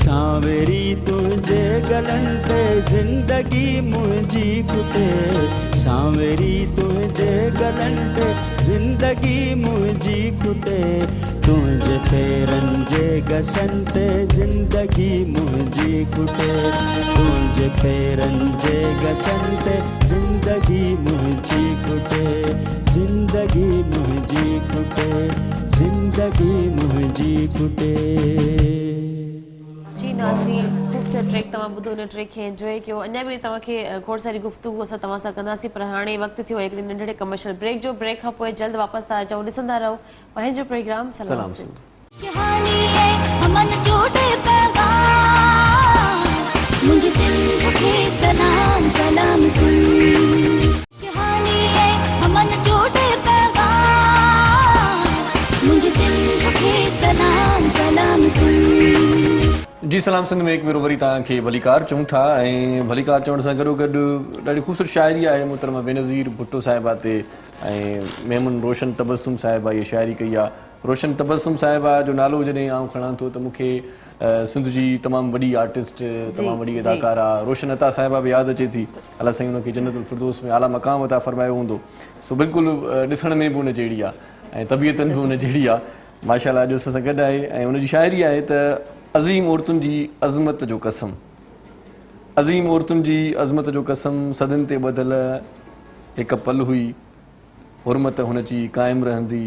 सांवरी तुंहिंजे गलनि ते ज़िंदगी मुंहिंजी खुटे सांवरी तुंहिंजे गलनि ते ज़िंदगी मुंहिंजी खुटे तुंहिंजे पेरनि जे गसन ते ज़िंदगी मुंहिंजी खुटे तुंहिंजे पेरनि जे गसन ते ज़िंदगी मुंहिंजी खुटे ज़िंदगी मुंहिंजी खुटे ज़िंदगी मुंहिंजी खुटे जी नाज़रीन, ख़ूबसूरत ट्रैक तव्हां ॿुधो इन ट्रैक खे एंजॉय कयो अञा बि तव्हांखे खोड़ सारी गुफ़्तगू असां तव्हां सां कंदासीं पर हाणे वक़्तु थियो हिकिड़े नंढड़े कमर्शियल ब्रेक जो ब्रेक खां पोइ जल्द वापसि था अचूं ॾिसंदा रहो पंहिंजो प्रोग्राम सलाम सिंध शहानी है अमन जोड़े पैगाम मुझे सिंध के सलाम सलाम सिंध शहानी है अमन जोड़े पैगाम मुझे सिंध के सलाम सलाम सिंध जी सलाम सिंध में एक भेरो वरी तव्हांखे भलीकार चऊं था ऐं भलीकार चवण सां गॾो गॾु ॾाढी ख़ूबसूरत शाइरी आहे मोहतरमा बेनज़ीर भुट्टो साहिबा ते ऐं मेमन रोशन तबस्सुम साहिबा इहा शाइरी कई आहे रोशन तबस्सुम साहिबा जो नालो जॾहिं आउं खणां थो त मूंखे सिंध जी तमामु वॾी आर्टिस्ट तमामु वॾी अदाकारा रोशन अता साहिबा बि यादि अचे थी अलाह साईं हुनखे जन्नतुल फिरदौस में आला मक़ाम अता फरमायो हूंदो सो बिल्कुलु ॾिसण में बि उन जहिड़ी आहे ऐं तबियतनि बि उन जहिड़ी आहे माशाअल्लाह अॼु असां सां गॾु आहे ऐं उनजी शाइरी आहे त अज़ीम औरतुनि जी अज़मत जो कसम अज़ीम औरतुनि जी अज़मत जो कसम सदन ते ॿधल हिकु पल हुई हुरमत हुनजी क़ाइमु रहंदी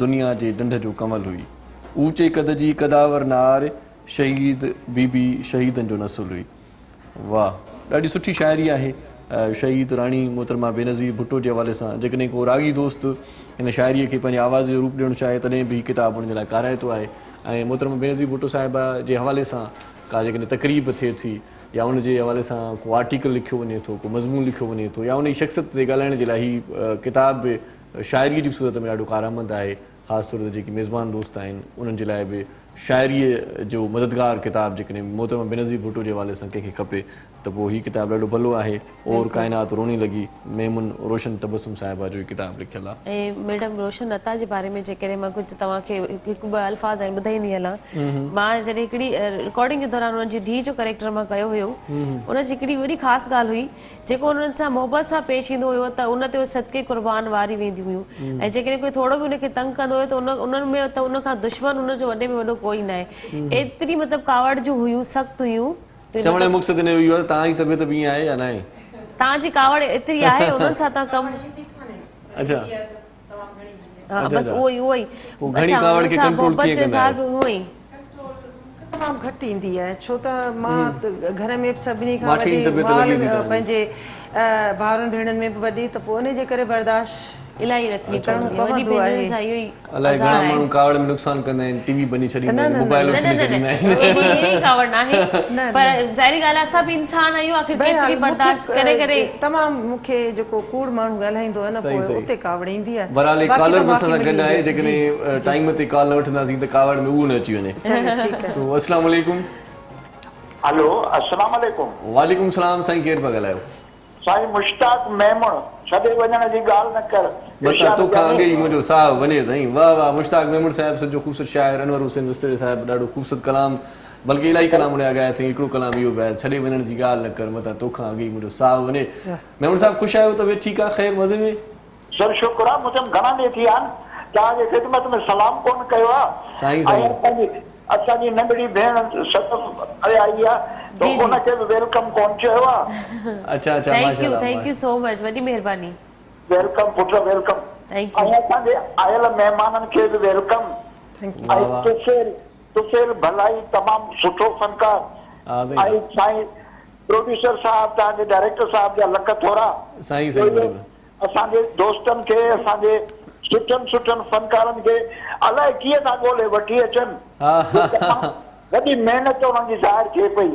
दुनिया जे ॾंढ जो कमल हुई ऊचे कद जी कदावर नार शहीद बीबी शहीदनि जो नसुल हुई वाह ॾाढी सुठी शाइरी आहे शहीद राणी मोहतरमा बेनज़ीर भुट्टो जे हवाले सां जेकॾहिं को रागी दोस्त हिन शाइरीअ खे पंहिंजे आवाज़ जो रूप ॾियणु चाहे तॾहिं बि किताब हुन जे लाइ काराइतो आहे ऐं मोहतरमा बेनज़ीर भुट्टो साहिबा जे हवाले सां का जेकॾहिं तक़रीब थिए थी या उन जे हवाले सां को आर्टिकल लिखियो वञे थो को मज़मून लिखियो वञे थो या उन जी शख़्सियत ते ॻाल्हाइण जे लाइ हीअ किताब बि शाइरीअ जी सूरत में ॾाढो कारआमद आहे ख़ासि तौर ते जेके मेज़बान दोस्त आहिनि उन्हनि जे लाइ बि शाइरीअ जो मददगार किताब जेकॾहिं मोहतरमा बेनज़ीर भुट्टो जे हवाले सां कंहिंखे खपे त पोइ हीअ किताब ॾाढो भलो आहे और काइनात रोनी लॻी मेमन रोशन तबस्सुम साहिबा जो किताब लिखियलु आहे ऐं मैडम रोशन अता जे बारे में जेकॾहिं मां कुझु तव्हांखे हिकु ॿ अल्फाज़ आहिनि ॿुधाईंदी हलां मां जॾहिं हिकिड़ी रिकॉर्डिंग जे दौरान हुनजी धीउ जो कैरेक्टर मां कयो हुयो उनजी हिकिड़ी वॾी ख़ासि ॻाल्हि हुई जेको उन्हनि सां मोहबत सां पेश ईंदो हुयो त उन ते सदके क़ुर्बान वारी वेंदियूं हुयूं ऐं जेकॾहिं कोई थोरो बि उनखे तंग कंदो हुयो त उन्हनि में त उनखां दुश्मन उनजो वॾे में वॾो कोई न आहे एतिरी मतिलबु कावड़ जूं हुयूं सख़्तु हुयूं चवण जो मक़सदु इन इहो आहे तव्हांजी तबियत बि ईअं आहे या न आहे तव्हांजी कावड़ एतिरी आहे उन्हनि सां तव्हां कमु अच्छा हा बसि उहो ई पोइ घणी कावड़ खे कंट्रोल कीअं कंदा आहियो उहो ई तमामु घटि ईंदी आहे छो त मां घर में सभिनी खां माठियुनि जी वॾी तबियत लॻी थी मां पंहिंजे भाउरनि भेणनि में बि वॾी त पोइ उन जे करे बर्दाश्त इलाही रखणी पवंदी आहे वॾी भेनरुनि सां इहो ई अलाए घणा माण्हू कावड़ में नुक़सान कंदा आहिनि टीवी बनी छॾींदा आहिनि मोबाइल उछली छॾींदा आहिनि एॾी कावड़ नाहे पर ज़ाहिरी ॻाल्हि आहे सभु इंसान आहियूं आख़िर केतिरी बर्दाश्त करे करे तमामु मूंखे जेको कूड़ माण्हू ॻाल्हाईंदो आहे न पोइ उते कावड़ ईंदी आहे बराले कॉलर बि असां सां गॾु आहे जेकॾहिं टाइम ते कॉल न वठंदासीं त कावड़ में उहो न अची वञे सो अस्सलाम वालेकुम हेलो अस्सलाम वालेकुम वालेकुम सलाम साईं केरु पिया ॻाल्हायो साईं मुश्ताक मेमण छॾे वञण जी ॻाल्हि न कर बता तोखां अॻे ई मुंहिंजो साहु वञे साईं वाह वाह मुश्ताक मेमण साहिब सॼो ख़ूबसूरत शाइर अनवर हुसैन विस्तरे साहिब ॾाढो ख़ूबसूरत कलाम बल्कि इलाही कलाम उन ॻाया अथई हिकिड़ो कलाम इहो बि आहे छॾे वञण जी ॻाल्हि न कर मता तोखां अॻे ई मुंहिंजो साहु वञे मेमण साहिब ख़ुशि आहियो तबियत ठीकु आहे ख़ैर मज़े में सर शुक्र आहे मुंहिंजा घणा ॾींहं थी विया आहिनि तव्हांजे ख़िदमत में सलाम कोन कयो आहे साईं असांजी नंढड़ी भेण सतस अरे आई आहे त उनखे बि वेलकम कोन चयो आहे अच्छा अच्छा माशाअल्लाह थैंक यू सो मच वॾी महिरबानी वेलकम पुट वेलकम थैंक यू ऐं असांजे आयल महिमाननि खे बि वेलकम तुफेल भलाई तमामु सुठो फनकार ऐं साईं प्रोड्यूसर साहब तव्हांजे डायरेक्टर साहब जा लख थोरा साईं साईं असांजे दोस्तनि खे असांजे सुठनि फनकारनि खे अलाए कीअं था ॻोल्हे वठी अचनि वॾी महिनत उन्हनि जी ज़ाहिर थिए पई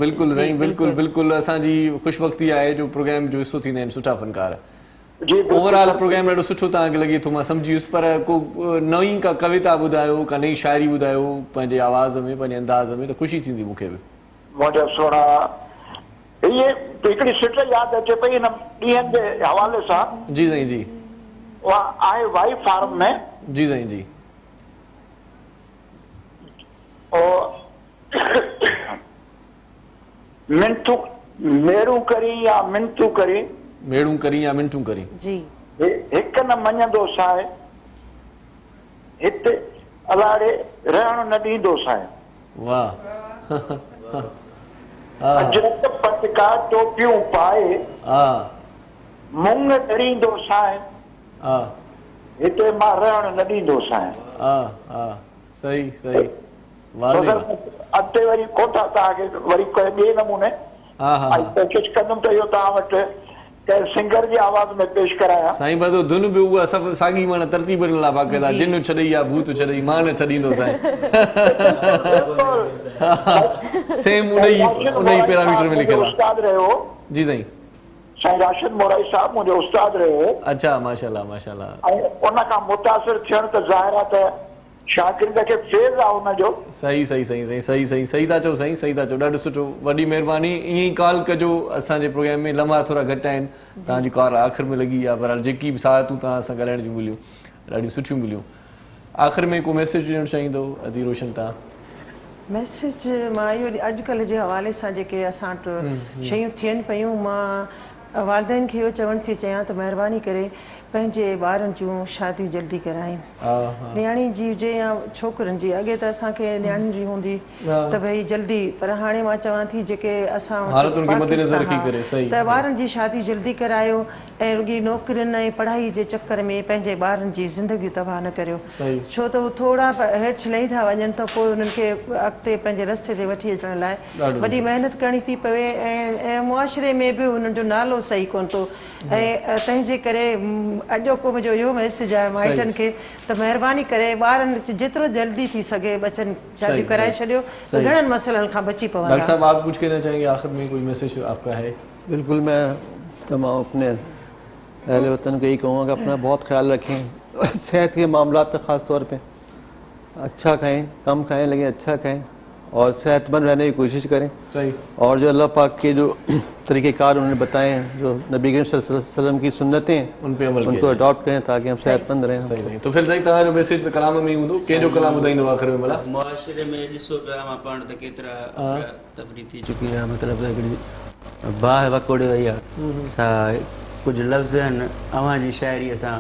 बिल्कुलु साईं बिल्कुलु बिल्कुलु असांजी ख़ुशबख़्ती आहे जो प्रोग्राम जो हिसो थींदा आहिनि सुठा फनकार ओवरऑल प्रोग्राम ॾाढो सुठो तव्हांखे लॻे थो मां सम्झी वियुसि पर को नई का कविता ॿुधायो का नई शाइरी ॿुधायो पंहिंजे आवाज़ में पंहिंजे अंदाज़ में त ख़ुशी थींदी मूंखे बि मुंहिंजा सोना इहे हिकिड़ी सिट यादि अचे पई हिन ॾींहंनि जे हवाले सां जी साईं जी उहा आहे वाई फार्म में जी साईं जी मिंटू मेरू करी या मिंटू करी मेड़ू करी या मिंटू करी जी हिकु न मञंदो साए हिते अलाड़े रहण न ॾींदो साए वाह अजरत पटका टोपियूं पाए मुंग डरींदो साए हिते मां रहण न ॾींदो साए सही सही अॻिते वरी कोठा तव्हांखे वरी ॿिए नमूने कोशिशि कंदुमि त इहो तव्हां वटि कंहिं सिंगर जी आवाज़ में पेश करायां। साईं बस धुन बि उहा सभु साॻी माना तरतीब ॾिनल बाक़ाइदा जिन छॾई या भूत छॾई मां न छॾींदो साईं सेम उन पैरामीटर में लिखियल आहे। उस्ताद रहियो जी साईं साईं राशिद मोराई साहब मुंहिंजो उस्ताद रहियो। अच्छा माशाल्लाह माशाल्लाह। ऐं उन खां मुतासिर थियण त ज़ाहिर आहे त शागिर्द खे फेज़ आहे हुनजो। सही सही सही सही सही सही सही था चओ साईं सही था चओ ॾाढो सुठो वॾी महिरबानी ईअं ई कॉल कजो असांजे प्रोग्राम में लम्हा थोरा घटि आहिनि तव्हांजी कॉल आख़िर में लॻी आहे पर जेकी बि साहतूं तव्हां सां ॻाल्हाइण जूं मिलियूं ॾाढियूं सुठियूं मिलियूं। आख़िर में को मैसेज ॾियणु चाहींदो अदी रोशन तव्हां? मैसेज मां इहो अॼुकल्ह जे हवाले सां जेके असां वटि शयूं थियनि पियूं मां वालदेन खे इहो चवणु थी चाहियां त महिरबानी करे पंहिंजे ॿारनि जूं शादियूं जल्दी कराइनि न्याणी जी हुजे या छोकिरनि जी। अॻे त असांखे न्याणियुनि जी हूंदी त भई जल्दी पर हाणे मां चवां थी जेके असां त ॿारनि जी शादियूं जल्दी करायो ऐं रुॻी नौकिरियुनि ऐं पढ़ाई जे चकर में पंहिंजे ॿारनि जी ज़िंदगियूं तबाह न करियो छो त उहे थोरा हेठि लही था वञनि त पोइ उन्हनि खे अॻिते पंहिंजे रस्ते ते वठी अचण लाइ वॾी महिनत करणी थी पवे ऐं मुआशिरे में बि उन्हनि जो नालो सही कोन थो। ऐं तंहिंजे करे अॼोको मुंहिंजो इहो मैसेज आहे माइटनि खे त महिरबानी करे ॿारनि जेतिरो जल्दी थी सघे बचनि शादियूं कराए छॾियो त घणनि मसइलनि खां बची पवंदा। डॉक्टर साहब आप कुछ कहना चाहेंगे आखिर में कोई मैसेज आपका है? बिल्कुल मैं तमाम अपने अहले वतन को यही कहूँगा कि अपना बहुत ख्याल रखें सेहत के मामला तक ख़ास तौर पे अच्छा खाएं कम खाएं लेकिन अच्छा खाएं और सेहतमंद रहने की कोशिश करें। सही। और जो अल्लाह पाक के जो तरीक़ेकार उन्होंने बताए हैं जो नबी करीम सल्लल्लाहु अलैहि वसल्लम की सुन्नतें उन पे अमल उनको अडॉप्ट करें ताकि हम सेहतमंद रहें। सही तो फिर सही तव्हांजो मैसेज त कलाम में हूंदो कंहिंजो कलाम ॿुधाईंदो आख़िर में भला? मुआशिरे में ॾिसो पिया मां पाण त केतिरा तबरी थी चुकी आहे मतिलबु हिकिड़ी बाहि वकोड़े वई आहे सा कुझु लफ़्ज़ आहिनि अव्हां जी शाइरीअ सां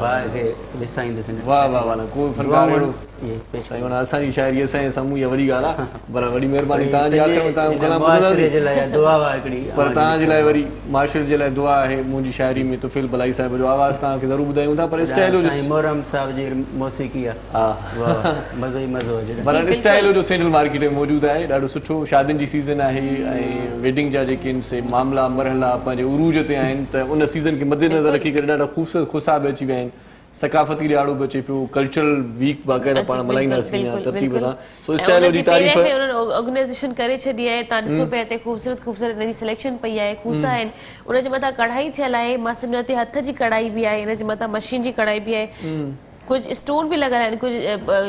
बाहि खे विसाईंदुसि। वाह वाह वाह कोई फरमान साईं हुन असांजी शाइरीअ सां साम्हूं इहा वॾी ॻाल्हि आहे भला वॾी महिरबानी तव्हांजी आख़िर में तव्हां कलाम ॿुधंदासीं दुआ आहे हिकिड़ी पर तव्हांजे लाइ वरी माशिर जे लाइ दुआ आहे मुंहिंजी शाइरी में तुफ़िल भलाई साहिब जो आवाज़ तव्हांखे ज़रूरु ॿुधायूं था पर स्टाइल मोहरम साहिब जी मौसीक़ी आहे मज़ो ई मज़ो हुजे पर स्टाइल जो सेंट्रल मार्केट में मौजूदु आहे ॾाढो सुठो शादियुनि जी सीज़न आहे ऐं वेडिंग जा जेके आहिनि से मामला मरहला पंहिंजे उरूज ते आहिनि त उन सीज़न खे मद्देनज़र रखी करे ॾाढा ख़ूबसूरत ख़ुशाब अची विया आहिनि सकाफ़ती ॾियारो बि अचे पियो कल्चरल वीक बाक़ाइदा पाण मल्हाईंदासीं तरतीब सां सो स्टाइल जी तारीफ़ ऑर्गेनाइजेशन करे छॾी आहे तव्हां ॾिसो पिया हिते ख़ूबसूरत ख़ूबसूरत हिन जी सिलेक्शन पई आहे खूसा आहिनि उनजे मथां कढ़ाई थियल आहे मां सम्झां थी हथ जी कढ़ाई बि आहे हिन जे मथां मशीन जी कढ़ाई बि आहे कुझु स्टोन बि लॻल आहिनि कुझु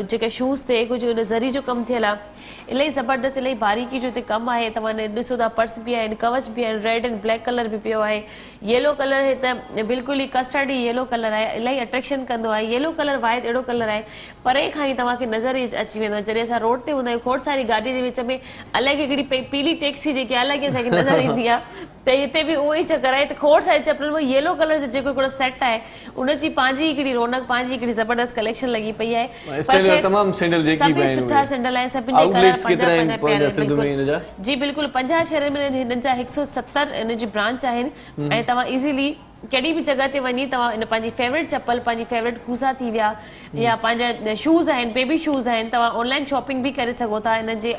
जेके शूज़ ते कुझु उन ज़री जो कमु थियल आहे इलाही ज़बरदस्त इलाही बारीकी जो हिते कमु आहे तव्हां ॾिसो था पर्स बि आहिनि कवच बि आहिनि रेड एंड ब्लैक कलर बि पियो आहे येलो कलर हिते बिल्कुलु ई कस्टर्डी येलो कलर आहे इलाही अट्रैक्शन कंदो आहे येलो कलर वाहिद अहिड़ो कलर आहे परे खां ई तव्हांखे नज़र ई अची वेंदो आहे जॾहिं असां रोड ते हूंदा आहियूं खोड़ सारी गाॾी जे विच में अलॻि हिकिड़ी पीली टैक्सी जेकी अलॻि असांखे नज़र ईंदी आहे त हिते बि उहो ई चकर आहे त खोड़ सारी चपलनि में येलो कलर जो जेको हिकिड़ो सेट आहे उनजी पंहिंजी हिकिड़ी रौनक पंहिंजी हिकिड़ी ज़बरदस्त कलेक्शन लॻी पई आहे सभई सुठा सैंडल आहिनि सभिनी कलर जी बिल्कुलु 50 शहरनि में हिननि जा 170 हिन जी ब्रांच आहिनि ऐं तव्हां इज़ीली कहिड़ी बि जॻह ते वञी तव्हां इन पंहिंजी फेवरेट चप्पल पंहिंजी फेवरेट खूसा थी विया या पंहिंजा शूज़ आहिनि बेबी शूज़ आहिनि तव्हां ऑनलाइन शॉपिंग बि करे सघो था हिन जे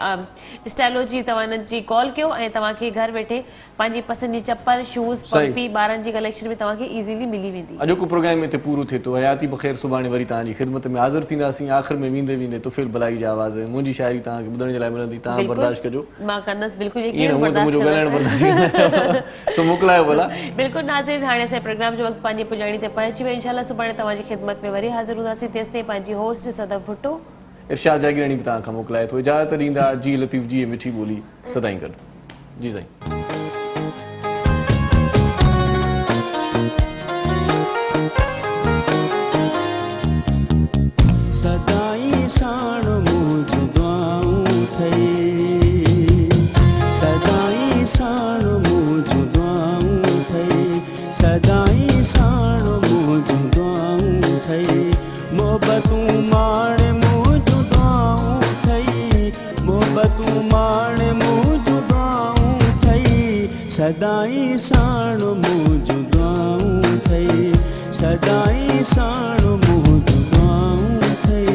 स्टाइलो जी तव्हां हिन जी कॉल कयो ऐं तव्हांखे घर वेठे पंहिंजी पसंदि जी चप्पल शूज़ पंपी ॿारनि जी कलेक्शन बि तव्हांखे इज़ीली मिली वेंदी। अॼोको प्रोग्राम हिते पूरो थिए थो हयाती बख़ैर सुभाणे वरी तव्हांजी ख़िदमत में हाज़िर थींदासीं आख़िर में वेंदे वेंदे तुफ़िल भलाई जी आवाज़ मुंहिंजी शाइरी तव्हांखे ॿुधण जे लाइ मिलंदी तव्हां बर्दाश्त कजो मां कंदसि बिल्कुलु सो मोकिलायो भला बिल्कुलु नाज़रीन हाणे असांजे प्रोग्राम जो वक़्तु पंहिंजी पुॼाणी ते पहुची वियो इंशाल्लाह सुभाणे तव्हांजी ख़िदमत में वरी हाज़िर हूंदासीं तेसिताईं पंहिंजी होस्ट सदब भुट्टो इरशाद जागीरानी बि तव्हां खां मोकिलाए थो इजाज़त ॾींदा जी लतीफ़ जी मिठी ॿोली सदाईं गॾु जी साईं। सदाई साण मुझ दुआऊं थई सदाई साण मुझ दुआऊं थई सदाई साण मुझ दुआऊं थई मोहबतूं माण मुझ दुआऊं थई मोहबतूं माण मुझ दुआऊं थई सदाई साण मुझ दुआऊं थई सदाई साण मुझ दुआऊं थई।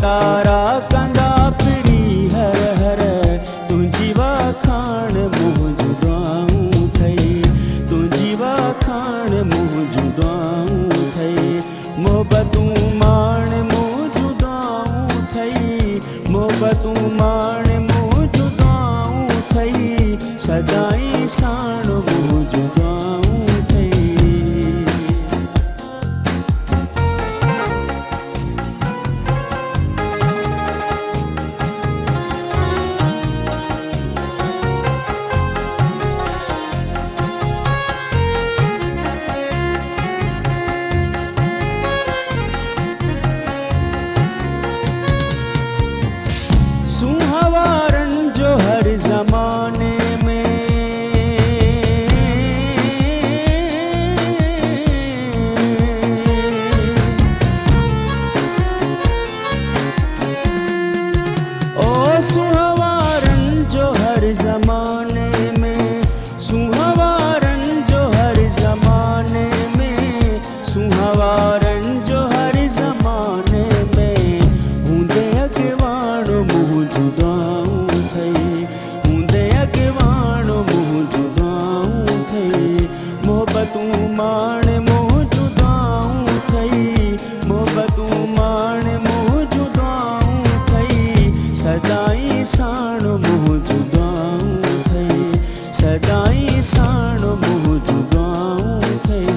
जयकारा कंदा फिरी हर हर तुंहिंजी वाखाण मुंहिंजूं दुआऊं अथई तुंहिंजी वाखाण मुंहिंजूं दुआऊं अथई मोहबतूं माण मुंहिंजूं दुआऊं अथई मोहबतूं माण मुंहिंजूं दुआऊं अथई सदाईं साण मुंहिंजूं दुआऊं अथई सुहावारन जो हर जमाने में ओ सुहावारन जो हर जमाने में सुहावारन जो हर जमाने में सुहावारन जो हर जमाने में हूंदे अॻवाण मुंहिंजूं दुआऊं अथई हूंदे अॻवाण मुंहिंजूं दुआऊं अथई मोहबतूं माण मुंहिंजूं दुआऊं अथई मोहबतूं माण मुंहिंजूं दुआऊं अथई सदाईं साण मुंहिंजूं दुआऊं अथई सदाईं साण मुंहिंजूं दुआऊं अथई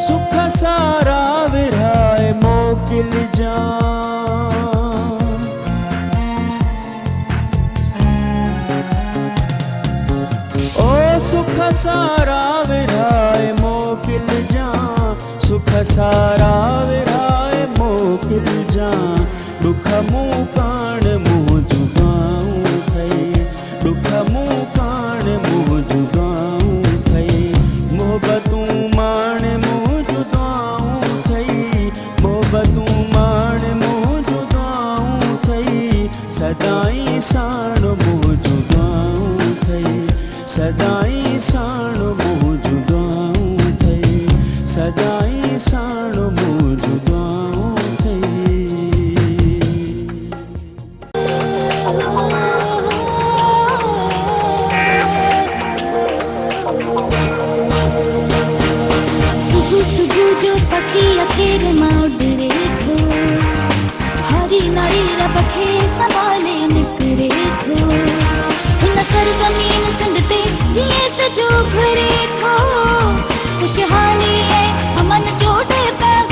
सुख सारा विरहाए मोकिल जा ओ सुख सारा विरहाए मोकिल जा सुख सारा विरहाए मोकिल जा दुख मूं काण मुंहिंजूं दुआऊं अथई दुख मूं काण मुंहिंजूं दुआऊं अथई मोहबतूं माण मुंहिंजूं दुआऊं अथई मोहबतूं माण मुंहिंजूं दुआऊं अथई सदाईं साण मुंहिंजूं दुआऊं अथई सदाईं साण मुंहिंजूं दुआऊं अथई सदाईं साण मुंहिंजूं दुआऊं अथई सुबह सुबह जो पखी अखेर मां उडरे थो हरी नारी रब खे संभाले निकिरे थो हिन सरज़मीन सिंध ते जीअं सजो घुरे थो खुशहाली ऐं अमन जो पैगाम